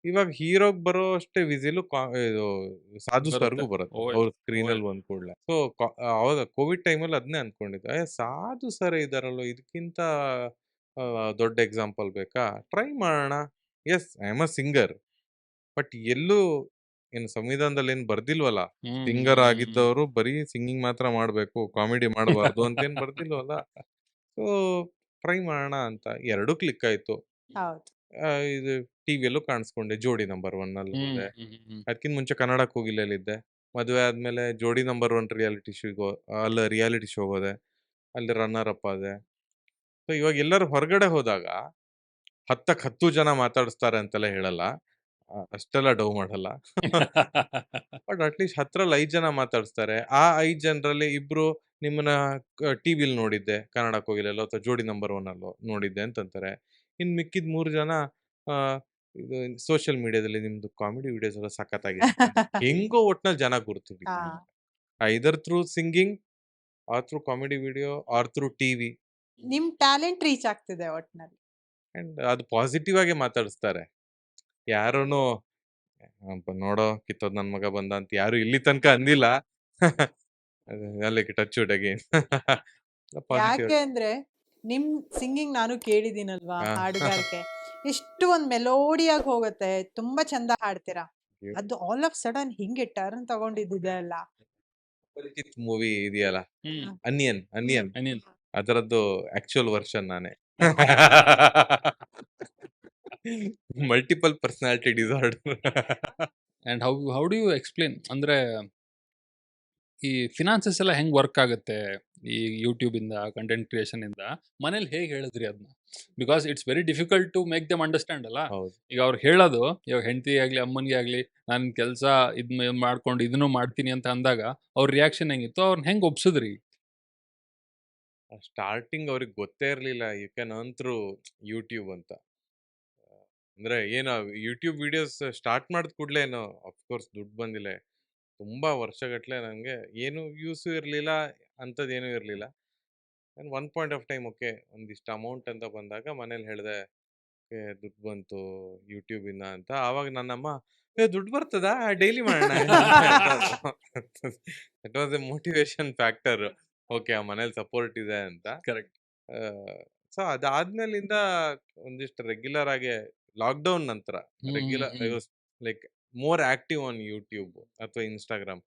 ಇವಾಗ ಹೀರೋಗ್ ಬರೋ ಅಷ್ಟೇ ವಿಸಿಲು ಇದು ಸಾಧು ಬರುತ್ತೆ. ಸರ್ಗೂ ಬರುತ್ತೆ ಓ, ಅವ್ರ ಸ್ಕ್ರೀನ್ ಅಲ್ಲಿ ಬಂದ್ ಕೂಡಲೇ. ಸೊ ಅವಾಗ ಕೋವಿಡ್ ಟೈಮಲ್ಲಿ ಅದನ್ನೇ ಅನ್ಕೊಂಡಿದ್ದೆ, ಸಾಧು ಸರ್ ಇದಾರಲ್ಲ ಇದಕ್ಕಿಂತ ದೊಡ್ಡ ಎಕ್ಸಾಂಪಲ್ ಬೇಕಾ, ಟ್ರೈ ಮಾಡೋಣ. Yes I am a singer, but ಎಲ್ಲೂ ಏನು ಸಂವಿಧಾನದಲ್ಲಿ ಏನು ಬರ್ದಿಲ್ವಲ್ಲ ಸಿಂಗರ್ ಆಗಿದ್ದವರು ಬರೀ ಸಿಂಗಿಂಗ್ ಮಾತ್ರ ಮಾಡ್ಬೇಕು, ಕಾಮಿಡಿ ಮಾಡಬಾರ್ದು ಅಂತೇನ್ ಬರ್ದಿಲ್ವಲ್ಲ. ಸೊ ಟ್ರೈ ಮಾಡೋಣ ಅಂತ 2 ಕ್ಲಿಕ್ ಆಯ್ತು. ಹೌದು. ಇದು ಟಿವಿಯಲ್ಲೂ ಕಾಣಿಸ್ಕೊಂಡೆ, ಜೋಡಿ ನಂಬರ್ 1 ಅಲ್ಲಿ ಹೋದೆ. ಅದಕ್ಕಿಂತ ಮುಂಚೆ ಕನ್ನಡ ಕೋಗಿಲಲ್ಲಿದ್ದೆ. ಮದುವೆ ಆದ್ಮೇಲೆ ಜೋಡಿ ನಂಬರ್ 1 ರಿಯಾಲಿಟಿ ಶೋ ಹೋದೆ, ಅಲ್ಲಿ ರನ್ನರ್ ಅಪ್ ಆದೆ. ಸೊ ಇವಾಗ ಎಲ್ಲರೂ ಹೊರಗಡೆ ಹೋದಾಗ 10 ಜನ ಮಾತಾಡಿಸ್ತಾರೆ ಅಂತೆಲ್ಲ ಹೇಳಲ್ಲ, ಅಷ್ಟೆಲ್ಲ ಡೌ ಮಾಡಲ್ಲ. ಬಟ್ ಅಟ್ಲೀಸ್ಟ್ 10ರಲ್ಲಿ 5 ಜನ ಮಾತಾಡಿಸ್ತಾರೆ. ಆ 5 ಜನರಲ್ಲಿ ಇಬ್ರು ನಿಮ್ಮನ್ನ ಟಿವಿಲಿ ನೋಡಿದ್ದೆ, ಕನ್ನಡ ಕೋಗಿಲಲ್ಲೋ ಅಥವಾ ಜೋಡಿ ನಂಬರ್ 1 ಅಲ್ಲೋ ನೋಡಿದ್ದೆ ಅಂತಂತಾರೆ. ಇನ್ ಮಿಕ್ಕಿದ 3 ಜನ ಇದು ಸೋಷಿಯಲ್ ಮೀಡಿಯಾದಲ್ಲಿ ನಿಮ್ದು ಕಾಮಿಡಿ ವಿಡಿಯೋಸ್ ಎಲ್ಲ ಸಖತ್ತಾಗಿದೆ ಹೆಂಗೋ ಒಟ್ನಲ್ಲಿ ಜನ ಗುರುತು ಹಾ. Either through singing or through comedy video or through TV. ನಿಮ್ ಟ್ಯಾಲೆಂಟ್ ರೀಚ್ ಆಗ್ತಿದೆ ಒಟ್ನಲ್ಲಿ. ಅಂಡ್ ಅದು ಪಾಸಿಟಿವ್ ಆಗಿ ಮಾತಾಡಿಸ್ತಾರೆ. ಯಾರೂನು ನೋಡೋ ಕಿತ್ತೋದ್ ನನ್ ಮಗ ಬಂದ ಅಂತ ಯಾರು ಇಲ್ಲಿ ತನಕ ಅಂದಿಲ್ಲ. ಅಲ್ಲಿಗೆ ಟಚ್ ವುಡ್ ಅಗೇನ್. ಯಾಕೆ ಅಂದ್ರೆ ನಿಮ್ ಸಿಂಗಿಂಗ್ ನಾನು ಕೇಳಿದೀನಲ್ವಾ, ಹಾ. ಹಾಡುಗಾರಿಕೆ ಎಷ್ಟು ಒಂದ್ ಮೆಲೋಡಿಯಾಗಿ ಹೋಗುತ್ತೆ, ತುಂಬಾ ಚಂದ ಹಾಡ್ತೀರಾ. ಅದು ಆಲ್ ಆಫ್ ಸಡನ್ ಹಿಂಗೆ ಟರ್ನ್ ತಗೊಂಡಿದ್ದಿದೆ ಅಲ್ಲ. ಮೂವಿ ಇದೆಯಲ್ಲ ಅನಿಯನ್ ಅನಿಯನ್. ಅದರದ್ದು ಆಕ್ಚುಯಲ್ ವರ್ಷನ್ ನಾನೇ. Multiple personality disorder. And how do you explain ಅಂದ್ರೆ ಈ ಫಿನಾನ್ಸಸ್ ಎಲ್ಲ ಹೆಂಗ್ ವರ್ಕ್ ಆಗುತ್ತೆ ಈ ಯೂಟ್ಯೂಬ್ ಇಂದ, ಕಂಟೆಂಟ್ ಕ್ರಿಯೇಷನ್ ಇಂದ? ಮನೇಲಿ ಹೇಗೆ ಹೇಳಿದ್ರಿ ಅದನ್ನ? Because it's very difficult to make them understand ಅಲ್ಲ. ಹೌದು. ಈಗ ಅವ್ರು ಹೇಳೋದು, ಇವಾಗ ಹೆಂಡತಿ ಆಗ್ಲಿ ಅಮ್ಮನಿಗೆ ಆಗ್ಲಿ ನಾನು ಕೆಲಸ ಮಾಡ್ಕೊಂಡು ಇದನ್ನು ಮಾಡ್ತೀನಿ ಅಂತ ಅಂದಾಗ ಅವ್ರ ರಿಯಾಕ್ಷನ್ ಹೆಂಗಿತ್ತು, ಅವ್ರನ್ನ ಹೆಂಗ್ ಒಪ್ಸಿದ್ರಿ? ಸ್ಟಾರ್ಟಿಂಗ್ ಅವ್ರಿಗೆ ಗೊತ್ತೇ ಇರ್ಲಿಲ್ಲ you can earn through YouTube ಅಂತ. ಅಂದ್ರೆ ಏನು ಯೂಟ್ಯೂಬ್ ವಿಡಿಯೋಸ್ ಸ್ಟಾರ್ಟ್ ಮಾಡಿದ ಕೂಡಲೇ ಏನು ಅಫ್ಕೋರ್ಸ್ ದುಡ್ಡು ಬಂದಿಲ್ಲ. ತುಂಬಾ ವರ್ಷಗಟ್ಲೆ ನನಗೆ ಏನು ಯೂಸು ಇರಲಿಲ್ಲ, ಅಂಥದ್ದೇನೂ ಇರಲಿಲ್ಲ. ನಾನು one point of time okay ಒಂದಿಷ್ಟು ಅಮೌಂಟ್ ಅಂತ ಬಂದಾಗ ಮನೇಲಿ ಹೇಳಿದೆ, ದುಡ್ಡು ಬಂತು ಯೂಟ್ಯೂಬಿಂದ ಅಂತ. ಆವಾಗ ನನ್ನಮ್ಮ ದುಡ್ಡು ಬರ್ತದಾ ಡೈಲಿ ಮಾಡೋಣ. That was A motivation factor. Okay ಆ ಮನೇಲಿ ಸಪೋರ್ಟ್ ಇದೆ ಅಂತ. ಕರೆಕ್ಟ್. ಸೊ ಅದಾದ್ಮೇಲಿಂದ ಒಂದಿಷ್ಟು ರೆಗ್ಯುಲರ್ ಆಗಿ ಲಾಕ್ಡೌನ್ ನಂತರ regular I was like more active on YouTube ಅಥವಾ ಇನ್ಸ್ಟಾಗ್ರಾಮ್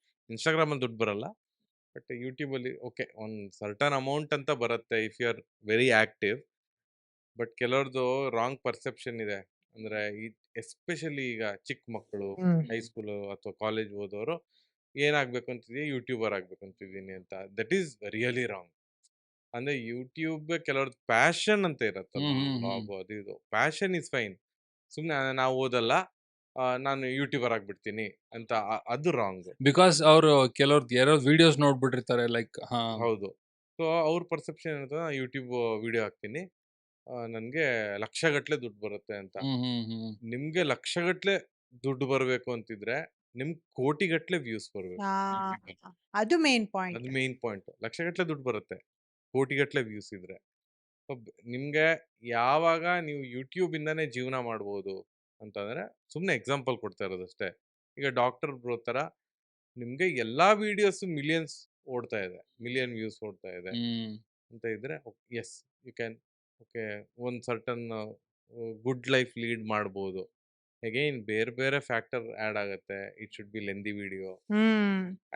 ಅಲ್ಲಿ ದುಡ್ಡು ಬರಲ್ಲ, ಬಟ್ ಯೂಟ್ಯೂಬ್ ಅಲ್ಲಿ ಓಕೆ ಒಂದು ಸರ್ಟನ್ ಅಮೌಂಟ್ ಅಂತ ಬರುತ್ತೆ if you are very active. But ಕೆಲವ್ರದ್ದು ರಾಂಗ್ ಪರ್ಸೆಪ್ಷನ್ ಇದೆ. ಅಂದ್ರೆ ಎಸ್ಪೆಷಲಿ ಈಗ ಚಿಕ್ಕ ಮಕ್ಕಳು ಹೈಸ್ಕೂಲ್ ಅಥವಾ ಕಾಲೇಜ್ ಓದೋರು ಏನಾಗ್ಬೇಕು ಅಂತಿದೀನಿ, ಯೂಟ್ಯೂಬರ್ ಆಗ್ಬೇಕು ಅಂತಿದ್ದೀನಿ ಅಂತ. That is really wrong. ಅಂದ್ರೆ ಯೂಟ್ಯೂಬ್ ಕೆಲವ್ರದ್ದು ಪ್ಯಾಷನ್ ಅಂತ ಇರತ್ತಲ್ಲ, ಬ್ಲಾಗ್ ಅದು ಇದು. Passion is fine. ಸುಮ್ನೆ ನಾವು ಓದಲ್ಲ ನಾನು ಯೂಟ್ಯೂಬರ್ ಆಗ್ಬಿಡ್ತೀನಿ ಅಂತ, ಅದು ರಾಂಗ್. ಬಿಕಾಸ್ ಅವರು ಕೆಲವ್ರದ್ದು ಯಾರೋ ವಿಡಿಯೋಸ್ ನೋಡ್ಬಿಟ್ಟಿರ್ತಾರೆ ಲೈಕ್. ಹೌದು. ಸೊ ಅವ್ರ ಪರ್ಸೆಪ್ಷನ್ ಇರ್ತದೆ, ಯೂಟ್ಯೂಬ್ ವಿಡಿಯೋ ಹಾಕ್ತೀನಿ ನನ್ಗೆ ಲಕ್ಷಗಟ್ಲೆ ದುಡ್ಡು ಬರುತ್ತೆ ಅಂತ. ನಿಮ್ಗೆ ಲಕ್ಷಗಟ್ಲೆ ದುಡ್ಡು ಬರ್ಬೇಕು ಅಂತಿದ್ರೆ ನಿಮ್ಗೆ ಕೋಟಿಗಟ್ಲೆ ವ್ಯೂಸ್ ಬರ್ಬೇಕು. ಅದು ಮೇನ್ ಪಾಯಿಂಟ್. ಅದು ಮೇನ್ ಪಾಯಿಂಟ್. ಲಕ್ಷಗಟ್ಲೆ ದುಡ್ಡು ಬರುತ್ತೆ ಕೋಟಿಗಟ್ಲೆ ವ್ಯೂಸ್ ಇದ್ರೆ. ನಿಮ್ಗೆ ಯಾವಾಗ ನೀವು ಯೂಟ್ಯೂಬ್ ಇಂದಾನೆ ಜೀವನ ಮಾಡ್ಬೋದು ಅಂತಂದ್ರೆ, ಸುಮ್ನೆ ಎಕ್ಸಾಂಪಲ್ ಕೊಡ್ತಾ ಇರೋದಷ್ಟೇ. ಈಗ ಡಾಕ್ಟರ್ ಬ್ರೋ ತರ ನಿಮ್ಗೆ ಎಲ್ಲಾ ವಿಡಿಯೋಸ್ ಮಿಲಿಯನ್ಸ್ ಓಡ್ತಾ ಇದೆ, ಮಿಲಿಯನ್ ವ್ಯೂಸ್ ಓಡ್ತಾ ಇದೆ ಅಂತ ಇದ್ರೆ ಎಸ್ ಯು ಕ್ಯಾನ್ ಓಕೆ ಒಂದು ಸರ್ಟನ್ ಗುಡ್ ಲೈಫ್ ಲೀಡ್ ಮಾಡ್ಬೋದು. ಅಗೈನ್ ಬೇರೆ ಬೇರೆ ಫ್ಯಾಕ್ಟರ್ ಆ್ಯಡ್ ಆಗುತ್ತೆ. It should B lengthy video.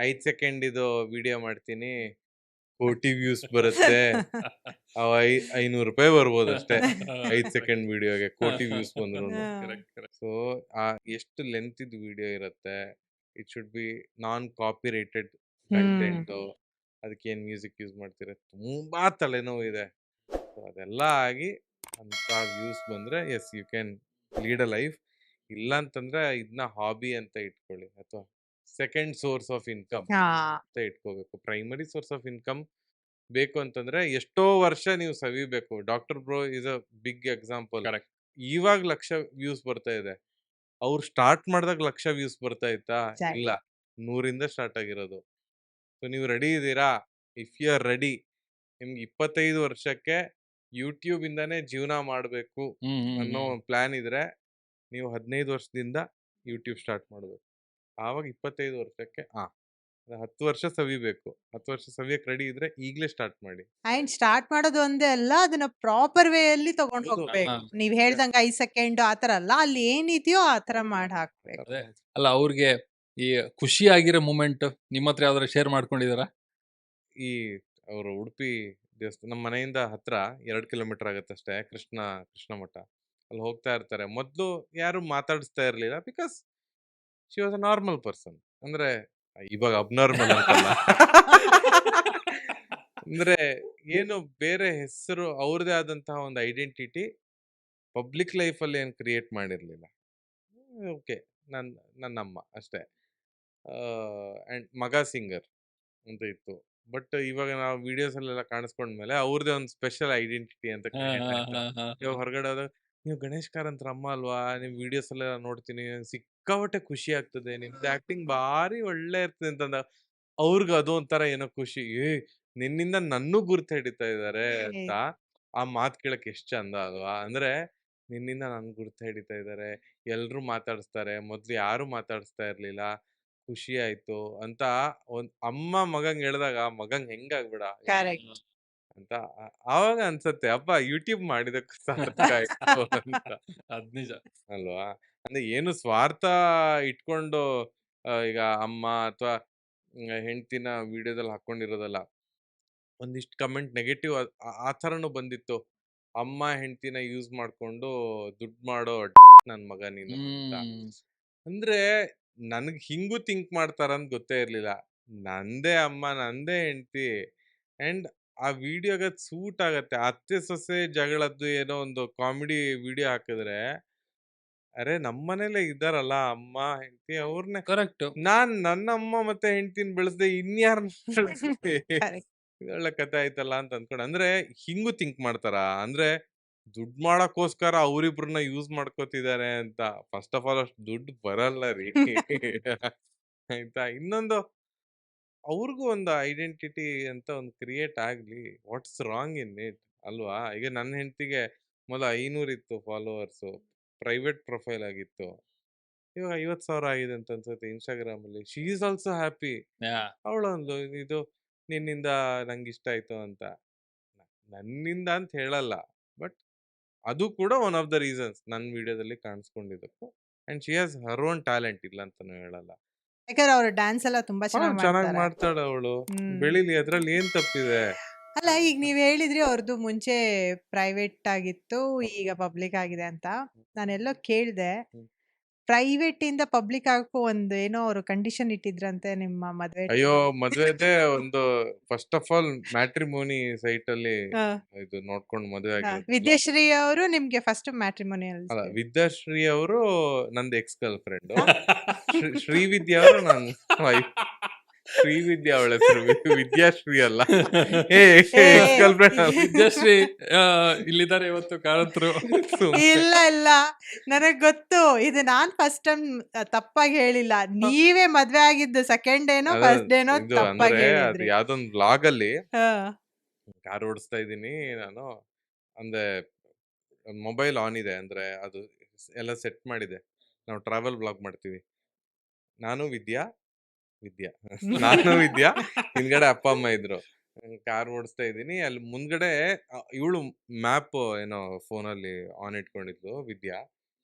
5 second ಇದು ವಿಡಿಯೋ ಮಾಡ್ತೀನಿ, ಕೋಟಿ ವ್ಯೂಸ್ ಬರುತ್ತೆ. ಅವ 500 ರೂಪಾಯಿ ಬರ್ಬೋದು ಅಷ್ಟೇ 5 ಸೆಕೆಂಡ್ ವಿಡಿಯೋಗೆ ಕೋಟಿ ವ್ಯೂಸ್ ಬಂದ್ರು. ಸೊ ಎಷ್ಟು ಲೆಂತ್ ಇದ್ ವಿಡಿಯೋ ಇರುತ್ತೆ. It should be non copyrighted content. ಅದಕ್ಕೆ ಏನ್ ಮ್ಯೂಸಿಕ್ ಯೂಸ್ ಮಾಡ್ತೀರಾ, ತುಂಬಾ ತಲೆನೋವು ಇದೆ. ಸೊ ಅದೆಲ್ಲ ಆಗಿ ಅಂತ ವ್ಯೂಸ್ ಬಂದ್ರೆ yes you can lead a life. ಇಲ್ಲ ಅಂತಂದ್ರೆ ಇದನ್ನ ಹಾಬಿ ಅಂತ ಇಟ್ಕೊಳ್ಳಿ, ಅಥವಾ ಸೆಕೆಂಡ್ ಸೋರ್ಸ್ ಆಫ್ ಇನ್ಕಮ್ ಅಂತ ಇಟ್ಕೋಬೇಕು. ಪ್ರೈಮರಿ ಸೋರ್ಸ್ ಆಫ್ ಇನ್ಕಮ್ ಬೇಕು ಅಂತಂದ್ರೆ ಎಷ್ಟೋ ವರ್ಷ ನೀವು ಸವಿಬೇಕು. Doctor bro is a big example. Correct. ಇವಾಗ ಲಕ್ಷ ವ್ಯೂಸ್ ಬರ್ತಾ ಇದೆ. ಅವ್ರು ಸ್ಟಾರ್ಟ್ ಮಾಡಿದಾಗ ಲಕ್ಷ ವ್ಯೂಸ್ ಬರ್ತಾ ಇತ್ತಾ? Exactly. ಇಲ್ಲ, 100 ಸ್ಟಾರ್ಟ್ ಆಗಿರೋದು. ಸೊ ನೀವು ರೆಡಿ ಇದ್ದೀರಾ? ಇಫ್ ಯು ಆರ್ ರೆಡಿ, ನಿಮ್ಗೆ 25 ವರ್ಷಕ್ಕೆ ಯೂಟ್ಯೂಬ್ ಇಂದಾನೇ ಜೀವನ ಮಾಡಬೇಕು ಅನ್ನೋ ಪ್ಲಾನ್ ಇದ್ರೆ ನೀವು 15 ವರ್ಷದಿಂದ ಯೂಟ್ಯೂಬ್ ಸ್ಟಾರ್ಟ್ ಮಾಡಬೇಕು. ಆವಾಗ 25 ವರ್ಷಕ್ಕೆ 10 ವರ್ಷ ಸವಿಬೇಕು. 10 ವರ್ಷ ಸವಿಯಕ್ಕೆ ರೆಡಿ ಇದ್ರೆ ಈಗಲೇ ಸ್ಟಾರ್ಟ್ ಮಾಡಿ. ಅಂಡ್ ಸ್ಟಾರ್ಟ್ ಮಾಡೋದು ಒಂದೇ ಅಲ್ಲ, ಅದನ್ನ ಪ್ರಾಪರ್ ವೇ ಅಲ್ಲಿ ತಗೊಂಡ್ ಹೌದು. ಹೋಗ್ಬೇಕು. ಹಾ. ನೀವ್ ಹೇಳ್ದಂಗ 5 ಸೆಕೆಂಡ್ ಆತರ ಅಲ್ಲ, ಅಲ್ಲಿ ಏನಿದೆಯೋ ಆತರ ಮಾಡಿ ಹಾಕ್ಬೇಕು. ಅದೇ. ಅಲ್ಲ, ಅವ್ರಿಗೆ ಈ ಖುಷಿ ಆಗಿರೋ ಮೂಮೆಂಟ್ ನಿಮ್ಮ ಹತ್ರ ಯಾವ್ದಾರ ಶೇರ್ ಮಾಡ್ಕೊಂಡಿದಾರ? ಈ ಅವರು ಉಡುಪಿ ದೇವಸ್ಥಾನ ನಮ್ಮ ಮನೆಯಿಂದ ಹತ್ರ 2 ಕಿಲೋಮೀಟರ್ ಆಗುತ್ತೆ ಅಷ್ಟೇ, ಕೃಷ್ಣ ಮಠ. ಅಲ್ಲಿ ಹೋಗ್ತಾ ಇರ್ತಾರೆ. ಮೊದಲು ಯಾರು ಮಾತಾಡಿಸ್ತಾ ಇರ್ಲಿಲ್ಲ, because she was a normal person. ಅಂದ್ರೆ ಇವಾಗ ಅಬ್ನಾರ್ಮಲ್ ಅಂತಲ್ಲ, ಅಂದ್ರೆ ಏನು ಬೇರೆ ಹೆಸರು, ಅವ್ರದೇ ಆದಂತಹ ಒಂದು ಐಡೆಂಟಿಟಿ ಪಬ್ಲಿಕ್ ಲೈಫಲ್ಲಿ ಏನು ಕ್ರಿಯೇಟ್ ಮಾಡಿರ್ಲಿಲ್ಲ. ಓಕೆ, ನನ್ನಮ್ಮ ಅಷ್ಟೇ. ಅಂಡ್ ಮಗ ಸಿಂಗರ್ ಅಂತ ಇತ್ತು. ಬಟ್ ಇವಾಗ ನಾವು ವಿಡಿಯೋಸ್ ಅಲ್ಲೆಲ್ಲ ಕಾಣಿಸ್ಕೊಂಡ್ಮೇಲೆ ಅವ್ರದೇ ಒಂದು ಸ್ಪೆಷಲ್ ಐಡೆಂಟಿಟಿ ಅಂತ create ಆಯ್ತು. ಇವಾಗ ಹೊರಗಡೆ ಹೋದಾಗ ನೀವು ಗಣೇಶ್ ಕಾರಂತರ ಅಮ್ಮ ಅಲ್ವಾ, ನಿಮ್ ವಿಡಿಯೋಸ್ ಅಲ್ಲೆಲ್ಲ ನೋಡ್ತೀನಿ, ಸಿಕ್ಕಾಪಟ್ಟೆ ಖುಷಿ ಆಗ್ತದೆ, ನಿಮ್ದು ಆಕ್ಟಿಂಗ್ ಭಾರಿ ಒಳ್ಳೆ ಇರ್ತದೆ ಅಂತಂದ ಅವ್ರಿಗೆ ಅದು ಒಂಥರ ಏನೋ ಖುಷಿ. ನಿನ್ನಿಂದ ನನ್ನೂ ಗುರ್ತು ಹಿಡಿತಾ ಇದಾರೆ ಅಂತ ಆ ಮಾತು ಕೇಳಕ್ ಎಷ್ಟ್ ಚಂದ ಅಲ್ವಾ. ಅಂದ್ರೆ ನಿನ್ನಿಂದ ನನ್ ಗುರ್ತು ಹಿಡಿತಾ ಇದಾರೆ, ಎಲ್ರು ಮಾತಾಡಿಸ್ತಾರೆ, ಮೊದ್ಲು ಯಾರು ಮಾತಾಡಿಸ್ತಾ ಇರ್ಲಿಲ್ಲ, ಖುಷಿ ಆಯ್ತು ಅಂತ ಒಂದ್ ಅಮ್ಮ ಮಗಂಗ್ ಹೇಳ್ದಾಗ ಮಗಂಗ್ ಹೆಂಗಾಗ್ಬಿಡ ಕರೆಕ್ಟ್. ಅಂತ ಆವಾಗ ಅನ್ಸತ್ತೆ, ಅಪ್ಪ ಯೂಟ್ಯೂಬ್ ಮಾಡಿದಕ್ಕೆ ಸಾರ್ಥಕ ಆಯ್ತು ಅಂತ. ಅದ್ ನಿಜ ಅಲ್ವಾ. ಅಂದ್ರೆ ಏನು ಸ್ವಾರ್ಥ ಇಟ್ಕೊಂಡು ಈಗ ಅಮ್ಮ ಅಥವಾ ಹೆಂಡ್ತಿನ ವಿಡಿಯೋದಲ್ಲಿ ಹಾಕೊಂಡಿರೋದಲ್ಲ. ಒಂದಿಷ್ಟು ಕಮೆಂಟ್ ನೆಗೆಟಿವ್ ಆ ಥರನೂ ಬಂದಿತ್ತು. ಅಮ್ಮ ಹೆಂಡ್ತಿನ ಯೂಸ್ ಮಾಡ್ಕೊಂಡು ದುಡ್ಡು ಮಾಡೋ ನನ್ ಮಗ ನೀನು ಅಂತ. ಅಂದ್ರೆ ನನ್ಗ್ ಹಿಂಗೂ ಥಿಂಕ್ ಮಾಡ್ತಾರಂತ ಗೊತ್ತೇ ಇರ್ಲಿಲ್ಲ. ನಂದೇ ಅಮ್ಮ, ನಂದೇ ಹೆಂಡ್ತಿ, ಅಂಡ್ ಆ ವಿಡಿಯೋಗೆ ಸೂಟ್ ಆಗತ್ತೆ. ಅತ್ತೆ ಸೊಸೆ ಜಗಳದ್ದು ಏನೋ ಒಂದು ಕಾಮಿಡಿ ವಿಡಿಯೋ ಹಾಕಿದ್ರೆ, ಅರೆ ನಮ್ಮನೇಲೆ ಇದ್ದಾರಲ್ಲ ಅಮ್ಮ ಹೆಂಡ್ತಿ, ಅವ್ರನ್ನೇ ಕರೆಕ್ಟ್. ನನ್ನ ಅಮ್ಮ ಮತ್ತೆ ಹೆಂಡ್ತಿನ ಬೆಳೆಸ್ದೆ ಇನ್ಯಾರನ್ನ ಬೆಳೆಸ್ಲಿ? Correct. ಇದೊಳ್ಳೆ ಕತೆ ಆಯ್ತಲ್ಲ ಅಂತ ಅಂದ್ಕೊಂಡು. ಅಂದ್ರೆ ಹಿಂಗೂ ಥಿಂಕ್ ಮಾಡ್ತಾರ? ಅಂದ್ರೆ ದುಡ್ಡು ಮಾಡಕ್ಕೋಸ್ಕರ ಅವ್ರಿಬ್ರನ್ನ ಯೂಸ್ ಮಾಡ್ಕೋತಿದ್ದಾರೆ ಅಂತ. ಫಸ್ಟ್ ಆಫ್ ಆಲ್ ಅಷ್ಟು ದುಡ್ಡು ಬರಲ್ಲ ರೀ. ಆಯ್ತಾ? ಇನ್ನೊಂದು, ಅವ್ರಿಗೂ ಒಂದು ಐಡೆಂಟಿಟಿ ಅಂತ ಒಂದು ಕ್ರಿಯೇಟ್ ಆಗ್ಲಿ. ವಾಟ್ಸ್ ರಾಂಗ್ ಇನ್ ಇಟ್ ಅಲ್ವಾ? ಈಗ ನನ್ನ ಹೆಂಡ್ತಿಗೆ ಮೊದಲು 500 ಇತ್ತು ಫಾಲೋವರ್ಸು, ಪ್ರೈವೇಟ್ ಪ್ರೊಫೈಲ್ ಆಗಿತ್ತು. ಇವಾಗ 50,000 ಆಗಿದೆ ಅಂತ ಅನ್ಸುತ್ತೆ ಇನ್ಸ್ಟಾಗ್ರಾಮ್ ಅಲ್ಲಿ. She is also happy. ಅವಳೊಂದು ಇದು ನಿನ್ನಿಂದ ನಂಗೆ ಇಷ್ಟ ಆಯ್ತು ಅಂತ. ನನ್ನಿಂದ ಅಂತ ಹೇಳಲ್ಲ, ಬಟ್ ಅದು ಕೂಡ ಒನ್ ಆಫ್ ದ ರೀಸನ್ಸ್ ನನ್ನ ವಿಡಿಯೋದಲ್ಲಿ ಕಾಣಿಸ್ಕೊಂಡಿದ್ದಕ್ಕೂ. And she has her own talent, ಇಲ್ಲ ಅಂತಾನು ಹೇಳಲ್ಲ. ಯಾಕಂದ್ರೆ ಅವ್ರ ಡ್ಯಾನ್ಸ್ ಎಲ್ಲ ತುಂಬಾ ಚೆನ್ನಾಗಿ ಚೆನ್ನಾಗಿ ಮಾಡ್ತಾರೆ. ಮಾಡ್ತಾಳೆ ಅವಳು, ಹ್ಮ್. ಬೆಳಿಲಿ, ಅದ್ರಲ್ಲಿ ಏನ್ ತಪ್ಪಿದೆ? ಅಲ್ಲ, ಈಗ ನೀವ್ ಹೇಳಿದ್ರಿ ಅವ್ರದ್ದು ಮುಂಚೆ ಪ್ರೈವೇಟ್ ಆಗಿತ್ತು, ಈಗ ಪಬ್ಲಿಕ್ ಆಗಿದೆ ಅಂತ. ನಾನೆಲ್ಲೋ ಕೇಳ್ದೆ, ಹ್ಮ್. ಪ್ರೈವೇಟ್ ಇಂದ ಪಬ್ಲಿಕ್ ಆಗಕ್ಕೂ ಒಂದು ಏನೋ ಅವರು ಕಂಡೀಷನ್ ಇಟ್ಟಿದ್ರಂತೆ ನಿಮ್ಮ ಮದ್ವೆ. ಅಯ್ಯೋ, ಮದ್ವೆದೆ ಒಂದು first of all matrimony site ಅಲ್ಲಿ ಹಾ. ಇದು ನೋಡ್ಕೊಂಡು ಮದುವೆ ಹಾ, ಆಗಿರೋದು. ವಿದ್ಯಾಶ್ರೀ ಅವರು ನಿಮ್ಗೆ ಫಸ್ಟ್ ಮ್ಯಾಟ್ರಿಮೋನಿಯಲ್. ಅಲ್ಲ, ವಿದ್ಯಾಶ್ರೀ ಅವರು ನಂದು ಎಕ್ಸ್ ಗರ್ಲ್ ಫ್ರೆಂಡ್. ಶ್ರೀವಿದ್ಯಾ ಅವರು ನನ್ನ ವೈಫ್. ಶ್ರೀವಿದ್ಯಾ ಅವಳ ಹೆಸರು, ವಿದ್ಯಾಶ್ರೀ ಅಲ್ಲ. ಎಕ್ಸ್ ಗರ್ಲ್ ಫ್ರೆಂಡ್ ವಿದ್ಯಾಶ್ರೀ ಇಲ್ಲಿದ್ದಾರೆ ಇವತ್ತು ಕಾರಂತರು. ಇಲ್ಲ ಇಲ್ಲ, ನನಗ್ ಗೊತ್ತು, ಇದು ನಾನ್ ಫಸ್ಟ್ ಟೈಮ್ ತಪ್ಪಾಗಿ ಹೇಳಿಲ್ಲ. ನೀವೇ ಮದ್ವೆ ಆಗಿದ್ದು ಸೆಕೆಂಡ್ ಡೇನೋ ಫಸ್ಟ್ ಡೇನೋ ಇದು ತಪ್ಪಾಗಿ ಅಂದ್ರೆ ಅದು ಹೇಳಿದ್ರಿ. ಯಾವ್ದೊಂದು ಬ್ಲಾಗ್ ಅಲ್ಲಿ ಹಾ. ಕಾರ್ ಓಡಿಸ್ತಾ ಇದ್ದೀನಿ ನಾನು. ಅಂದ್ರೆ ಮೊಬೈಲ್ ಆನ್ ಇದೆ, ಅಂದ್ರೆ ಅದು ಎಲ್ಲ ಸೆಟ್ ಮಾಡಿದೆ. ನಾವು ಟ್ರಾವೆಲ್ ಬ್ಲಾಗ್ ಮಾಡ್ತೀವಿ. ನಾನು ವಿದ್ಯಾ ಹಿಂದ್ಗಡೆ ಅಪ್ಪ ಅಮ್ಮ ಇದ್ರು. ಕಾರ್ ಓಡಿಸ್ತಾ ಇದ್ದೀನಿ, ಅಲ್ಲಿ ಮುಂದ್ಗಡೆ ಇವಳು ಮ್ಯಾಪ್ ಏನೋ ಫೋನಲ್ಲಿ ಆನ್ ಇಟ್ಕೊಂಡಿದ್ಲು ವಿದ್ಯಾ.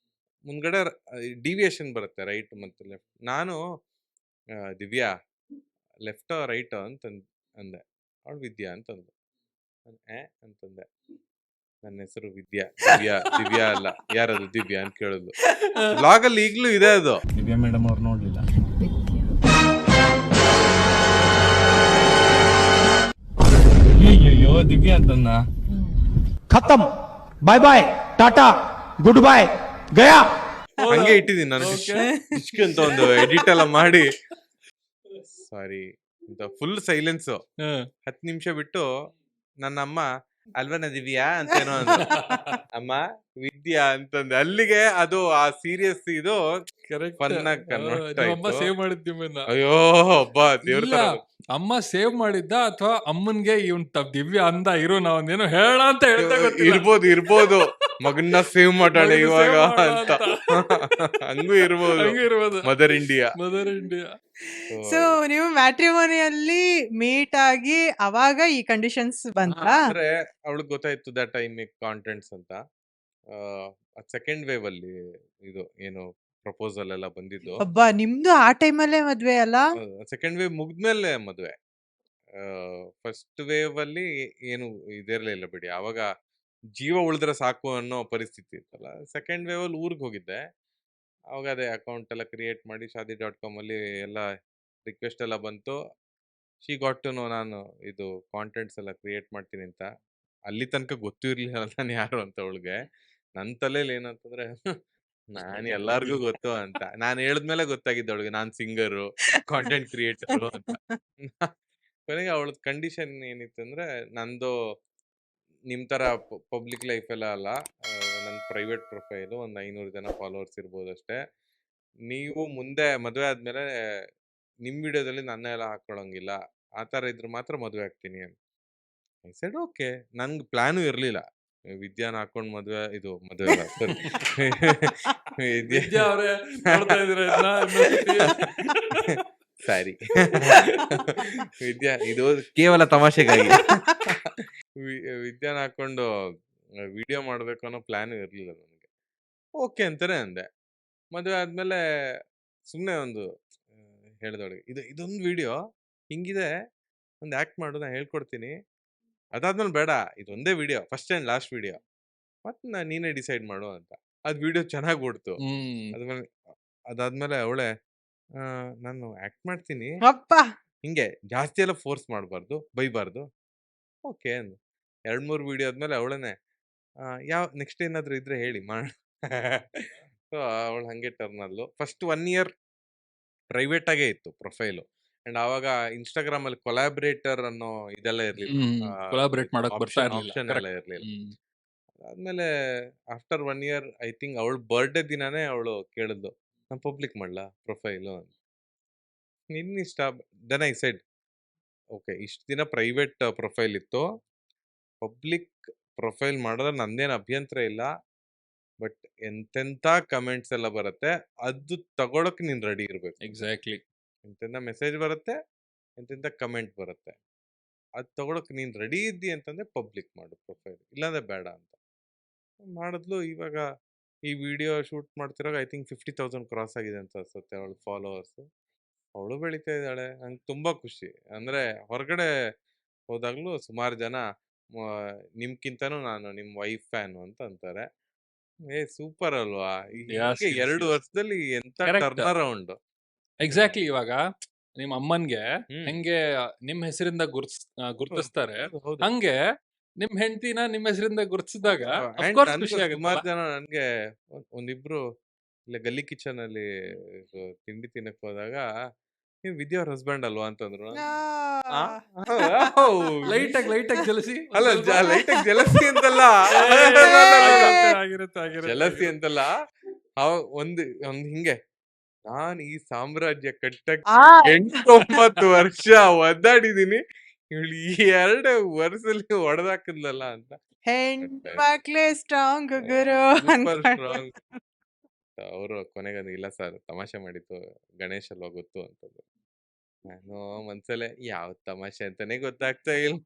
ಮುಂದ್ಗಡೆ ಡಿವಿಯೇಷನ್ ಬರುತ್ತೆ, ರೈಟ್ ಮತ್ತೆ ಲೆಫ್ಟ್. ನಾನು ದಿವ್ಯಾ ಲೆಫ್ಟ್ ರೈಟ್ ಅಂತ ಅಂದೆ. ಅವಳು ವಿದ್ಯಾ ಅಂತಂದು. ಅಂತಂದೆ. ನನ್ನ ಹೆಸರು ದಿವ್ಯಾ ದಿವ್ಯಾ ಅಲ್ಲ, ಯಾರದು ದಿವ್ಯಾ ಅಂತ ಕೇಳಿದ್ಲು. ಬ್ಲಾಗಲ್ಲಿ ಈಗಲೂ ಇದೆ ಅದು. ದಿವ್ಯಾ ಮೇಡಮ್ ಅವ್ರು ನೋಡ್ಲಿಲ್ಲ. ಅಯ್ಯೋ ದಿವ್ಯಾ ಅಂತನ್ನ खत्म bye bye tata goodbye गया ಹಂಗೆ ಇಟ್ಟಿದ್ದೀನಿ ನಾನು. ಇಷ್ಕ್ ಅಂತ ಒಂದು ಎಡಿಟ್ ಎಲ್ಲ ಮಾಡಿ ಸಾರಿ ಅಂತ ಫುಲ್ ಸೈಲೆನ್ಸ್. 10 ನಿಮಿಷ ಬಿಟ್ಟು ನನ್ನ ಅಮ್ಮ ಅಲ್ವನ ದಿವ್ಯಾ ಅಂತ ಏನೋ ಅಂದ್ರು. ಅಮ್ಮ ವಿದ್ಯಾ ಅಂತಂದೆ. ಅಲ್ಲಿಗೆ ಅದು ಆ ಸೀರಿಯಸ್ ಇದು fun ಆಗ್ convert ಅಮ್ಮ ಆಯ್ತು. ಸೇವ್ ಮಾಡಿದ್ ನಿಮ್ಮನ್ನ. ಅಯ್ಯೋ ಹಬ್ಬ ದೇವ್ರ ಇಲ್ಲ, ತರ. ಅಮ್ಮ ಸೇವ್ ಮಾಡಿದ್ದ ಅಥವಾ ಅಮ್ಮನ್ಗೆ ಇವನ್ ದಿವ್ಯ ಅಂದ ಇರೋ ನಾವೊಂದೇನೋ ಹೇಳ ಅಂತ ಹೇಳ್ತಾ ಗೊತ್ತಿಲ್ಲ. ಇರ್ಬೋದು ಮಗನ್ನ ಸೇವ್ ಮಾಡೋಣ ಮಗನ್ನ ಇವಾಗ save ಮಾಡೋಣ ಅಂತ. ಹಂಗೂ ಇರ್ಬೋದು. ಹಂಗಿರ್ಬೋದು. Mother India. Mother India. So ನೀವು ಮ್ಯಾಟ್ರಿಮೋನಿಯಲ್ಲಿ ಮೀಟ್ ಆಗಿ ಅವಾಗ ಈ ಕಂಡೀಷನ್ಸ್ ಬಂತ? ಅಂದ್ರೆ ಅವಳಿಗೆ ಗೊತ್ತಾಯ್ತು ದಟ್ ಐ ಮೇಕ್ ಕಾಂಟೆಂಟ್ಸ್ ಅಂತ. ಸೆಕೆಂಡ್ ವೇವ್ ಅಲ್ಲಿ ಇದು ಏನು ಪ್ರಪೋಸಲ್ ಎಲ್ಲ ಬಂದಿದ್ದು. ಹಬ್ಬ ನಿಮ್ದು ಆ ಟೈಮಲ್ಲೇ ಮದ್ವೆ ಅಲ್ಲ? ಸೆಕೆಂಡ್ ವೇವ್ ಮುಗ್ದ್ಮೇಲೆ ಮದುವೆ. ಫಸ್ಟ್ ವೇವ್ ಅಲ್ಲಿ ಏನು ಇದಿರ್ಲಿಲ್ಲ ಬಿಡಿ. ಅವಾಗ ಜೀವ ಉಳಿದ್ರೆ ಸಾಕು ಅನ್ನೋ ಪರಿಸ್ಥಿತಿ ಇತ್ತಲ್ಲ. ಸೆಕೆಂಡ್ ವೇವ್ ಅಲ್ಲಿ ಊರಿಗೆ ಹೋಗಿದ್ದೆ. ಅವಾಗ ಅದೇ ಅಕೌಂಟ್ ಎಲ್ಲ ಕ್ರಿಯೇಟ್ ಮಾಡಿ shaadi.com ಅಲ್ಲಿ ಎಲ್ಲ ರಿಕ್ವೆಸ್ಟ್ ಎಲ್ಲ ಬಂತು. ಶಿ ಗಾಟ್ ಟು ನೋ ನಾನು ಇದು ಕಾಂಟೆಂಟ್ಸ್ ಎಲ್ಲ ಕ್ರಿಯೇಟ್ ಮಾಡ್ತೀನಿ ಅಂತ. ಅಲ್ಲಿ ತನಕ ಗೊತ್ತೂ ಇರ್ಲಿಲ್ಲ ನಾನು ಯಾರು ಅಂತ ಅವಳಿಗೆ. ನನ್ನ ತಲೆಯಲ್ಲಿ ಏನಂತಂದ್ರೆ ನಾನು ಎಲ್ಲಾರ್ಗೂ ಗೊತ್ತು ಅಂತ. ನಾನು ಹೇಳಿದ್ಮೇಲೆ ಗೊತ್ತಾಗಿದ್ದು ಅವಳಿಗೆ ನಾನು ಸಿಂಗರು, ಕಾಂಟೆಂಟ್ ಕ್ರಿಯೇಟರು ಅಂತ. ಕೊನೆಗೆ ಅವಳದ್ ಕಂಡೀಷನ್ ಏನಿತ್ತಂದ್ರೆ ನಂದು ನಿಮ್ ತರ ಪಬ್ಲಿಕ್ ಲೈಫ್ ಎಲ್ಲ ಅಲ್ಲ. ನನ್ನ ಪ್ರೈವೇಟ್ ಪ್ರೊಫೈಲು ಒಂದು 500 ಜನ ಫಾಲೋವರ್ಸ್ ಇರ್ಬೋದು ಅಷ್ಟೇ. ನೀವು ಮುಂದೆ ಮದುವೆ ಆದ್ಮೇಲೆ ನಿಮ್ ವಿಡಿಯೋದಲ್ಲಿ ನನ್ನ ಎಲ್ಲ ಹಾಕೊಳಂಗಿಲ್ಲ. ಆ ತರ ಇದ್ರೆ ಮಾತ್ರ ಮದುವೆ ಆಗ್ತೀನಿ ಅಂತ. I said okay. ನನ್ಗೆ ಪ್ಲಾನು ಇರ್ಲಿಲ್ಲ ವಿದ್ಯಾನ ಹಾಕೊಂಡ್ ಮದುವೆ ಮದುವೆ ಅಲ್ಲ sorry. ವಿದ್ಯಾ ಅವ್ರೆ ನೋಡ್ತಾ ಇದೀರ ಇದನ್ನ ಇನ್ನೊಂದ್ಸತಿ? ಸಾರಿ ವಿದ್ಯಾ ಇದು ಕೇವಲ ತಮಾಷೆಗಾಗಿ. ವಿದ್ಯಾನ ಹಾಕೊಂಡು ವಿಡಿಯೋ ಮಾಡ್ಬೇಕು ಅನ್ನೋ ಪ್ಲಾನ್ ಇರ್ಲಿಲ್ಲ ನನಗೆ. ಓಕೆ ಅಂತಾನೆ ಅಂದೆ. ಮದುವೆ ಆದ್ಮೇಲೆ ಸುಮ್ಮನೆ ಒಂದು ಹೇಳ್ದವಳಿಗೆ ಇದೊಂದು ವಿಡಿಯೋ ಹಿಂಗಿದೆ, ಒಂದು ಆಕ್ಟ್ ಮಾಡು, ನಾನು ಹೇಳ್ಕೊಡ್ತೀನಿ. ಅದಾದ್ಮೇಲೆ ಬೇಡ, ಇದೊಂದೇ video, first and last video, ಮತ್ತೆ ನೀನೇ ಡಿಸೈಡ್ ಮಾಡು ಅಂತ. ಅದು ವಿಡಿಯೋ ಚೆನ್ನಾಗಿ ಓಡ್ತು. ಅದಾದ್ಮೇಲೆ ಅವಳೆ ನಾನು ಆಕ್ಟ್ ಮಾಡ್ತೀನಿ, ಅಪ್ಪ ಹಿಂಗೆ ಜಾಸ್ತಿ ಎಲ್ಲ ಫೋರ್ಸ್ ಮಾಡಬಾರ್ದು, ಬೈಬಾರ್ದು. ಓಕೆ ಅಂದು 2-3 ವಿಡಿಯೋ ಆದ್ಮೇಲೆ ಅವಳೇನೆ ಯಾವ ನೆಕ್ಸ್ಟ್ ಏನಾದ್ರು ಇದ್ರೆ ಹೇಳಿ ಮಾಡ. ಸೊ ಅವಳು ಹಂಗೆ ಟರ್ನ್ ಆದ್ಲು. ಫಸ್ಟ್ 1 ಇಯರ್ ಪ್ರೈವೇಟ್ ಆಗೇ ಇತ್ತು ಪ್ರೊಫೈಲು. ಅಂಡ್ ಆವಾಗ ಇನ್ಸ್ಟಾಗ್ರಾಮ್ ಅಲ್ಲಿ ಕೊಲಾಬ್ರೇಟರ್ ಅನ್ನೋ ಇದೆಲ್ಲ ಇರ್ಲಿಲ್ಲ, ಕೊಲಾಬ್ರೇಟ್ ಮಾಡಕ್ ಬರ್ತಾ ಇರ್ಲಿಲ್ಲ. ಆಪ್ಷನ್ ಎಲ್ಲ ಇರ್ಲಿಲ್ಲ. ಆದ್ಮೇಲೆ ಆಫ್ಟರ್ 1 ಇಯರ್ ಐ ಥಿಂಕ್ ಅವಳ ಬರ್ಡೇ ದಿನಾನೇ ಅವಳು ಕೇಳಿದ್ಲು, ನಾನು ಪಬ್ಲಿಕ್ ಮಾಡ್ಲಾ ಪ್ರೊಫೈಲು ಅಂತ. ನಿನ್ನಿಷ್ಟ. ದೆನ್ ಐ ಸೆಡ್ ಓಕೆ, ಇಷ್ಟು ದಿನ ಪ್ರೈವೇಟ್ ಪ್ರೊಫೈಲ್ ಇತ್ತು, ಪಬ್ಲಿಕ್ ಪ್ರೊಫೈಲ್ ಮಾಡಿದ್ರೆ ನಂದೇನು ಅಭ್ಯಂತರ ಇಲ್ಲ. ಬಟ್ ಎಂತೆಂಥ ಕಮೆಂಟ್ಸ್ ಎಲ್ಲ ಬರುತ್ತೆ, ಅದು ತಗೊಳಕ್ ನೀನ್ ರೆಡಿ ಇರ್ಬೇಕು. ಎಕ್ಸಾಕ್ಟ್ಲಿ. ಎಂತೆಂಥ ಮೆಸೇಜ್ ಬರುತ್ತೆ, ಎಂತೆಂಥ ಕಮೆಂಟ್ ಬರುತ್ತೆ, ಅದು ತಗೊಳಕ್ ನೀನ್ ರೆಡಿ ಇದ್ದಿ ಅಂತಂದ್ರೆ ಪಬ್ಲಿಕ್ ಮಾಡು ಪ್ರೊಫೈಲ್, ಇಲ್ಲಾಂದ್ರೆ ಬೇಡ ಅಂತ ಮಾಡಿದ್ಲು. ಇವಾಗ ಈ ವಿಡಿಯೋ ಶೂಟ್ ಮಾಡ್ತಿರಾಗ ಐ ಥಿಂಕ್ 50,000 ಕ್ರಾಸ್ ಆಗಿದೆ ಅಂತ ಅನ್ಸುತ್ತೆ ಅವಳು ಫಾಲೋವರ್ಸ್. ಅವಳು ಬೆಳಿತಾ ಇದ್ದಾಳೆ, ನಂಗೆ ತುಂಬಾ ಖುಷಿ. ಅಂದ್ರೆ ಹೊರಗಡೆ ಹೋದಾಗ್ಲೂ ಸುಮಾರು ಜನ ನಿಮ್ಗಿಂತನೂ ನಾನು ನಿಮ್ ವೈಫ್ ಫ್ಯಾನು ಅಂತ ಅಂತಾರೆ. ಸೂಪರ್ ಅಲ್ವಾ? Yes, yes, 2 yes. ವರ್ಷದಲ್ಲಿ ಎಂತ Correct. Turn around. ಎಕ್ಸಾಕ್ಟ್ಲಿ. ಇವಾಗ ನಿಮ್ ಅಮ್ಮನ್ಗೆ ಹೆಂಗೆ ನಿಮ್ ಹೆಸರಿಂದ ಗುರ್ತಿಸ್ತಾರೆ, ಹೌದು. ಹಂಗೆ ನಿಮ್ ಹೆಂಡತಿನ ನಿಮ್ ಹೆಸರಿಂದ ಗುರ್ತಿಸಿದಾಗ And ಖುಷಿ ಸುಮಾರು ಆಗುತ್ತೆ. ಜನ ನನ್ಗೆ ಒಂದಿಬ್ರು ಇಲ್ಲ ಗಲ್ಲಿ ಕಿಚನ್ ಅಲ್ಲಿ ತಿಂಡಿ ತಿನ್ನಕ್ ಹೋದಾಗ ನೀವು ವಿದ್ಯಾ ಅವ್ರ ಹಸ್ಬೆಂಡ್ ಅಲ್ವಾ ಅಂತಂದ್ರು. ಲೈಟ್ ಆಗಿ ಜಲಸಿ ಅಲ್ಲ ಲೈಟ್ ಆಗಿ ಜಲಸಿ ಅಂತಲ್ಲ, ಜಲಸಿ ಅಂತಲ್ಲ. ಒಂದ್ ಹಿಂಗೆ ನಾನ್ ಈ ಸಾಮ್ರಾಜ್ಯ ಕಟ್ಟಕ್ 8-9 ವರ್ಷ ಒದ್ದಾಡಿದೀನಿ, ಇವಳು ಈ 2 ವರ್ಷದಲ್ಲಿ ಹೊಡೆದಾಕಿದ್ಲಲ್ಲ ಅಂತ. ಹೆಣ್ಮಕ್ಳೇ ಸ್ಟ್ರಾಂಗ್ ಗುರು ಸೂಪರ್ ಸ್ಟ್ರಾಂಗ್. ಅವರು ಕೊನೆಗೆ ಇಲ್ಲ ಸರ್ ತಮಾಷೆ ಮಾಡಿತ್ತು, ಗಣೇಶ್ ಅಲ್ವಾ ಗೊತ್ತು ಅಂತಂದ್ರು. ನಾನು ಮನ್ಸಲ್ಲೇ ಯಾವ ತಮಾಷೆ ಅಂತಾನೆ ಗೊತ್ತಾಗ್ತಾ ಇಲ್ಲ.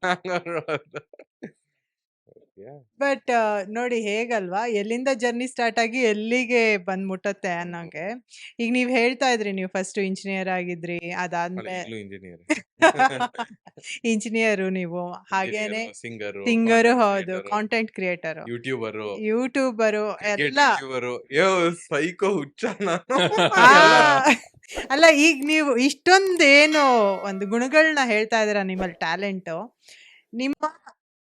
ಬಟ್ ನೋಡಿ ಹೇಗಲ್ವಾ, ಎಲ್ಲಿಂದ ಜರ್ನಿ ಸ್ಟಾರ್ಟ್ ಆಗಿ ಎಲ್ಲಿಗೆ ಬಂದ್ ಮುಟ್ಟತ್ತೆ ಅನ್ನೋಂಗೆ. ಈಗ ನೀವ್ ಹೇಳ್ತಾ ಇದ್ರಿ ನೀವು ಫಸ್ಟ್ ಇಂಜಿನಿಯರ್ ಆಗಿದ್ರಿ, ಅದಾದ್ಮೇಲೆ ಈಗಲೂ ಇಂಜಿನಿಯರ್, ಇಂಜಿನಿಯರು ನೀವು, ಹಾಗೇನೆ ಸಿಂಗರು, ಸಿಂಗರು ಹೌದು, content creator, YouTuber, YouTuber cricket ಎಲ್ಲ. ಯೂಟ್ಯೂಬರು. ಸೈಕೋ ಹುಚ್ಚ ನಾನು. ಆ, ಎಲ್ಲ. ಅಲ್ಲ ಈಗ ನೀವು ಇಷ್ಟೊಂದೇನು ಒಂದು ಗುಣಗಳನ್ನ ಹೇಳ್ತಾ ಇದ್ದೀರಾ ನಿಮ್ಮಲ್ಲಿ ಟ್ಯಾಲೆಂಟು. ನಿಮ್ಮ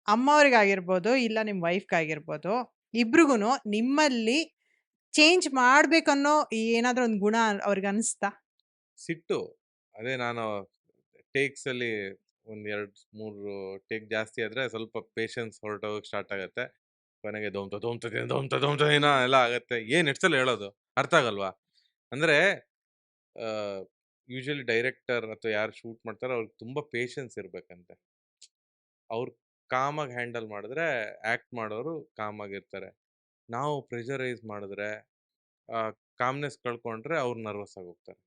ಅಮ್ಮವ್ರಿಗಾಗಿರ್ಬೋದು ಇಲ್ಲ ನಿಮ್ಮ ವೈಫ್ಗಾಗಿರ್ಬೋದು, ಇಬ್ರಿಗೂ ನಿಮ್ಮಲ್ಲಿ ಚೇಂಜ್ ಮಾಡ್ಬೇಕನ್ನೋ ಏನಾದ್ರೂ ಒಂದು ಗುಣ ಅವ್ರಿಗೆ ಅನಿಸ್ತಾ? ಸಿಟ್ಟು. ಅದೇ ನಾನು ಟೇಕ್ಸ್ ಅಲ್ಲಿ ಒಂದ್ 2-3 ಟೇಕ್ ಜಾಸ್ತಿ ಆದ್ರೆ ಸ್ವಲ್ಪ ಪೇಷನ್ಸ್ ಹೊರಟೋಗಕ್ ಸ್ಟಾರ್ಟ್ ಆಗತ್ತೆ. ಕೊನೆಗೆ ದೊಮ್ತದೇನೋ ಎಲ್ಲ ಆಗತ್ತೆ. ಏನ್ ಎಷ್ಟ್ಸಲ ಹೇಳೋದು ಅರ್ಥ ಆಗಲ್ವಾ? ಅಂದ್ರೆ ಯೂಶಲಿ ಡೈರೆಕ್ಟರ್ ಅಥವಾ ಯಾರು ಶೂಟ್ ಮಾಡ್ತಾರೋ ಅವ್ರಿಗೆ ತುಂಬಾ ಪೇಷನ್ಸ್ ಇರ್ಬೇಕಂತೆ. ಅವ್ರು ಕಾಮಾಗಿ ಹ್ಯಾಂಡಲ್ ಮಾಡಿದ್ರೆ ಆಕ್ಟ್ ಮಾಡೋರು ಕಾಮಾಗಿರ್ತಾರೆ. ನಾವು ಪ್ರೆಷರೈಸ್ ಮಾಡಿದ್ರೆ ಕಾಮ್ನೆಸ್ ಕಳ್ಕೊಂಡ್ರೆ ಅವ್ರು ನರ್ವಸ್ ಆಗೋಗ್ತಾರೆ.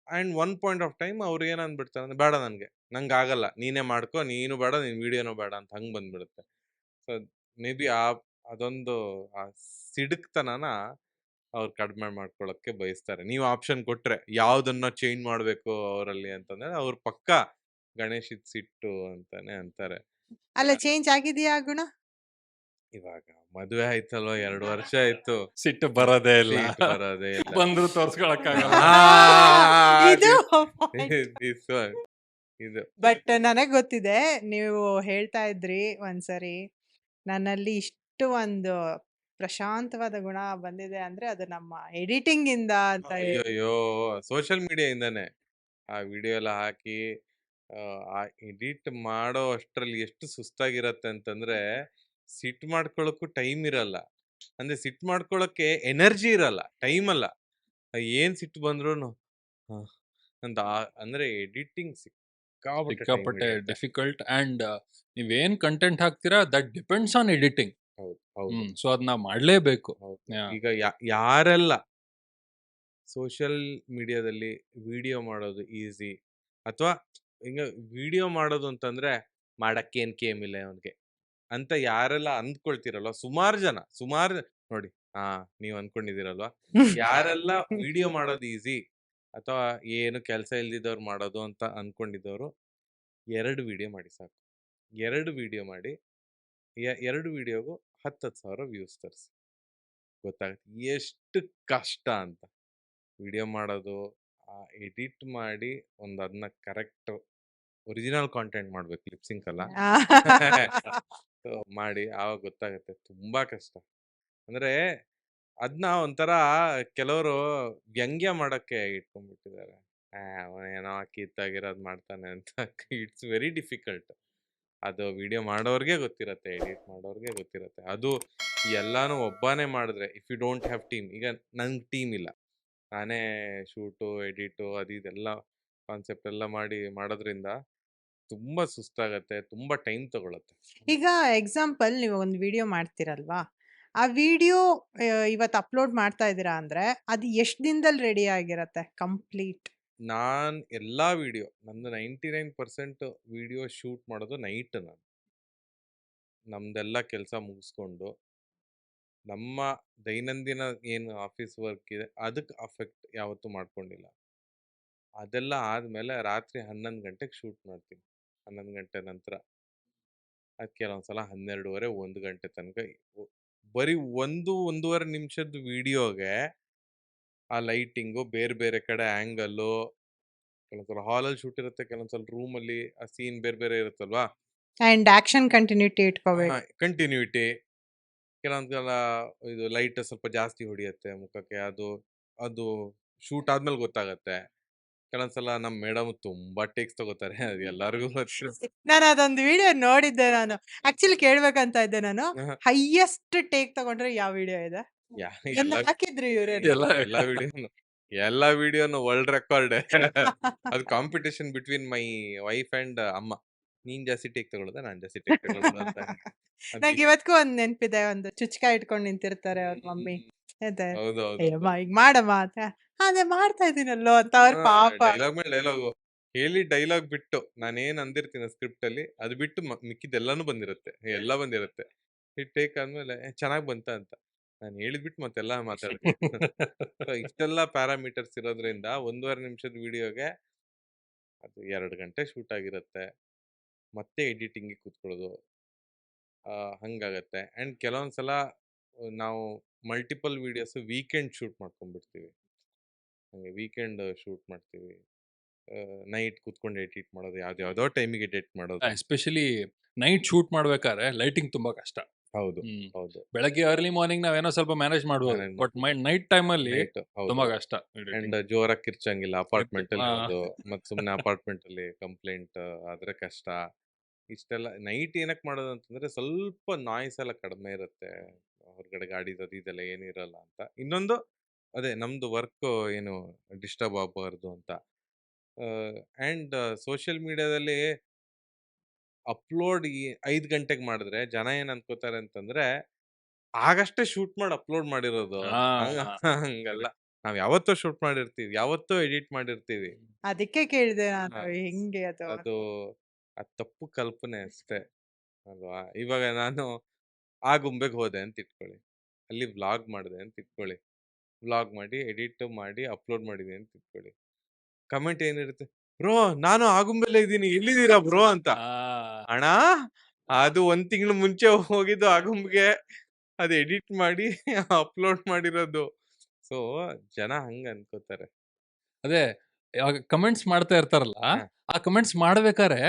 And one point of time ಅವ್ರು ಏನು ಅಂದ್ಬಿಡ್ತಾರೆ ಅಂದ್ರೆ, ಬೇಡ ನಂಗೆ ಆಗಲ್ಲ, ನೀನೇ ಮಾಡ್ಕೊ, ನೀನು ಬೇಡ, ನಿನ್ ವಿಡಿಯೋನೂ ಬೇಡ ಅಂತ ಹಂಗೆ ಬಂದ್ಬಿಡುತ್ತೆ. ಸೊ ಮೇ ಬಿ ಅದೊಂದು ಆ ಸಿಡುಕ್ತನನ ಅವ್ರು ಕಡಿಮೆ ಮಾಡ್ಕೊಳಕ್ಕೆ ಬಯಸ್ತಾರೆ. ನೀವು ಆಪ್ಷನ್ ಕೊಟ್ರೆ ಯಾವ್ದನ್ನ ಚೇಂಜ್ ಮಾಡ್ಬೇಕು ಅವರಲ್ಲಿ ಅಂತಂದ್ರೆ ಅವ್ರು ಪಕ್ಕ ಗಣೇಶ್ ಇದ್ ಸಿಟ್ಟು ಅಂತಾನೆ ಅಂತಾರೆ. ಅಲ್ಲ ಚೇಂಜ್ ಆಗಿದೆಯಾ ಆ ಗುಣ? ಇವಾಗ ಮದುವೆ ಆಯ್ತಲ್ವಾ, 2 ವರ್ಷ ಆಯ್ತು, ಸಿಟ್ಟು ಬರೋದೇ ಇಲ್ಲ, ಸಿಟ್ಟು ಬರೋದೇ ಇಲ್ಲ. ಬಂದ್ರು ತೋರ್ಸ್ಕೊಳಕ್ಕಾಗಲ್ಲ. ಇದು This one. ಇದು ಬಟ್ ನನಗ್ ಗೊತ್ತಿದೆ, ನೀವು ಹೇಳ್ತಾ ಇದ್ರಿ ಒಂದ್ಸರಿ ನನ್ನಲ್ಲಿ ಇಷ್ಟು ಒಂದು ಪ್ರಶಾಂತವಾದ ಗುಣ ಬಂದಿದೆ ಅಂದ್ರೆ ಅದು ನಮ್ಮ ಎಡಿಟಿಂಗ್ ಇಂದ ಅಂತ ಹೇಳಿ. ಅಯ್ಯೋ ಸೋಷಿಯಲ್ ಮೀಡಿಯಾ ಇಂದಾನೆ ಆ ವಿಡಿಯೋ ಎಲ್ಲ ಹಾಕಿ ಆ ಎಡಿಟ್ ಮಾಡೋ ಅಷ್ಟ್ರಲ್ಲಿ ಎಷ್ಟು ಸುಸ್ತಾಗಿರತ್ತೆ ಅಂತಂದ್ರೆ ಸಿಟ್ ಮಾಡ್ಕೊಳಕ್ಕೂ ಟೈಮ್ ಇರಲ್ಲ. ಅಂದ್ರೆ ಸಿಟ್ ಮಾಡ್ಕೊಳಕ್ಕೆ ಎನರ್ಜಿ ಇರಲ್ಲ, ಟೈಮ್ ಅಲ್ಲ. ಏನ್ ಸಿಟ್ಟು ಬಂದ್ರು ಅಂತ ಅಂದ್ರೆ ಎಡಿಟಿಂಗ್ ಸಿಕ್ಕಾಪಟ್ಟೆ ಡಿಫಿಕಲ್ಟ್. ಅಂಡ್ ನೀವೇನ್ ಕಂಟೆಂಟ್ ಹಾಕ್ತೀರಾ ದಟ್ ಡಿಪೆಂಡ್ಸ್ ಆನ್ ಎಡಿಟಿಂಗ್. ಹೌದು ಸೊ ಅದನ್ನ ಮಾಡ್ಲೇಬೇಕು. ಹೌದು. Yeah. ಈಗ ಯಾರೆಲ್ಲ ಸೋಷಿಯಲ್ ಮೀಡಿಯಾದಲ್ಲಿ ವಿಡಿಯೋ ಮಾಡೋದು ಈಸಿ, ಅಥವಾ ಹಿಂಗ ವಿಡಿಯೋ ಮಾಡೋದು ಅಂತಂದ್ರೆ ಮಾಡಕ್ಕೇನ್ ಕೇಮಿಲ್ಲ ಅವನ್ಗೆ ಅಂತ ಯಾರೆಲ್ಲ ಅಂದ್ಕೊಳ್ತಿರಲ್ವ, ಸುಮಾರು ನೋಡಿ, ನೀವ್ ಅನ್ಕೊಂಡಿದ್ದೀರಲ್ವಾ, ಯಾರೆಲ್ಲ ವಿಡಿಯೋ ಮಾಡೋದು ಈಸಿ ಅಥವಾ ಏನು ಕೆಲಸ ಇಲ್ದಿದ್ದವ್ರು ಮಾಡೋದು ಅಂತ ಅನ್ಕೊಂಡಿದ್ದವರು 2 ವಿಡಿಯೋ ಮಾಡಿ ಸಾಕು. 2 ವಿಡಿಯೋ ಮಾಡಿ 2 ವಿಡಿಯೋಗೂ 10,000 ವ್ಯೂಸ್ ತರಿಸಿ, ಗೊತ್ತಾಗುತ್ತೆ ಎಷ್ಟು ಕಷ್ಟ ಅಂತ. ವಿಡಿಯೋ ಮಾಡೋದು, ಎಡಿಟ್ ಮಾಡಿ ಅದನ್ನ ಕರೆಕ್ಟ್ ಒರಿಜಿನಲ್ ಕಾಂಟೆಂಟ್ ಮಾಡ್ಬೇಕು, ಲಿಪ್ಸಿಂಕ್ ಅಲ್ಲ. So, ಮಾಡಿ ಆವಾಗ ಗೊತ್ತಾಗುತ್ತೆ ತುಂಬಾ ಕಷ್ಟ. ಅಂದ್ರೆ ಅದನ್ನ ಒಂಥರ ಕೆಲವರು ವ್ಯಂಗ್ಯ ಮಾಡಕ್ಕೆ ಇಟ್ಕೊಂಡ್ಬಿಟ್ಟಿದ್ದಾರೆ. ಏನೋ ಕಿತ್ತಾಗಿರೋದ್ ಮಾಡ್ತಾನೆ ಅಂತ. It's very difficult. ಅದು ವಿಡಿಯೋ ಮಾಡೋರ್ಗೆ ಗೊತ್ತಿರತ್ತೆ, ಎಡಿಟ್ ಮಾಡೋರ್ಗೆ ಗೊತ್ತಿರತ್ತೆ. ಅದು ಎಲ್ಲಾನು ಒಬ್ಬನೇ ಮಾಡಿದ್ರೆ, if you don't have team. ಈಗ ನಂಗೆ ಟೀಮ್ ಇಲ್ಲ, ನಾನೇ ಶೂಟು ಎಡಿಟು ಇದೆಲ್ಲ ಕಾನ್ಸೆಪ್ಟ್ ಎಲ್ಲ ಮಾಡೋದ್ರಿಂದ ತುಂಬಾ ಸುಸ್ತಾಗತ್ತೆ, ತುಂಬಾ ಟೈಮ್ ತಗೊಳತ್ತೆ. ಈಗ ಎಕ್ಸಾಂಪಲ್ ನೀವು ಒಂದು ವಿಡಿಯೋ ಮಾಡ್ತೀರಲ್ವಾ, ಆ ವಿಡಿಯೋ ಇವತ್ತು ಅಪ್ಲೋಡ್ ಮಾಡ್ತಾ ಇದ್ದೀರಾ ಅಂದ್ರೆ ಅದು ಎಷ್ಟು ದಿನದಲ್ಲಿ ರೆಡಿ ಆಗಿರತ್ತೆ ಕಂಪ್ಲೀಟ್? ನಾನ್ ಎಲ್ಲಾ ವಿಡಿಯೋ, ನಂದು 99% ವಿಡಿಯೋ ಶೂಟ್ ಮಾಡೋದು ನೈಟ್. ನಮ್ದೆಲ್ಲ ಕೆಲಸ ಮುಗಿಸ್ಕೊಂಡು ನಮ್ಮ ದೈನಂದಿನ ಏನು ಆಫೀಸ್ ವರ್ಕ್ ಇದೆ ಅದಕ್ಕೆ ಅಫೆಕ್ಟ್ ಯಾವತ್ತೂ ಮಾಡ್ಕೊಂಡಿಲ್ಲ. ಅದೆಲ್ಲ ಆದ್ಮೇಲೆ ರಾತ್ರಿ 11 ಗಂಟೆಗೆ ಶೂಟ್ ಮಾಡ್ತೀನಿ. 11 ಗಂಟೆ ನಂತರ ಅದು ಕೆಲವೊಂದ್ಸಲ 12:30, 1 ಗಂಟೆ ತನಕ ಬರೀ 1-1.5 ನಿಮಿಷದ ವಿಡಿಯೋಗೆ ಆ ಲೈಟಿಂಗು, ಬೇರೆ ಬೇರೆ ಕಡೆ ಆ್ಯಂಗಲ್ಲು, ಕೆಲವೊಂದ್ಸಲ ಹಾಲಲ್ಲಿ ಶೂಟ್ ಇರುತ್ತೆ, ಕೆಲವೊಂದ್ಸಲ ರೂಮಲ್ಲಿ ಆ ಸೀನ್ ಬೇರೆ ಬೇರೆ ಇರುತ್ತಲ್ವಾ, ಅಂಡ್ ಆಕ್ಷನ್ ಕಂಟಿನ್ಯೂಟಿ ಇಟ್ಕೋಬೇಕು. ಕಂಟಿನ್ಯೂಟಿ. ಕೆಲವೊಂದ್ಸಲ ಇದು ಲೈಟ್ ಸ್ವಲ್ಪ ಜಾಸ್ತಿ ಹೊಡಿಯುತ್ತೆ ಮುಖಕ್ಕೆ, ಅದು ಶೂಟ್ ಆದ್ಮೇಲೆ ಗೊತ್ತಾಗತ್ತೆ. ಕೆಲವೊಂದ್ಸಲ ನಮ್ಮ ಮೇಡಮ್ ತುಂಬಾ ಟೇಕ್ಸ್ ತಗೋತಾರೆ, ಅದು ಎಲ್ಲರಿಗೂ ಗೊತ್ತು. ನಾನು ಅದೊಂದು ವಿಡಿಯೋ ನೋಡಿದ್ದೆ. ನಾನು ಆಕ್ಚುಲಿ ಕೇಳ್ಬೇಕಂತ ಇದ್ದೆ, ನಾನು ಹೈಯೆಸ್ಟ್ ಟೇಕ್ ತಗೊಂಡ್ರೆ ಯಾವ ವಿಡಿಯೋ ಇದೆ? ಎಲ್ಲ ಹಾಕಿದ್ರು ಇವ್ರೆ. ಎಲ್ಲ ವಿಡಿಯೋನು ವರ್ಲ್ಡ್ ರೆಕಾರ್ಡ್. ಅದು competition between my wife and ಅಮ್ಮ. ನೀನ್ ಜಾಸ್ತಿ ಟೇಕ್ ತಗೊಳ್ಳೋದ, ನಾನ್ ಜಾಸ್ತಿ ಟೇಕ್ ತಗೊಳ್ಳೋದ ಅಂತ. ನಂಗೆ ಇವತ್ಗೂ ಒಂದ್ ನೆನ್ಪಿದೆ, ಒಂದು ಚುಚ್ಕ ಇಟ್ಕೊಂಡು ನಿಂತಿರ್ತಾರೆ ಅವ್ರ ಮಮ್ಮಿ. ಹೌದೌದು, ಅಯ್ಯಮ್ಮ ಈಗ ಮಾಡಮ್ಮ ಅಂತ, ಅದೇ ಮಾಡ್ತಾ ಇದೀನಲ್ಲೋ ಅಂತ ಅವ್ರ ಪಾಪ. ಡೈಲಾಗ್ ಮೇಲೆ ಡೈಲಾಗು ಹೇಳಿ, ಡೈಲಾಗ್ ಬಿಟ್ಟು ನಾನೇನ್ ಅಂದಿರ್ತೀನಿ ಸ್ಕ್ರಿಪ್ಟ್ ಅಲ್ಲಿ ಅದು ಬಿಟ್ಟು ಮಿಕ್ಕಿದ್ದೆಲ್ಲಾನು ಬಂದಿರುತ್ತೆ, ಎಲ್ಲ ಬಂದಿರುತ್ತೆ. ಟೇಕ್ ಆದ್ಮೇಲೆ ಚೆನ್ನಾಗಿ ಬಂತ ಅಂತ ನಾನು ಹೇಳಿದ್ಬಿಟ್ಟು ಮತ್ತೆಲ್ಲ ಮಾತಾಡ್ತೀನಿ. ಸೊ ಇಷ್ಟೆಲ್ಲ ಪ್ಯಾರಾಮೀಟರ್ಸ್ ಇರೋದ್ರಿಂದ 1.5 ನಿಮಿಷದ ವಿಡಿಯೋಗೆ ಅದು 2 ಗಂಟೆ ಶೂಟ್ ಆಗಿರುತ್ತೆ. ಮತ್ತೆ ಎಡಿಟಿಂಗಿಗೆ ಕೂತ್ಕೊಳ್ಳೋದು ಹಂಗಾಗತ್ತೆ. ಆ್ಯಂಡ್ ಕೆಲವೊಂದ್ಸಲ ನಾವು ಮಲ್ಟಿಪಲ್ ವಿಡಿಯೋಸ್ ವೀಕೆಂಡ್ ಶೂಟ್ ಮಾಡ್ಕೊಂಡ್ಬಿಡ್ತೀವಿ. ಹಂಗೆ ವೀಕೆಂಡ್ ಶೂಟ್ ಮಾಡ್ತೀವಿ. ನೈಟ್ ಕೂತ್ಕೊಂಡು ಎಡಿಟ್ ಮಾಡೋದು, ಯಾವ್ದ್ಯಾವ್ದೋ ಟೈಮಿಗೆ ಎಡಿಟ್ ಮಾಡೋದು. ಎಸ್ಪೆಷಲಿ ನೈಟ್ ಶೂಟ್ ಮಾಡ್ಬೇಕಾದ್ರೆ ಲೈಟಿಂಗ್ ತುಂಬಾ ಕಷ್ಟ. ಹೌದು ಹೌದು ಬೆಳಗ್ಗೆ ಅರ್ಲಿ ಮಾರ್ನಿಂಗ್ ನಾವೇನೋ ಸ್ವಲ್ಪ ಮ್ಯಾನೇಜ್ ಮಾಡ್ಬೋದು, ಬಟ್ ನೈಟ್ ಟೈಮ್ ಅಲ್ಲಿ ನೈಟ್ ತುಂಬಾ ಹೌದು. ಕಷ್ಟ. ಅಂಡ್ ಜೋರಾಗಿ ಕಿರ್ಚಂಗಿಲ್ಲ ಅಪಾರ್ಟ್ಮೆಂಟ್ ಅಲ್ಲಿ ಹಾ. ಇರೋದು, ಮತ್ ಸುಮ್ನೆ ಅಪಾರ್ಟ್ಮೆಂಟ್ ಅಲ್ಲಿ ಕಂಪ್ಲೇಂಟ್ ಆದ್ರೆ ಕಷ್ಟ. ಇಷ್ಟೆಲ್ಲ ನೈಟ್ ಏನಕ್ಕೆ ಮಾಡೋದು ಅಂತಂದ್ರೆ ಸ್ವಲ್ಪ ನಾಯ್ಸ್ ಎಲ್ಲ ಕಡಿಮೆ ಇರುತ್ತೆ, ಹೊರಗಡೆ ಗಾಡಿ ಅದು ಇದೆಲ್ಲ ಏನಿರಲ್ಲ ಅಂತ. ಇನ್ನೊಂದು ಅದೇ ನಮ್ದು ವರ್ಕ್ ಏನು ಡಿಸ್ಟರ್ಬ್ ಆಗಬಾರ್ದು ಅಂತ. ಆ್ಯಂಡ್ ಸೋಷಿಯಲ್ ಮೀಡಿಯಾದಲ್ಲಿ ಅಪ್ಲೋಡ್ 5 ಗಂಟೆಗೆ ಮಾಡಿದ್ರೆ ಜನ ಏನ್ ಅನ್ಕೋತಾರೆ ಅಂತಂದ್ರೆ ಆಗಷ್ಟೇ ಶೂಟ್ ಮಾಡಿ ಅಪ್ಲೋಡ್ ಮಾಡಿರೋದು. ಆ. ಹಂಗಲ್ಲ, ನಾವ್ ಯಾವತ್ತೋ ಶೂಟ್ ಮಾಡಿರ್ತೀವಿ, ಯಾವತ್ತೋ ಎಡಿಟ್ ಮಾಡಿರ್ತೀವಿ. ಅದಕ್ಕೆ ಕೇಳಿದೆ ನಾನು ಹಾ. ಹೆಂಗೆ ಅದು ಅದು ತಪ್ಪು ಕಲ್ಪನೆ ಅಷ್ಟೇ ಅಲ್ವಾ. ಇವಾಗ ನಾನು ಆ ಗುಂಬೆಗೆ ಹೋದೆ ಅಂತ ಇಟ್ಕೊಳ್ಳಿ, ಅಲ್ಲಿ ವ್ಲಾಗ್ ಮಾಡಿದೆ ಅಂತ ಇಟ್ಕೊಳ್ಳಿ, ವ್ಲಾಗ್ ಮಾಡಿ ಎಡಿಟ್ ಮಾಡಿ ಅಪ್ಲೋಡ್ ಮಾಡಿದೆ ಅಂತ ಇಟ್ಕೊಳ್ಳಿ, ಕಮೆಂಟ್ ಏನಿರುತ್ತೆ, ಬ್ರೋ ನಾನು ಆ ಗುಂಬೆಲ್ಲೇ ಇದ್ದೀನಿ, ಎಲ್ಲಿದ್ದೀರಾ ಬ್ರೋ ಅಂತ. ಅಣ್ಣ ಅದು 1 ತಿಂಗಳು ಮುಂಚೆ ಹೋಗಿದ್ದು ಆ ಗುಂಬಿಗೆ, ಅದು ಎಡಿಟ್ ಮಾಡಿ ಅಪ್ಲೋಡ್ ಮಾಡಿರೋದು. ಸೊ ಜನ ಹಂಗ ಅನ್ಕೋತಾರೆ. ಅದೇ ಕಮೆಂಟ್ಸ್ ಮಾಡ್ತಾ ಇರ್ತಾರಲ್ಲ, ಹಾ. ಆ ಕಮೆಂಟ್ಸ್ ಮಾಡ್ಬೇಕಾರೆ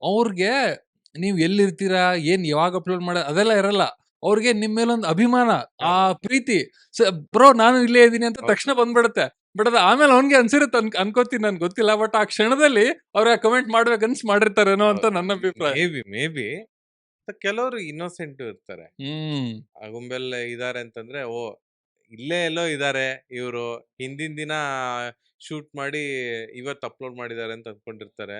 ಅವ್ರಿಗೆ ನೀವ್ ಎಲ್ಲಿರ್ತೀರಾ, ಏನ್ ಯಾವಾಗ ಅಪ್ಲೋಡ್ ಮಾಡ ಅದೆಲ್ಲ ಇರಲ್ಲ. ಅವ್ರಿಗೆ ನಿಮ್ ಮೇಲೊಂದು ಅಭಿಮಾನ, ಆ ಪ್ರೀತಿ, ಬ್ರೋ ನಾನು ಇಲ್ಲೇ ಇದೀನಿ ಅಂತ ಹೌದು. ತಕ್ಷಣ ಬಂದ್ಬಿಡುತ್ತೆ. ಬಟ್ ಅದು ಆಮೇಲೆ ಅವ್ನಿಗೆ ಅನ್ಸಿರುತ್ತೆ ಅನ್ಕೋತೀನಿ, ನನ್ಗೆ ಗೊತ್ತಿಲ್ಲ. ಬಟ್ ಆ ಕ್ಷಣದಲ್ಲಿ ಅವ್ರ ಕಮೆಂಟ್ ಮಾಡ್ಬೇಕನ್ಸ್ ಮಾಡಿರ್ತಾರೇನೋ ಅಂತ ನನ್ನ ಅಭಿಪ್ರಾಯ. ಮೇ ಬಿ ಕೆಲವರು ಇನ್ನೋಸೆಂಟ್ ಇರ್ತಾರೆ. ಆ ಗುಂಬೆಲ್ಲ ಇದಾರೆ ಅಂತಂದ್ರೆ ಓ ಇಲ್ಲೇ ಎಲ್ಲೋ ಇದಾರೆ ಇವರು, ಹಿಂದಿನ ದಿನ ಶೂಟ್ ಮಾಡಿ ಇವತ್ತು ಅಪ್ಲೋಡ್ ಮಾಡಿದ್ದಾರೆ ಅಂತ ಅನ್ಕೊಂಡಿರ್ತಾರೆ.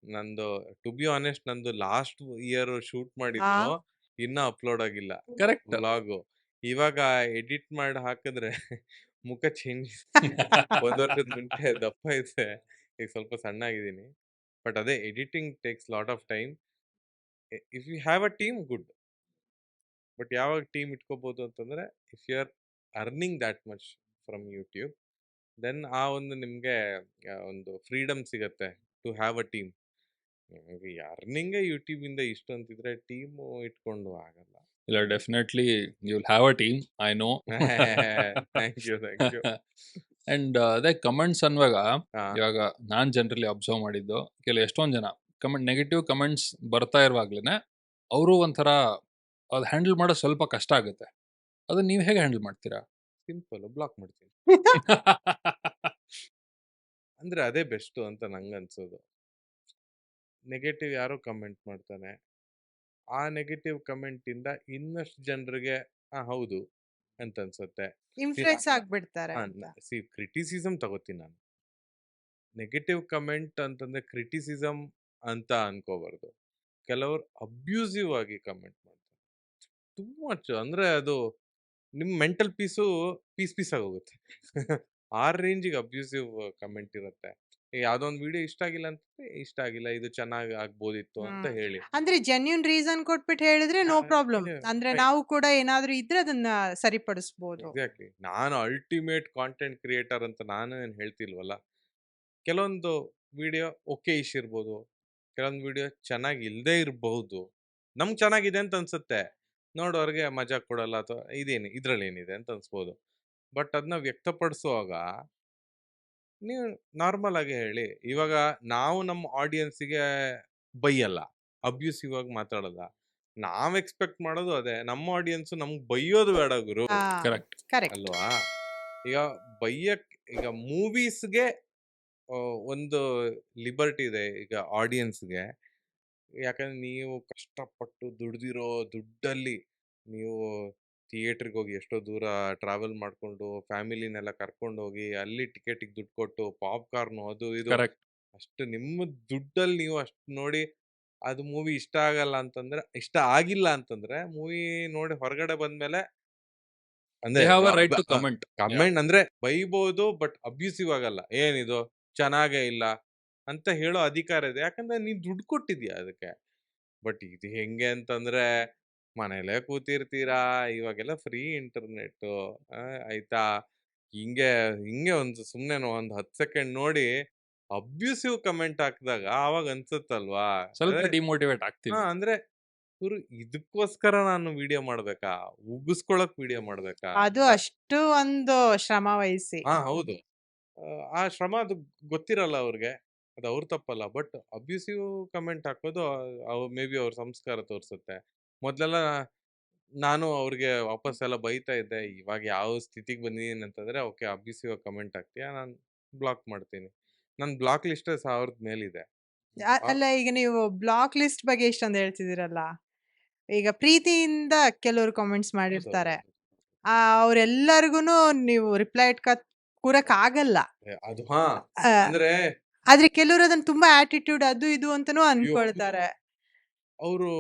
ನಂದು ಟು ಬಿ ಆನೆಸ್ಟ್ ನಂದು ಲಾಸ್ಟ್ ಇಯರ್ ಶೂಟ್ ಮಾಡಿದ್ದು ಇನ್ನ ಅಪ್ಲೋಡ್ ಆಗಿಲ್ಲ ಕರೆಕ್ಟ್. ವ್ಲಾಗು. ಇವಾಗ ಎಡಿಟ್ ಮಾಡಿ ಹಾಕಿದ್ರೆ ಮುಖ ಚೇಂಜ್. 1 ವರ್ಷದ ಮುಂಚೆ ದಪ್ಪ ಇದೆ, ಈಗ ಸ್ವಲ್ಪ ಸಣ್ಣ ಆಗಿದ್ದೀನಿ. ಬಟ್ ಅದೇ editing takes lot of time. If you have a team good. But ಯಾವಾಗ ಟೀಮ್ ಇಟ್ಕೋಬಹುದು ಅಂತಂದ್ರೆ if you are earning that much from YouTube, then ಆ ಒಂದು ನಿಮ್ಗೆ ಒಂದು ಫ್ರೀಡಮ್ ಸಿಗತ್ತೆ to have a team. Earning YouTube ಇಂದ ಇಷ್ಟು ಅಂತಿದ್ರೆ ಟೀಮ್ ಇಟ್ಕೊಂಡು ಆಗಲ್ಲ. ಇಲ್ಲ, definitely you will have a team, I know. Thank you. And ಅದೇ ಕಮೆಂಟ್ಸ್ ಅನ್ನುವಾಗ ಹಾ. ಇವಾಗ ನಾನ್ ಜನರಲಿ ಅಬ್ಸರ್ವ್ ಮಾಡಿದ್ದು, ಎಷ್ಟೊಂದ್ ಜನ ನೆಗೆಟಿವ್ ಕಮೆಂಟ್ಸ್ ಬರ್ತಾ ಇರುವಾಗ್ಲೇನೆ ಅವರು ಒಂಥರ ಅದು ಹ್ಯಾಂಡಲ್ ಮಾಡೋದು ಸ್ವಲ್ಪ ಕಷ್ಟ ಆಗುತ್ತೆ. ಅದನ್ನ ನೀವು ಹೇಗೆ ಹ್ಯಾಂಡಲ್ ಮಾಡ್ತೀರಾ? ಸಿಂಪಲ್, ಬ್ಲಾಕ್ ಮಾಡ್ತೀನಿ. ಅಂದ್ರೆ ಅದೇ ಬೆಸ್ಟ್ ಅಂತ ನಂಗೆ ಅನ್ಸೋದು. ನೆಗೆಟಿವ್ ಯಾರೋ ಕಮೆಂಟ್ ಮಾಡ್ತಾನೆ, ಆ ನೆಗೆಟಿವ್ ಕಮೆಂಟ್ ಇಂದ ಇನ್ನಷ್ಟು ಜನರಿಗೆ ಹೌದು ಅಂತ ಅನ್ಸುತ್ತೆ. ಇನ್ಫ್ಲುಯೆನ್ಸ್ ಆಗ್ಬಿಡ್ತಾರೆ ಅಂತ. ಕ್ರಿಟಿಸಿಸಮ್ ತಗೋತೀನಿ ನಾನು. ನೆಗೆಟಿವ್ ಕಮೆಂಟ್ ಅಂತಂದ್ರೆ ಕ್ರಿಟಿಸಿಸಮ್ ಅಂತ ಅನ್ಕೋಬಾರ್ದು. ಕೆಲವರು ಅಬ್ಯೂಸಿವ್ ಆಗಿ ಕಮೆಂಟ್ ಮಾಡ್ತಾರೆ, ಟೂ ಮಚ್. ಅಂದ್ರೆ ಅದು ನಿಮ್ ಮೆಂಟಲ್ ಪೀಸ್ ಆಗೋಗುತ್ತೆ. ಆ ರೇಂಜಿಗೆ ಅಬ್ಯೂಸಿವ್ ಕಮೆಂಟ್ ಇರುತ್ತೆ. ಯಾವ್ದೋ ಒಂದು ವಿಡಿಯೋ ಇಷ್ಟ ಆಗಿಲ್ಲ ಅಂತಂದ್ರೆ ಇಷ್ಟ ಆಗಿಲ್ಲ, ಇದು ಚೆನ್ನಾಗಿ ಆಗ್ಬೋದಿತ್ತು ಅಂತ ಹೇಳಿ. ಅಂದ್ರೆ ಜೆನ್ಯೂನ್ ರೀಸನ್ ಕೊಟ್ಬಿಟ್ಟು ಹೇಳಿದ್ರೆ ನೋ ಪ್ರಾಬ್ಲಮ್. ಅಂದ್ರೆ ನಾವು ಕೂಡ ಏನಾದ್ರೂ ಇದ್ರೆ ಅದನ್ನ ಸರಿಪಡಿಸಬಹುದು. ಎಕ್ಸಾಕ್ಟ್ಲಿ. ನಾನು ಅಲ್ಟಿಮೇಟ್ ಕಾಂಟೆಂಟ್ ಕ್ರಿಯೇಟರ್ ಅಂತ ನಾನು ಏನ್ ಹೇಳ್ತಿಲ್ವಲ್ಲ. ಕೆಲವೊಂದು ವಿಡಿಯೋ ಓಕೆ ಇಶ್ ಇರ್ಬೋದು, ಕೆಲವೊಂದು ವಿಡಿಯೋ ಚೆನ್ನಾಗಿ ಇಲ್ಲದೆ ಇರಬಹುದು. ನಮ್ಗೆ ಚೆನ್ನಾಗಿದೆ ಅಂತ ಅನ್ಸುತ್ತೆ, ನೋಡೋರ್ಗೆ ಮಜಾ ಕೊಡಲ್ಲ ಅಥವಾ ಇದ್ರಲ್ಲಿ ಏನಿದೆ ಅಂತ ಅನ್ಸ್ಬೋದು. ಬಟ್ ಅದನ್ನ ವ್ಯಕ್ತಪಡಿಸುವಾಗ ನೀವು ನಾರ್ಮಲ್ ಆಗಿ ಹೇಳಿ. ಇವಾಗ ನಾವು ನಮ್ಮ ಆಡಿಯನ್ಸಿಗೆ ಬೈಯಲ್ಲ, ಅಬ್ಯೂಸಿವ್ ಆಗಿ ಮಾತಾಡಲ್ಲ. ನಾವ್ ಎಕ್ಸ್ಪೆಕ್ಟ್ ಮಾಡೋದು ಅದೇ, ನಮ್ಮ ಆಡಿಯನ್ಸ್ ನಮ್ಗೆ ಬೈಯೋದು ಬೇಡ ಗುರು, ಕರೆಕ್ಟ್. ಕರೆಕ್ಟ್. ಅಲ್ವಾ. ಈಗ ಈಗ ಮೂವೀಸ್ಗೆ ಒಂದು ಲಿಬರ್ಟಿ ಇದೆ ಈಗ ಆಡಿಯನ್ಸ್ಗೆ. ಯಾಕಂದ್ರೆ ನೀವು ಕಷ್ಟಪಟ್ಟು ದುಡ್ದಿರೋ ದುಡ್ಡಲ್ಲಿ ನೀವು ಥಿಯೇಟ್ರಿಗೆ ಹೋಗಿ ಎಷ್ಟೋ ದೂರ ಟ್ರಾವೆಲ್ ಮಾಡ್ಕೊಂಡು ಫ್ಯಾಮಿಲಿನೆಲ್ಲ ಕರ್ಕೊಂಡು ಹೋಗಿ ಅಲ್ಲಿ ಟಿಕೆಟಿಗೆ ದುಡ್ಡು ಕೊಟ್ಟು ಪಾಪ್ಕಾರ್ನು ಅದು ಇದು ಕರೆಕ್ಟ್. ಅಷ್ಟು ನಿಮ್ಮ ದುಡ್ಡಲ್ಲಿ ನೀವು ಅಷ್ಟು ನೋಡಿ ಅದು ಮೂವಿ ಇಷ್ಟ ಆಗಿಲ್ಲ ಅಂತಂದ್ರೆ ಮೂವಿ ನೋಡಿ ಹೊರಗಡೆ ಬಂದ್ಮೇಲೆ ಅಂದ್ರೆ They have a right to comment. Comment ಅಂದ್ರೆ ಬೈಬೋದು, ಬಟ್ ಅಬ್ಯೂಸಿವ್ ಆಗಲ್ಲ. ಏನಿದು ಚೆನ್ನಾಗೇ ಇಲ್ಲ ಅಂತ ಹೇಳೋ ಅಧಿಕಾರ ಇದೆ, ಯಾಕಂದ್ರೆ ನೀನ್ ದುಡ್ಡು ಕೊಟ್ಟಿದ್ಯಾ ಅದಕ್ಕೆ. ಬಟ್ ಇದು ಹೆಂಗೆ ಅಂತಂದ್ರೆ ಮನೇಲೇ ಕೂತಿರ್ತೀರಾ, ಇವಾಗೆಲ್ಲ ಫ್ರೀ ಇಂಟರ್ನೆಟ್ಟು, ಆಯ್ತಾ? ಹಿಂಗೆ ಹಿಂಗೆ ಒಂದು ಸುಮ್ನೆ ಒಂದು 10 ಸೆಕೆಂಡ್ ನೋಡಿ ಅಬ್ಯೂಸಿವ್ ಕಮೆಂಟ್ ಹಾಕಿದಾಗ ಆವಾಗ ಅನ್ಸುತ್ತಲ್ವಾ? ಸ್ವಲ್ಪ ಅದೇ ಡಿಮೋಟಿವೇಟ್ ಆಗ್ತೀವಿ. ಅಂದ್ರೆ ಇವ್ರು ಇದಕ್ಕೋಸ್ಕರ ನಾನು ವಿಡಿಯೋ ಮಾಡ್ಬೇಕಾ? ಉಗಿಸ್ಕೊಳಕ್ ವಿಡಿಯೋ ಮಾಡ್ಬೇಕಾ? ಅದು ಅಷ್ಟು ಒಂದು ಶ್ರಮ ವಹಿಸಿ. ಹೌದು. ಆ ಶ್ರಮ ಅದು ಗೊತ್ತಿರಲ್ಲ ಅವ್ರಿಗೆ. ಅದು ಅವ್ರ ತಪ್ಪಲ್ಲ. ಬಟ್ ಅಬ್ಯೂಸಿವ್ ಕಮೆಂಟ್ ಹಾಕೋದು ಮೇ ಬಿ ಅವ್ರ ಸಂಸ್ಕಾರ ತೋರ್ಸುತ್ತೆ. ಮೊದ್ಲೆಲ್ಲ ನಾನು ಅವ್ರಿಗೆ ವಾಪಸ್ ಎಲ್ಲ ಬೈತಾ ಇದ್ದೆ. ಇವಾಗ ಯಾವ ಸ್ಥಿತಿಗೆ ಬಂದಿದೀನಿ ಅಂತಂದ್ರೆ, ಓಕೆ ಅಬ್ಯೂಸಿವ್ ಕಮೆಂಟ್ ಹಾಕ್ತೀಯಾ? ನಾನು ಬ್ಲಾಕ್ ಮಾಡ್ತೀನಿ. ನನ್ ಬ್ಲಾಕ್ ಲಿಸ್ಟೇ 1000 ಮೇಲಿದೆ. ಅಲ್ಲ, ಈಗ ನೀವು ಬ್ಲಾಕ್ ಲಿಸ್ಟ್ ಬಗ್ಗೆ ಇಷ್ಟೊಂದು ಹೇಳ್ತಿದ್ದೀರಲ್ಲ, ಈಗ ಪ್ರೀತಿಯಿಂದ ಕೆಲವರು ಕಾಮೆಂಟ್ಸ್ ಮಾಡಿರ್ತಾರೆ. ಅವ್ರೆಲ್ಲರಿಗೂನು ನೀವು ರಿಪ್ಲೈ ಕೂರಕ್ ಆಗಲ್ಲ. ಅದು ಅಂದ್ರೆ ಆದ್ರೆ ಕೆಲವರು ಅದನ್ನ ತುಂಬಾ ಆಟಿಟ್ಯೂಡ್ ಅದು ಇದು ಅಂತಾನೂ ಅನ್ಕೊಳ್ತಾರೆ. ಅವರು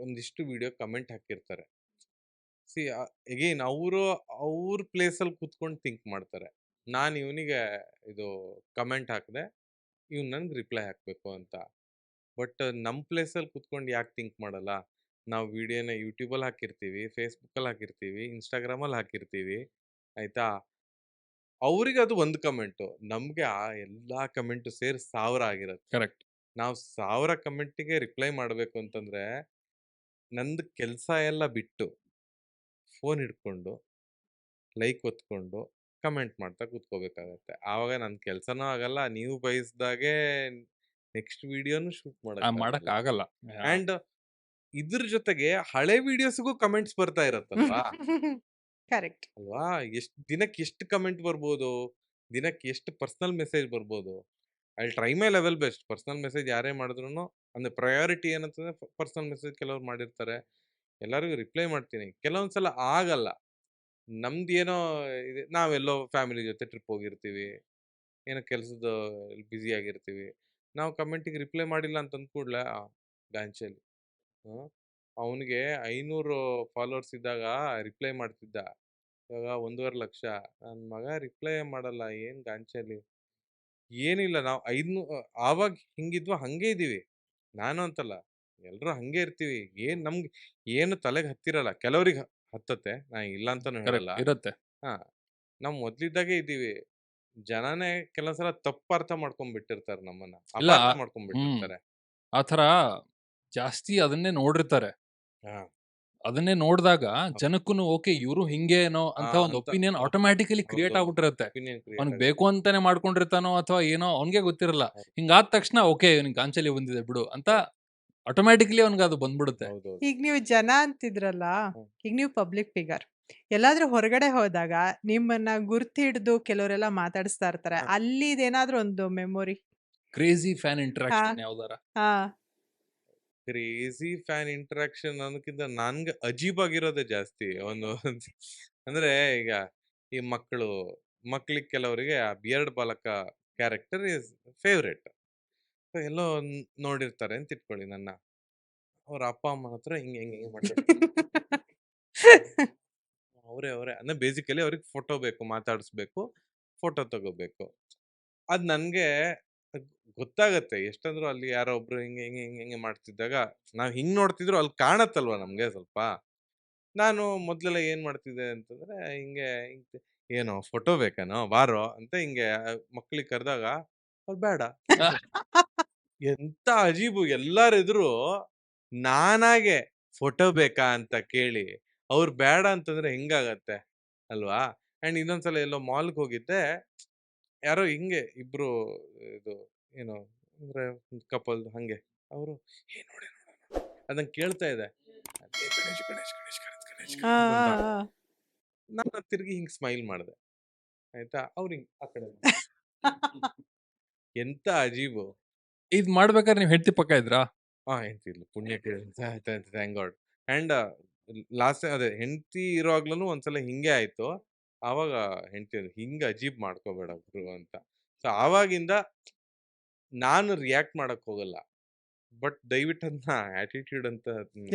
ಒಂದಿಷ್ಟು ವಿಡಿಯೋ ಕಮೆಂಟ್ ಹಾಕಿರ್ತಾರೆ. ಸಿ ಅಗೇನ್ ಅವ್ರ ಪ್ಲೇಸಲ್ಲಿ ಕೂತ್ಕೊಂಡು ಥಿಂಕ್ ಮಾಡ್ತಾರೆ. ನಾನು ಇವನಿಗೆ ಇದು ಕಮೆಂಟ್ ಹಾಕಿದೆ, ಇವ್ನು ನನ್ಗೆ ರಿಪ್ಲೈ ಹಾಕಬೇಕು ಅಂತ. ಬಟ್ ನಮ್ಮ ಪ್ಲೇಸಲ್ಲಿ ಕೂತ್ಕೊಂಡು ಯಾಕೆ ಥಿಂಕ್ ಮಾಡಲ್ಲ? ನಾವು ವಿಡಿಯೋನ ಯೂಟ್ಯೂಬಲ್ಲಿ ಹಾಕಿರ್ತೀವಿ, ಫೇಸ್ಬುಕ್ಕಲ್ಲಿ ಹಾಕಿರ್ತೀವಿ, ಇನ್ಸ್ಟಾಗ್ರಾಮಲ್ಲಿ ಹಾಕಿರ್ತೀವಿ, ಆಯ್ತಾ? ಅವ್ರಿಗೆ ಅದು ಒಂದು ಕಮೆಂಟು, ನಮಗೆ ಆ ಎಲ್ಲ ಕಮೆಂಟು ಸೇರಿ 1000 ಆಗಿರುತ್ತೆ. ಕರೆಕ್ಟ್. ನಾವು 1000 ಕಮೆಂಟಿಗೆ ರಿಪ್ಲೈ ಮಾಡಬೇಕು ಅಂತಂದ್ರೆ ನಂದು ಕೆಲಸ ಎಲ್ಲ ಬಿಟ್ಟು ಫೋನ್ ಹಿಡ್ಕೊಂಡು ಲೈಕ್ ಒತ್ಕೊಂಡು ಕಮೆಂಟ್ ಮಾಡ್ತಾ ಕೂತ್ಕೋಬೇಕಾಗತ್ತೆ. ಆವಾಗ ನನ್ನ ಕೆಲಸನೂ ಆಗಲ್ಲ, ನೀವು ಬಯಸ್ದಾಗೆ ನೆಕ್ಸ್ಟ್ ವಿಡಿಯೋನು ಶೂಟ್ ಮಾಡಕ್ ಆಗಲ್ಲ. ಅಂಡ್ ಇದ್ರ ಜೊತೆಗೆ ಹಳೆ ವಿಡಿಯೋಸ್ಗೂ ಕಮೆಂಟ್ಸ್ ಬರ್ತಾ ಇರತ್ತಲ್ವಾ? ಕರೆಕ್ಟ್ ಅಲ್ವಾ? ದಿನಕ್ಕೆ ಎಷ್ಟು ಕಮೆಂಟ್ ಬರ್ಬೋದು, ದಿನಕ್ಕೆ ಎಷ್ಟು ಪರ್ಸನಲ್ ಮೆಸೇಜ್ ಬರ್ಬೋದು. I try my level best. Personal message ಯಾರೇ ಮಾಡಿದ್ರು ಅಂದ್ರೆ ಪ್ರಯಾರಿಟಿ ಏನಂತಂದ್ರೆ ಪರ್ಸನಲ್ ಮೆಸೇಜ್ ಕೆಲವ್ರು ಮಾಡಿರ್ತಾರೆ, ಎಲ್ಲರಿಗೂ ರಿಪ್ಲೈ ಮಾಡ್ತೀನಿ. ಕೆಲವೊಂದ್ಸಲ ಆಗಲ್ಲ, ನಮ್ದೇನೋ ಇದೆ, ನಾವೆಲ್ಲೋ ಫ್ಯಾಮಿಲಿ ಜೊತೆ ಟ್ರಿಪ್ ಹೋಗಿರ್ತೀವಿ, ಏನೋ ಕೆಲಸದ ಬ್ಯುಸಿ ಆಗಿರ್ತೀವಿ, ನಾವು ಕಮೆಂಟಿಗೆ ರಿಪ್ಲೈ ಮಾಡಿಲ್ಲ ಅಂತ ಅಂದ್ಕೂಡ್ಲೆ ಗಾಂಚಲಿ ಅವನಿಗೆ 500 ಫಾಲೋವರ್ಸ್ ಇದ್ದಾಗ ರಿಪ್ಲೈ ಮಾಡ್ತಿದ್ದ, ಇವಾಗ 1.5 ಲಕ್ಷ. ನನ್ನ ಮಗ ರಿಪ್ಲೈ ಮಾಡಲ್ಲ, ಏನು ಗಾಂಚಲಿ? ಏನಿಲ್ಲ, ನಾವು ಆವಾಗ ಹಿಂಗಿದ್ವ ಹಂಗೆ ಇದೀವಿ. ನಾನು ಅಂತಲ್ಲ, ಎಲ್ಲರೂ ಹಂಗೆ ಇರ್ತೀವಿ. ನಮ್ಗೆ ಏನು ತಲೆಗೆ ಹತ್ತಿರಲ್ಲ. ಕೆಲವ್ರಿಗೆ ಹತ್ತತ್ತೆ, ನಾ ಇಲ್ಲ ಅಂತಾನು ಹೇಳಲ್ಲ. ಇರುತ್ತೆ. ನಾವು ಮೊದ್ಲಿದ್ದಾಗೆ ಇದ್ದೀವಿ. ಜನನೇ ಕೆಲವೊಂದ್ಸಲ ತಪ್ಪು ಅರ್ಥ ಮಾಡ್ಕೊಂಡ್ಬಿಟ್ಟಿರ್ತಾರೆ, ನಮ್ಮನ್ನ ಇಲ್ಲ, ಅಪಾರ್ಥ ಮಾಡ್ಕೊಂಡ್ಬಿಟ್ಟಿರ್ತಾರೆ. ಆ ಥರ ಜಾಸ್ತಿ ಅದನ್ನೇ ನೋಡಿರ್ತಾರೆ. ಹಾ ಅದನ್ನೇ ನೋಡಿದಾಗ ಜನಕ್ಕೂ ಓಕೆ ಇವರು ಹಿಂಗೇನೋ ಅಂತ ಒಂದು ಒಪಿನಿಯನ್ ಆಟೋಮ್ಯಾಟಿಕಲಿ ಕ್ರಿಯೇಟ್ ಆಗ್ಬಿಟ್ಟಿರುತ್ತೆ. ಅವ್ನಿಗೆ ಬೇಕು ಅಂತಾನೆ ಮಾಡ್ಕೊಂಡಿರ್ತಾನೋ ಅಥವಾ ಏನೋ ಅವ್ನಿಗೆ ಗೊತ್ತಿರಲ್ಲ. ಹಿಂಗಾದ ತಕ್ಷಣ ಓಕೆ ಇವ್ನಿಗೆ ಗಾಂಚಲಿ ಬಂದಿದೆ ಬಿಡು ಅಂತ ಆಟೋಮ್ಯಾಟಿಕಲಿ ಅವ್ನಿಗೆ ಅದು ಬಂದ್ಬಿಡುತ್ತೆ. ಈಗ ನೀವು ಜನ ಅಂತಿದ್ರಲ್ಲ, ಈಗ ನೀವು ಪಬ್ಲಿಕ್ ಫಿಗರ್, ಎಲ್ಲಾದ್ರೂ ಹೊರಗಡೆ ಹೋದಾಗ ನಿಮ್ಮನ್ನ ಗುರ್ತು ಹಿಡಿದು ಕೆಲವರೆಲ್ಲ ಮಾತಾಡಿಸ್ತಾ ಇರ್ತಾರೆ. ಅಲ್ಲಿ ಇದೇನಾದ್ರೂ ಒಂದು ಮೆಮೊರಿ? ಕ್ರೇಜಿ ಫ್ಯಾನ್ ಇಂಟರಾಕ್ಷನ್ ಯಾವ್ದಾರ? ಕ್ರೇಜಿ ಫ್ಯಾನ್ ಇಂಟರಾಕ್ಷನ್ ಅನ್ನೋಕ್ಕಿಂತ ನನ್ಗೆ ಅಜೀಬ್ ಆಗಿರೋದೇ ಜಾಸ್ತಿ. ಅಂದ್ರೆ ಈಗ ಈ ಮಕ್ಳಿಗೆ ಕೆಲವರಿಗೆ ಆ ಬಿಯರ್ಡ್ ಬಾಲಕ ಕ್ಯಾರೆಕ್ಟರ್ ಇಸ್ ಫೇವ್ರೇಟ್. ಎಲ್ಲೋ ನೋಡಿರ್ತಾರೆ ಅಂತ ಇಟ್ಕೊಳ್ಳಿ, ನನ್ನ ಅವ್ರ ಅಪ್ಪ ಅಮ್ಮನ ಹತ್ರ ಹಿಂಗೆ ಹಿಂಗೆ ಹಿಂಗೆ ಮಾಡ್ತಾರೆ. ಅವರೇ ಅಂದ್ರೆ ಬೇಸಿಕಲಿ ಅವ್ರಿಗೆ ಫೋಟೋ ಬೇಕು, ಮಾತಾಡಿಸ್ಬೇಕು, ಫೋಟೋ ತಗೋಬೇಕು. ಅದ್ ನನ್ಗೆ ಗೊತ್ತಾಗತ್ತೆ. ಎಷ್ಟಂದ್ರು ಅಲ್ಲಿ ಯಾರೋ ಒಬ್ರು ಹಿಂಗೆ ಹಿಂಗೆ ಹಿಂಗೆ ಹಿಂಗೆ ಮಾಡ್ತಿದ್ದಾಗ ನಾವ್ ಹಿಂಗ್ ನೋಡ್ತಿದ್ರು ಅಲ್ಲಿ ಕಾಣತ್ತಲ್ವಾ ನಮ್ಗೆ ಸ್ವಲ್ಪ. ನಾನು ಮೊದ್ಲೆಲ್ಲ ಏನ್ ಮಾಡ್ತಿದ್ದೆ ಅಂತಂದ್ರೆ ಹಿಂಗೆ ಏನೋ ಫೋಟೋ ಬೇಕೇನೋ ಬಾರೋ ಅಂತ ಹಿಂಗೆ ಮಕ್ಳಿಗೆ ಕರೆದಾಗ ಅವ್ರು ಬೇಡ. ಎಂತ ಅಜೀಬು! ಎಲ್ಲಾರೆದ್ರು ನಾನಾಗೆ ಫೋಟೋ ಬೇಕಾ ಅಂತ ಕೇಳಿ ಅವ್ರು ಬೇಡ ಅಂತಂದ್ರೆ ಹೆಂಗಾಗತ್ತೆ ಅಲ್ವಾ? ಅಂಡ್ ಇನ್ನೊಂದ್ಸಲ ಎಲ್ಲೋ ಮಾಲ್ಗೆ ಹೋಗಿದ್ದೆ, ಯಾರೋ ಹಿಂಗೆ ಇಬ್ರು ಇದು ಏನೋ ಅಂದ್ರೆ ಕಪಲ್ ಹಂಗೆ ಅವರು ನೋಡಿ ಅದನ್ನ ಕೇಳ್ತಾ ಇದೆ. ಗಣೇಶ್ ಗಣೇಶ್ ಗಣೇಶ್ ಗಣೇಶ್ ಗಣೇಶ್ ನಾನು ತಿರ್ಗಿ ಹಿಂಗ್ ಸ್ಮೈಲ್ ಮಾಡಿದೆ, ಆಯ್ತಾ? ಅವ್ರು ಹಿಂಗ್ ಆ ಕಡೆ ಎಂತ ಅಜೀಬು! ಇದ್ ಮಾಡ್ಬೇಕಾದ್ರೆ ನೀವ್ ಹೆಂಡತಿ ಪಕ್ಕ ಇದ್ರಾ? ಹೆಂಡ್ತಿದ್ಲು, ಪುಣ್ಯಕ್ಕೆ ಥ್ಯಾಂಕ್ ಗಾಡ್. ಅಂಡ್ ಲಾಸ್ಟ್ ಅದೇ ಹೆಂಡತಿ ಇರೋವಾಗ್ಲೂ ಒಂದ್ಸಲ ಹಿಂಗೆ ಆಯ್ತು. ಆವಾಗ ಹೆಂಡತಿ ಹಿಂಗೆ ಅಜೀಬ್ ಮಾಡ್ಕೋಬೇಡ ಗುರು ಅಂತ. ಸೊ ಆವಾಗಿಂದ ನಾನು ರಿಯಾಕ್ಟ್ ಮಾಡಕ್ ಹೋಗಲ್ಲ. ಬಟ್ ದಯವಿಟ್ಟು ಅದನ್ನ ಆಟಿಟ್ಯೂಡ್ ಅಂತ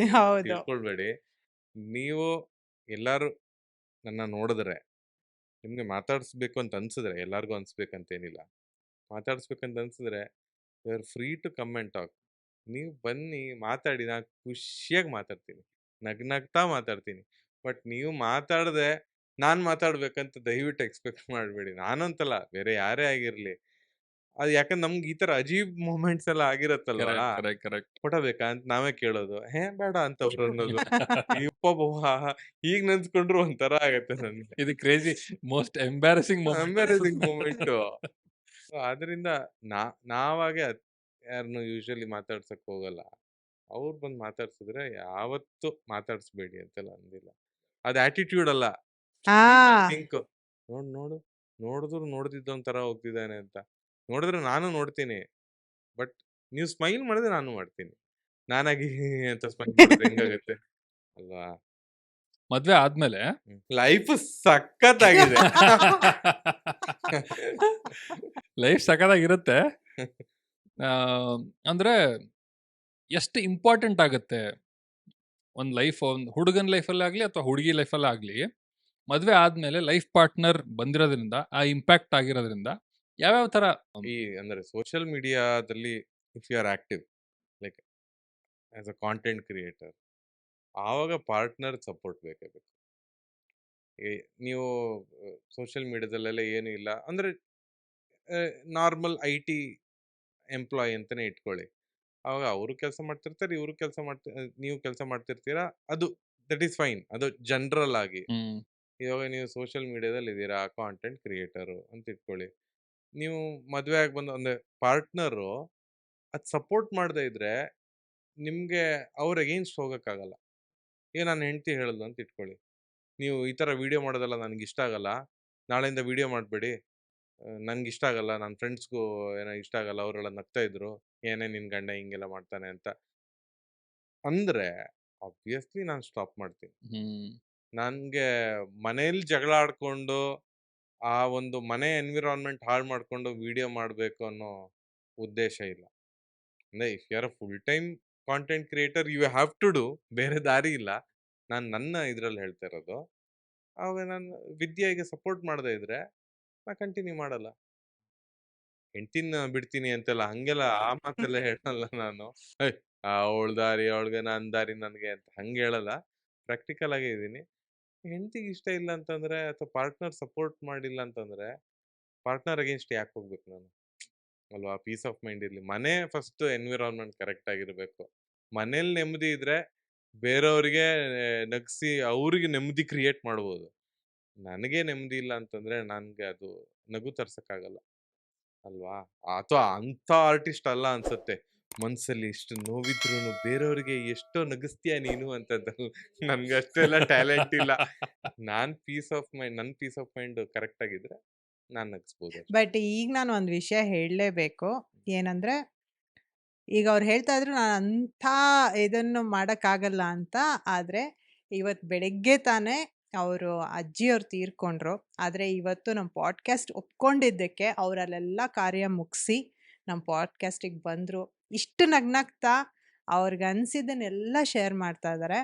ತಿಳ್ಕೊಳ್ಬೇಡಿ. ನೀವು ಎಲ್ಲಾರು ನನ್ನ ನೋಡಿದ್ರೆ ನಿಮ್ಗೆ ಮಾತಾಡಿಸ್ಬೇಕು ಅಂತ ಅನ್ಸಿದ್ರೆ, ಎಲ್ಲಾರ್ಗು ಅನ್ಸ್ಬೇಕಂತೇನಿಲ್ಲ, ಮಾತಾಡಿಸ್ಬೇಕಂತ ಅನ್ಸಿದ್ರೆ you are free to come and talk. ನೀವು ಬನ್ನಿ ಮಾತಾಡಿ, ನಾನು ಖುಷಿಯಾಗಿ ಮಾತಾಡ್ತೀನಿ. ನಗ್ನಗ್ತಾ ಮಾತಾಡ್ತೀನಿ. ಬಟ್ ನೀವು ಮಾತಾಡದೆ ನಾನ್ ಮಾತಾಡ್ಬೇಕಂತ ದಯವಿಟ್ಟು ಎಕ್ಸ್‌ಪೆಕ್ಟ್ ಮಾಡ್ಬೇಡಿ. ನಾನಂತಲ್ಲ, ಬೇರೆ ಯಾರೇ ಆಗಿರ್ಲಿ. ಅದು ಯಾಕಂದ್ರೆ ನಮ್ಗೆ ಈ ತರ ಅಜೀಬ್ ಮೂಮೆಂಟ್ಸ್ ಎಲ್ಲ ಆಗಿರತ್ತಲ್ವಾ? ಕರೆಕ್ಟ್. ಫೋಟೋ ಬೇಕಾ ಅಂತ ನಾವೇ ಕೇಳೋದು. ಬೇಡ ಅಂತ ಅವ್ರು ಅನ್ನೋದು. ಯಪ್ಪಾ! ಈಗ ನೆನ್ಸ್ಕೊಂಡ್ರು ಒಂಥರ ಆಗತ್ತೆ ನನ್ಗೆ. ಇದು crazy most embarrassing embarrassing moment. So ಅದರಿಂದ ನಾವಾಗೆ ಯಾರನ್ನು ಯೂಶುವಲಿ ಮಾತಾಡ್ಸಕ್ ಹೋಗಲ್ಲ. ಅವ್ರು ಬಂದು ಮಾತಾಡ್ಸಿದ್ರೆ ಯಾವತ್ತೂ ಮಾತಾಡ್ಸ್ಬೇಡಿ ಅಂತೆಲ್ಲ ಅಂದಿಲ್ಲ. ಅದು ಆಟಿಟ್ಯೂಡ್ ಅಲ್ಲ. ಹಾ ಥಿಂಕ್ ನೋಡಿದ್ರು ನೋಡ್ದಿದ್ದ ಒಂಥರ ಹೋಗ್ತಿದ್ದಾನೆ ಅಂತ. ನೋಡಿದ್ರೆ ನಾನು ನೋಡ್ತೀನಿ. ಬಟ್ ನೀವು ಸ್ಮೈಲ್ ಮಾಡಿದ್ರೆ ನಾನು ಮಾಡ್ತೀನಿ. ನಾನಾಗಿ ಅಂತ ಸ್ಮೈಲ್ ಮಾಡಿದ್ರೆ ಹೆಂಗಾಗತ್ತೆ ಅಲ್ವಾ? ಮದ್ವೆ ಆದ್ಮೇಲೆ ಲೈಫ್ ಸಖತ್ತಾಗಿದೆ. ಲೈಫ್ ಸಖತ್ತಾಗಿರುತ್ತೆ. ಅಂದ್ರೆ ಎಷ್ಟು ಇಂಪಾರ್ಟೆಂಟ್ ಆಗುತ್ತೆ ಒಂದು ಲೈಫ್, ಒಂದು ಹುಡುಗನ ಲೈಫಲ್ಲಿ ಆಗಲಿ ಅಥವಾ ಹುಡುಗಿ ಲೈಫಲ್ಲಿ ಆಗಲಿ, ಮದುವೆ ಆದ್ಮೇಲೆ ಲೈಫ್ ಪಾರ್ಟ್ನರ್ ಬಂದಿರೋದ್ರಿಂದ, ಆ ಇಂಪ್ಯಾಕ್ಟ್ ಆಗಿರೋದ್ರಿಂದ ಯಾವ್ಯಾವ ಥರ ಈ ಅಂದ್ರೆ ಸೋಷಿಯಲ್ ಮೀಡಿಯಾದಲ್ಲಿ if you are active like as a content creator, ಆವಾಗ ಪಾರ್ಟ್ನರ್ ಸಪೋರ್ಟ್ ಬೇಕೇ ಬೇಕು. ನೀವು ಸೋಷಿಯಲ್ ಮೀಡಿಯಾದಲ್ಲೆಲ್ಲ ಏನೂ ಇಲ್ಲ ಅಂದ್ರೆ ನಾರ್ಮಲ್ IT ಎಂಪ್ಲಾಯ್ ಅಂತಾನೆ ಇಟ್ಕೊಳ್ಳಿ. ಅವಾಗ ಅವರು ಕೆಲಸ ಮಾಡ್ತಿರ್ತಾರೆ, ಇವರು ಕೆಲಸ ನೀವು ಕೆಲಸ ಮಾಡ್ತಿರ್ತೀರಾ. ಅದು ದಟ್ ಈಸ್ ಫೈನ್. ಅದು ಜನರಲ್ ಆಗಿ. ಇವಾಗ ನೀವು ಸೋಷಿಯಲ್ ಮೀಡಿಯಾದಲ್ಲಿ ಇದ್ದೀರಾ, ಕಾಂಟೆಂಟ್ ಕ್ರಿಯೇಟರು ಅಂತ ಇಟ್ಕೊಳ್ಳಿ. ನೀವು ಮದುವೆ ಆಗಿ ಬಂದು ಅಂದ್ರೆ ಪಾರ್ಟ್ನರು ಅದು ಸಪೋರ್ಟ್ ಮಾಡದೇ ಇದ್ರೆ ನಿಮಗೆ ಅವ್ರ ಅಗೇನ್ಸ್ಟ್ ಹೋಗೋಕ್ಕಾಗಲ್ಲ. ಈಗ ನನ್ನ ಹೆಂಡತಿ ಹೇಳಿದ್ಲು ಅಂತ ಇಟ್ಕೊಳ್ಳಿ, ನೀವು ಈ ಥರ ವಿಡಿಯೋ ಮಾಡೋದಲ್ಲ ನನಗೆ ಇಷ್ಟ ಆಗಲ್ಲ, ನಾಳೆಯಿಂದ ವಿಡಿಯೋ ಮಾಡಬೇಡಿ, ನನಗೆ ಇಷ್ಟ ಆಗಲ್ಲ, ನನ್ನ ಫ್ರೆಂಡ್ಸ್ಗೂ ಏನೋ ಇಷ್ಟ ಆಗಲ್ಲ, ಅವರೆಲ್ಲ ನಗ್ತಾ ಇದ್ರು, ಏನೇ ನಿನ್ನ ಗಂಡ ಹಿಂಗೆಲ್ಲ ಮಾಡ್ತಾನೆ ಅಂತ ಅಂದರೆ ಆಬ್ವಿಯಸ್ಲಿ ನಾನು ಸ್ಟಾಪ್ ಮಾಡ್ತೀನಿ. ನನಗೆ ಮನೇಲಿ ಜಗಳ ಆಡ್ಕೊಂಡು ಆ ಒಂದು ಮನೆ ಎನ್ವಿರಾನ್ಮೆಂಟ್ ಹಾಳು ಮಾಡ್ಕೊಂಡು ವಿಡಿಯೋ ಮಾಡಬೇಕು ಅನ್ನೋ ಉದ್ದೇಶ ಇಲ್ಲ. ಅಂದರೆ if you are a full time content creator you have to do, ಬೇರೆ ದಾರಿ ಇಲ್ಲ. ನಾನು ನನ್ನ ಇದರಲ್ಲಿ ಹೇಳ್ತಾ ಇರೋದು. ಆವಾಗ ನಾನು ವಿದ್ಯೆಗೆ ಸಪೋರ್ಟ್ ಮಾಡದೇ ಇದ್ರೆ ನಾ ಕಂಟಿನ್ಯೂ ಮಾಡಲ್ಲ. ಹೆಂಡ್ತಿನ ಬಿಡ್ತೀನಿ ಅಂತೆಲ್ಲ ಹಂಗೆಲ್ಲ ಆ ಮಾತೆಲ್ಲ ಹೇಳಲ್ಲ ನಾನು. ಅವಳ ದಾರಿ ಅವಳಿಗೆ, ನನ್ನ ದಾರಿ ನನಗೆ ಅಂತ ಹಂಗೆ ಹೇಳಲ್ಲ. ಪ್ರಾಕ್ಟಿಕಲ್ ಆಗೇ ಇದ್ದೀನಿ. ಹೆಂಡ್ತಿಗೆ ಇಷ್ಟ ಇಲ್ಲ ಅಂತಂದ್ರೆ ಅಥವಾ ಪಾರ್ಟ್ನರ್ ಸಪೋರ್ಟ್ ಮಾಡಿಲ್ಲ ಅಂತಂದ್ರೆ ಪಾರ್ಟ್ನರ್ ಅಗೇನ್ಸ್ಟ್ ಯಾಕೆ ಹೋಗ್ಬೇಕು ನಾನು ಅಲ್ವಾ? ಪೀಸ್ ಆಫ್ ಮೈಂಡ್ ಇರಲಿ. ಮನೆ ಫಸ್ಟ್ ಎನ್ವಿರಾನ್ಮೆಂಟ್ ಕರೆಕ್ಟ್ ಆಗಿರಬೇಕು. ಮನೇಲಿ ನೆಮ್ಮದಿ ಇದ್ರೆ ಬೇರೆಯವ್ರಿಗೆ ನಗಿಸಿ ಅವ್ರಿಗೆ ನೆಮ್ಮದಿ ಕ್ರಿಯೇಟ್ ಮಾಡ್ಬೋದು. ನನಗೆ ನೆಮ್ಮದಿ ಇಲ್ಲ ಅಂತಂದ್ರೆ ನನಗೆ ಅದು ನಗು ತರ್ಸಕ್ಕಾಗಲ್ಲ ಅಲ್ವಾ? ಅಥವಾ ಅಂಥ ಆರ್ಟಿಸ್ಟ್ ಅಲ್ಲ ಅನ್ಸುತ್ತೆ. ಮನ್ಸಲ್ಲಿ ಇಷ್ಟು ನೋವಿದ್ರು ಬೇರೆಯವ್ರಿಗೆ ಎಷ್ಟೋ ನಗಿಸ್ತೀಯ ನೀನು ಅಂತದ್ದು. ನನ್ಗೆ ಅಷ್ಟೆಲ್ಲ ಟ್ಯಾಲೆಂಟ್ ಇಲ್ಲ. ನನ್ನ ಪೀಸ್ ಆಫ್ ಮೈಂಡ್ ಕರೆಕ್ಟ್ ಆಗಿದ್ರೆ ನಾನು ನಗಿಸ್ಬೋದು ಅಷ್ಟೇ. ಬಟ್ ಈಗ ನಾನು ಒಂದು ವಿಷಯ ಹೇಳಲೇಬೇಕು. ಏನಂದ್ರೆ ಈಗ ಅವ್ರು ಹೇಳ್ತಾ ಇದ್ರು ನಾನು ಅಂಥ ಇದನ್ನು ಮಾಡೋಕ್ಕಾಗಲ್ಲ ಅಂತ. ಆದರೆ ಇವತ್ತು ಬೆಳಗ್ಗೆ ತಾನೇ ಅವರು ಅಜ್ಜಿಯವ್ರು ತೀರ್ಕೊಂಡ್ರು. ಆದರೆ ಇವತ್ತು ನಮ್ಮ ಪಾಡ್ಕಾಸ್ಟ್ ಒಪ್ಕೊಂಡಿದ್ದಕ್ಕೆ ಅವರಲ್ಲೆಲ್ಲ ಕಾರ್ಯ ಮುಗಿಸಿ ನಮ್ಮ ಪಾಡ್ಕಾಸ್ಟಿಗೆ ಬಂದರು. ಇಷ್ಟು ನಗ್ನಗ್ತಾ ಅವ್ರಿಗೆ ಅನಿಸಿದ್ದನ್ನೆಲ್ಲ ಶೇರ್ ಮಾಡ್ತಾ ಇದ್ದಾರೆ.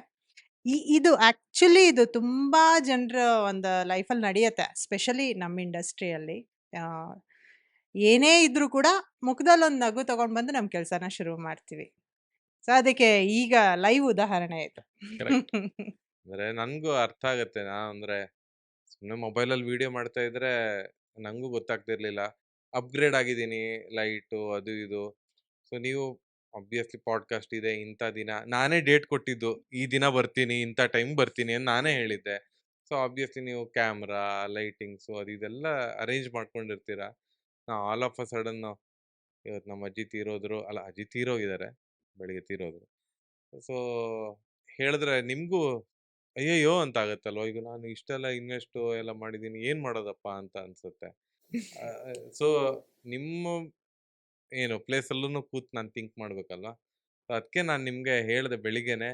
ಇದು ಆ್ಯಕ್ಚುಲಿ ಇದು ತುಂಬ ಜನರ ಒಂದು ಲೈಫಲ್ಲಿ ನಡೆಯುತ್ತೆ, ಸ್ಪೆಷಲಿ ನಮ್ಮ ಇಂಡಸ್ಟ್ರಿಯಲ್ಲಿ. ಏನೇ ಇದ್ರೂ ಕೂಡ ಮುಖದಲ್ಲಿ ಒಂದು ನಗು ತಗೊಂಡು ಬಂದು ನಮ್ಮ ಕೆಲಸನ ಶುರು ಮಾಡ್ತೀವಿ. ಸೊ ಅದಕ್ಕೆ ಈಗ ಲೈವ್ ಉದಾಹರಣೆ ಆಯಿತು. ಅಂದ್ರೆ ನನಗೂ ಅರ್ಥ ಆಗತ್ತೆ. ಅಂದ್ರೆ ಸುಮ್ಮನೆ ಮೊಬೈಲಲ್ಲಿ ವಿಡಿಯೋ ಮಾಡ್ತಾ ಇದ್ರೆ ನನಗೂ ಗೊತ್ತಾಗ್ತಿರ್ಲಿಲ್ಲ. ಅಪ್ಗ್ರೇಡ್ ಆಗಿದ್ದೀನಿ, ಲೈಟು ಅದು ಇದು. ಸೊ ನೀವು ಆಬ್ವಿಯಸ್ಲಿ ಪಾಡ್ಕಾಸ್ಟ್ ಇದೆ ಇಂಥ ದಿನ, ನಾನೇ ಡೇಟ್ ಕೊಟ್ಟಿದ್ದು, ಈ ದಿನ ಬರ್ತೀನಿ, ಇಂಥ ಟೈಮ್ ಬರ್ತೀನಿ ಅಂತ ನಾನೇ ಹೇಳಿದ್ದೆ. ಸೊ ಆಬ್ವಿಯಸ್ಲಿ ನೀವು ಕ್ಯಾಮ್ರಾ, ಲೈಟಿಂಗ್ಸು ಅದು ಇದೆಲ್ಲ ಅರೇಂಜ್ ಮಾಡ್ಕೊಂಡಿರ್ತೀರ. ಆಲ್ ಆಫ್ ಅ ಸಡನ್ ಇವತ್ತು ನಮ್ಮ ಅಜ್ಜಿ ತೀರೋದ್ರು, ಅಲ್ಲ ಅಜ್ಜಿ ತೀರೋಗಿದ್ದಾರೆ, ಬೆಳಿಗ್ಗೆ ತೀರೋದ್ರು. ಸೊ ಹೇಳಿದ್ರೆ ನಿಮಗೂ ಅಯ್ಯಯ್ಯೋ ಅಂತ ಆಗತ್ತಲ್ವ. ಈಗ ನಾನು ಇಷ್ಟೆಲ್ಲ ಇನ್ವೆಸ್ಟು ಎಲ್ಲ ಮಾಡಿದ್ದೀನಿ, ಏನು ಮಾಡೋದಪ್ಪ ಅಂತ ಅನ್ಸುತ್ತೆ. ಸೊ ನಿಮ್ಮ ಏನು ಪ್ಲೇಸಲ್ಲೂ ಕೂತು ನಾನು ಥಿಂಕ್ ಮಾಡ್ಬೇಕಲ್ವ. ಸೊ ಅದಕ್ಕೆ ನಾನು ನಿಮಗೆ ಹೇಳಿದೆ ಬೆಳಿಗ್ಗೆನೆ,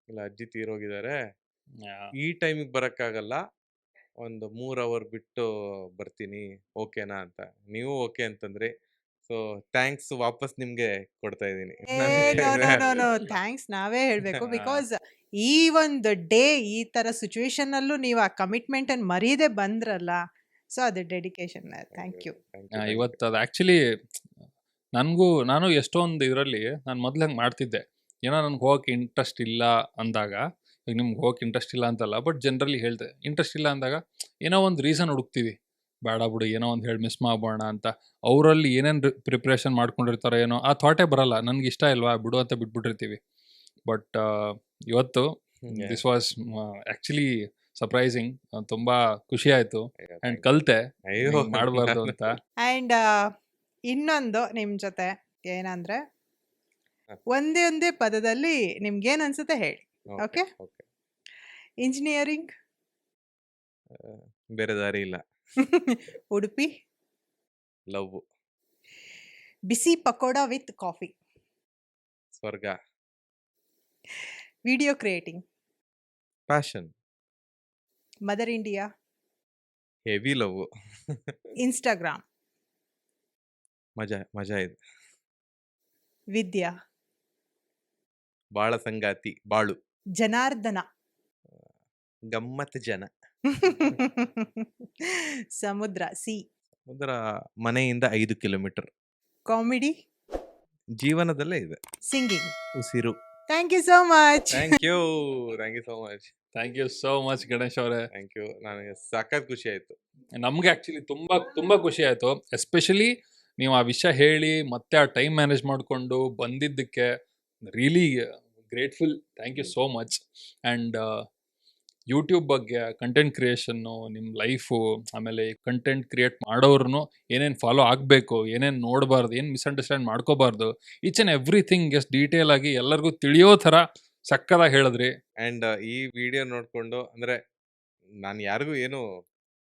ಇಲ್ಲ ಅಜ್ಜಿ ತೀರೋಗಿದ್ದಾರೆ, ಈ ಟೈಮಿಗೆ ಬರೋಕ್ಕಾಗಲ್ಲ, ಒಂದು 3 ಅವರ್ ಬಿಟ್ಟು ಬರ್ತೀನಿ, ಓಕೆನಾ ಅಂತ. ನೀವು ಓಕೆ ಅಂತಂದ್ರಿ. ಸೊ ಥ್ಯಾಂಕ್ಸ್ ವಾಪಸ್ ನಿಮಗೆ ಕೊಡ್ತಾ ಇದ್ದೀನಿ. ಥ್ಯಾಂಕ್ಸ್ ನಾವೇ ಹೇಳಬೇಕು. ಬಿಕಾಸ್ ಈ ಒಂದು ಡೇ ಈ ಥರ ಸಿಚುವೇಶನಲ್ಲೂ ನೀವು ಆ ಕಮಿಟ್ಮೆಂಟನ್ನು ಮರೀದೆ ಬಂದ್ರಲ್ಲ, ಸೊ ಅದು ಡೆಡಿಕೇಶನ್. Thank you. ಇವತ್ತು ಅದು ಆ್ಯಕ್ಚುಲಿ ನಾನು ಎಷ್ಟೊಂದು ಇದರಲ್ಲಿ ನಾನು ಮೊದಲು ಹಂಗೆ ಮಾಡ್ತಿದ್ದೆ. ಏನೋ ನನಗೆ ಹೋಗೋಕ್ಕೆ ಇಂಟ್ರೆಸ್ಟ್ ಇಲ್ಲ ಅಂದಾಗ ಈಗ ನಿಮ್ಗೆ ಹೋಗಕ್ಕೆ ಇಂಟ್ರೆಸ್ಟ್ ಇಲ್ಲ ಅಂತಲ್ಲ, ಬಟ್ ಜನರಲಿ ಹೇಳ್ತೆ ಇಂಟ್ರೆಸ್ಟ್ ಇಲ್ಲ ಅಂದಾಗ ಏನೋ ಒಂದು ರೀಸನ್ ಹುಡುಕ್ತೀವಿ, ಬೇಡ ಬಿಡು ಏನೋ ಒಂದು ಹೇಳಿ ಮಿಸ್ ಮಾಡೋಣ ಅಂತ. ಅವರಲ್ಲಿ ಏನೇನು ಪ್ರಿಪ್ರೇಷನ್ ಮಾಡ್ಕೊಂಡಿರ್ತಾರೋ ಏನೋ ಆ ಥಾಟೇ ಬರಲ್ಲ, ನನಗೆ ಇಷ್ಟ ಇಲ್ವಾ ಬಿಡು ಅಂತ ಬಿಟ್ಬಿಟ್ಟಿರ್ತೀವಿ. ಬಟ್ ಇವತ್ತು ದಿಸ್ ವಾಸ್ ಆ್ಯಕ್ಚುಲಿ ಸರ್ಪ್ರೈಸಿಂಗ್, ತುಂಬ ಖುಷಿ ಆಯಿತು ಆ್ಯಂಡ್ ಕಲಿತೆ ಅಯ್ಯೋ ಮಾಡಬಾರ್ದು ಅಂತ. ಆ್ಯಂಡ್ ಇನ್ನೊಂದು ನಿಮ್ಮ ಜೊತೆ ಏನಂದರೆ, ಒಂದೇ ಪದದಲ್ಲಿ ನಿಮ್ಗೇನು ಅನ್ಸುತ್ತೆ ಹೇಳಿ. ಓಕೆ? ಓಕೆ, ಇಂಜಿನಿಯರಿಂಗ್, ಬೇರೆ ದಾರಿ ಇಲ್ಲ. ಉಡುಪಿ, ಲವ್, ಬಿಸಿ ಪಕೋಡ ವಿತ್ ಕಾಫಿ, ಸ್ವರ್ಗ, video creating, passion, mother India, heavy love, Instagram, ಮಜಾ ಇದೆ, ವಿದ್ಯಾ, ಬಾಳ ಸಂಗಾತಿ, ಬಾಳು, ಜನಾರ್ದನ, ಗಮ್ಮತ್ ಜನ, ಸಮುದ್ರ, ಸಿ, ಅದರ ಮನೆಯಿಂದ 5 ಕಿಲೋಮೀಟರ್, ಕಾಮಿಡಿ, ಜೀವನದಲ್ಲೇ ಇದೆ, ಸಿಂಗಿಂಗ್. ಉಸಿರು. Thank you so much. Thank you so much. Thank you so much Ganesh ಅವರೇ. ಥ್ಯಾಂಕ್ ಯು, ನನಗೆ ಸಖತ್ ಖುಷಿ ಆಯ್ತು. ನಮ್ಗೆ ಆ್ಯಕ್ಚುಲಿ ತುಂಬ ಖುಷಿ ಆಯಿತು, ಎಸ್ಪೆಷಲಿ ನೀವು ಆ ವಿಷಯ ಹೇಳಿ ಮತ್ತೆ ಆ ಟೈಮ್ ಮ್ಯಾನೇಜ್ ಮಾಡಿಕೊಂಡು ಬಂದಿದ್ದಕ್ಕೆ really grateful. Thank you so much. And YouTube ಬಗ್ಗೆ, ಕಂಟೆಂಟ್ ಕ್ರಿಯೇಷನ್ನು, ನಿಮ್ಮ ಲೈಫು, ಆಮೇಲೆ ಕಂಟೆಂಟ್ ಕ್ರಿಯೇಟ್ ಮಾಡೋರ್ನು ಏನೇನು ಫಾಲೋ ಆಗಬೇಕು, ಏನೇನು ನೋಡಬಾರ್ದು, ಏನು ಮಿಸ್ಅಂಡರ್ಸ್ಟ್ಯಾಂಡ್ ಮಾಡ್ಕೋಬಾರ್ದು, ಈಚ್ ಆ್ಯಂಡ್ ಎವ್ರಿಥಿಂಗ್ ಎಷ್ಟು ಡೀಟೇಲ್ ಆಗಿ ಎಲ್ಲರಿಗೂ ತಿಳಿಯೋ ಥರ ಸಕ್ಕದಾಗಿ ಹೇಳಿದ್ರಿ. ಆ್ಯಂಡ್ ಈ ವಿಡಿಯೋ ನೋಡಿಕೊಂಡು, ಅಂದರೆ ನಾನು ಯಾರಿಗೂ ಏನು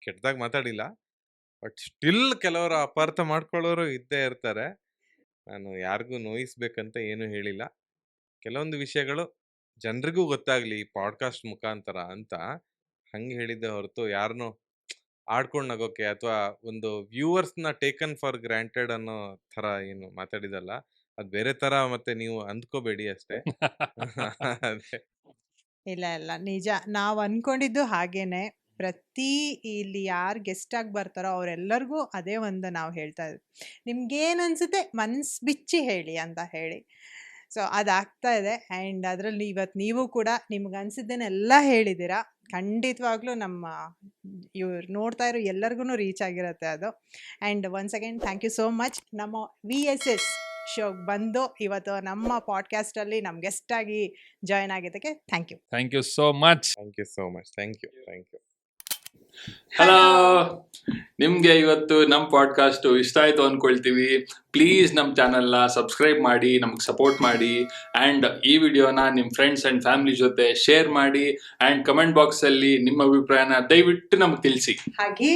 ಕೆಟ್ಟದಾಗ ಮಾತಾಡಿಲ್ಲ, ಬಟ್ ಸ್ಟಿಲ್ ಕೆಲವರು ಅಪಾರ್ಥ ಮಾಡ್ಕೊಳ್ಳೋರು ಇದ್ದೇ ಇರ್ತಾರೆ. ನಾನು ಯಾರಿಗೂ ನೋಯಿಸ್ಬೇಕಂತ ಏನೂ ಹೇಳಿಲ್ಲ. ಕೆಲವೊಂದು ವಿಷಯಗಳು ಜನರಿಗೂ ಗೊತ್ತಾಗಲಿ ಪಾಡ್ಕಾಸ್ಟ್ ಮುಖಾಂತರ ಅಂತ ಹಂಗೆ ಹೇಳಿದ್ದೆ ಹೊರತು ಯಾರನ್ನೂ ಆಡ್ಕೊಂಡು ನಗೋಕೆ ಅಥವಾ ಒಂದು ವ್ಯೂವರ್ಸ್ನ ಟೇಕನ್ ಫಾರ್ ಗ್ರಾಂಟೆಡ್ ಅನ್ನೋ ಥರ ಏನು ಮಾತಾಡಿದಲ್ಲ. ಅದು ಬೇರೆ ಥರ ಮತ್ತೆ ನೀವು ಅಂದ್ಕೋಬೇಡಿ ಅಷ್ಟೇ. ಅದೇ. ಇಲ್ಲ ನಿಜ, ನಾವು ಅನ್ಕೊಂಡಿದ್ದು ಹಾಗೇನೆ. ಪ್ರತಿ ಇಲ್ಲಿ ಯಾರು ಗೆಸ್ಟ್ ಆಗಿ ಬರ್ತಾರೋ ಅವರೆಲ್ಲರಿಗೂ ಅದೇ ಒಂದು ನಾವು ಹೇಳ್ತಾ ಇದ್ವಿ, ನಿಮ್ಗೇನು ಅನ್ಸುತ್ತೆ ಮನ್ಸು ಬಿಚ್ಚಿ ಹೇಳಿ ಅಂತ ಹೇಳಿ. ಸೊ ಅದಾಗ್ತಾ ಇದೆ. ಆ್ಯಂಡ್ ಅದರಲ್ಲಿ ಇವತ್ತು ನೀವು ಕೂಡ ನಿಮ್ಗೆ ಅನಿಸಿದ್ದನ್ನೆಲ್ಲ ಹೇಳಿದ್ದೀರಾ. ಖಂಡಿತವಾಗ್ಲೂ ನಮ್ಮ ಇವ್ರು ನೋಡ್ತಾ ಇರೋ ಎಲ್ಲರಿಗೂ ರೀಚ್ ಆಗಿರುತ್ತೆ ಅದು. And once again thank you so much. ನಮ್ಮ VSS ಶೋಗೆ ಬಂದು ಇವತ್ತು ನಮ್ಮ ಪಾಡ್ಕಾಸ್ಟಲ್ಲಿ ನಮ್ಮ ಗೆಸ್ಟ್ ಆಗಿ ಜಾಯ್ನ್ ಆಗಿದ್ದಕ್ಕೆ thank you. Thank you so much. Thank you so much. Thank you. Hello, ನಿಮ್ಗೆ ಇವತ್ತು ನಮ್ಮ ಪಾಡ್ಕಾಸ್ಟ್ ಇಷ್ಟ ಆಯ್ತು ಅನ್ಕೊಳ್ತೀವಿ. ಪ್ಲೀಸ್ ನಮ್ಮ ಚಾನಲ್ನ ಸಬ್ಸ್ಕ್ರೈಬ್ ಮಾಡಿ, ನಮ್ಗೆ ಸಪೋರ್ಟ್ ಮಾಡಿ. ಆ್ಯಂಡ್ ಈ ವಿಡಿಯೋನ ನಿಮ್ಮ ಫ್ರೆಂಡ್ಸ್ ಆ್ಯಂಡ್ ಫ್ಯಾಮಿಲಿ ಜೊತೆ ಶೇರ್ ಮಾಡಿ. ಆ್ಯಂಡ್ ಕಮೆಂಟ್ ಬಾಕ್ಸಲ್ಲಿ ನಿಮ್ಮ ಅಭಿಪ್ರಾಯನ ದಯವಿಟ್ಟು ನಮ್ಗೆ ತಿಳಿಸಿ. ಹಾಗೆ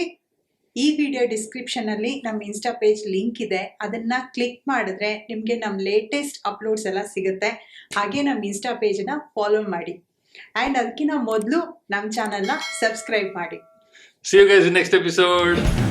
ಈ ವಿಡಿಯೋ ಡಿಸ್ಕ್ರಿಪ್ಷನಲ್ಲಿ ನಮ್ಮ ಇನ್ಸ್ಟಾ ಪೇಜ್ ಲಿಂಕ್ ಇದೆ, ಅದನ್ನು ಕ್ಲಿಕ್ ಮಾಡಿದ್ರೆ ನಿಮಗೆ ನಮ್ಮ ಲೇಟೆಸ್ಟ್ ಅಪ್ಲೋಡ್ಸ್ ಎಲ್ಲ ಸಿಗುತ್ತೆ. ಹಾಗೆ ನಮ್ಮ ಇನ್ಸ್ಟಾ ಪೇಜನ್ನು ಫಾಲೋ ಮಾಡಿ. ಆ್ಯಂಡ್ ಅದಕ್ಕಿಂತ ಮೊದಲು ನಮ್ಮ ಚಾನಲ್ನ ಸಬ್ಸ್ಕ್ರೈಬ್ ಮಾಡಿ. See you guys in next episode.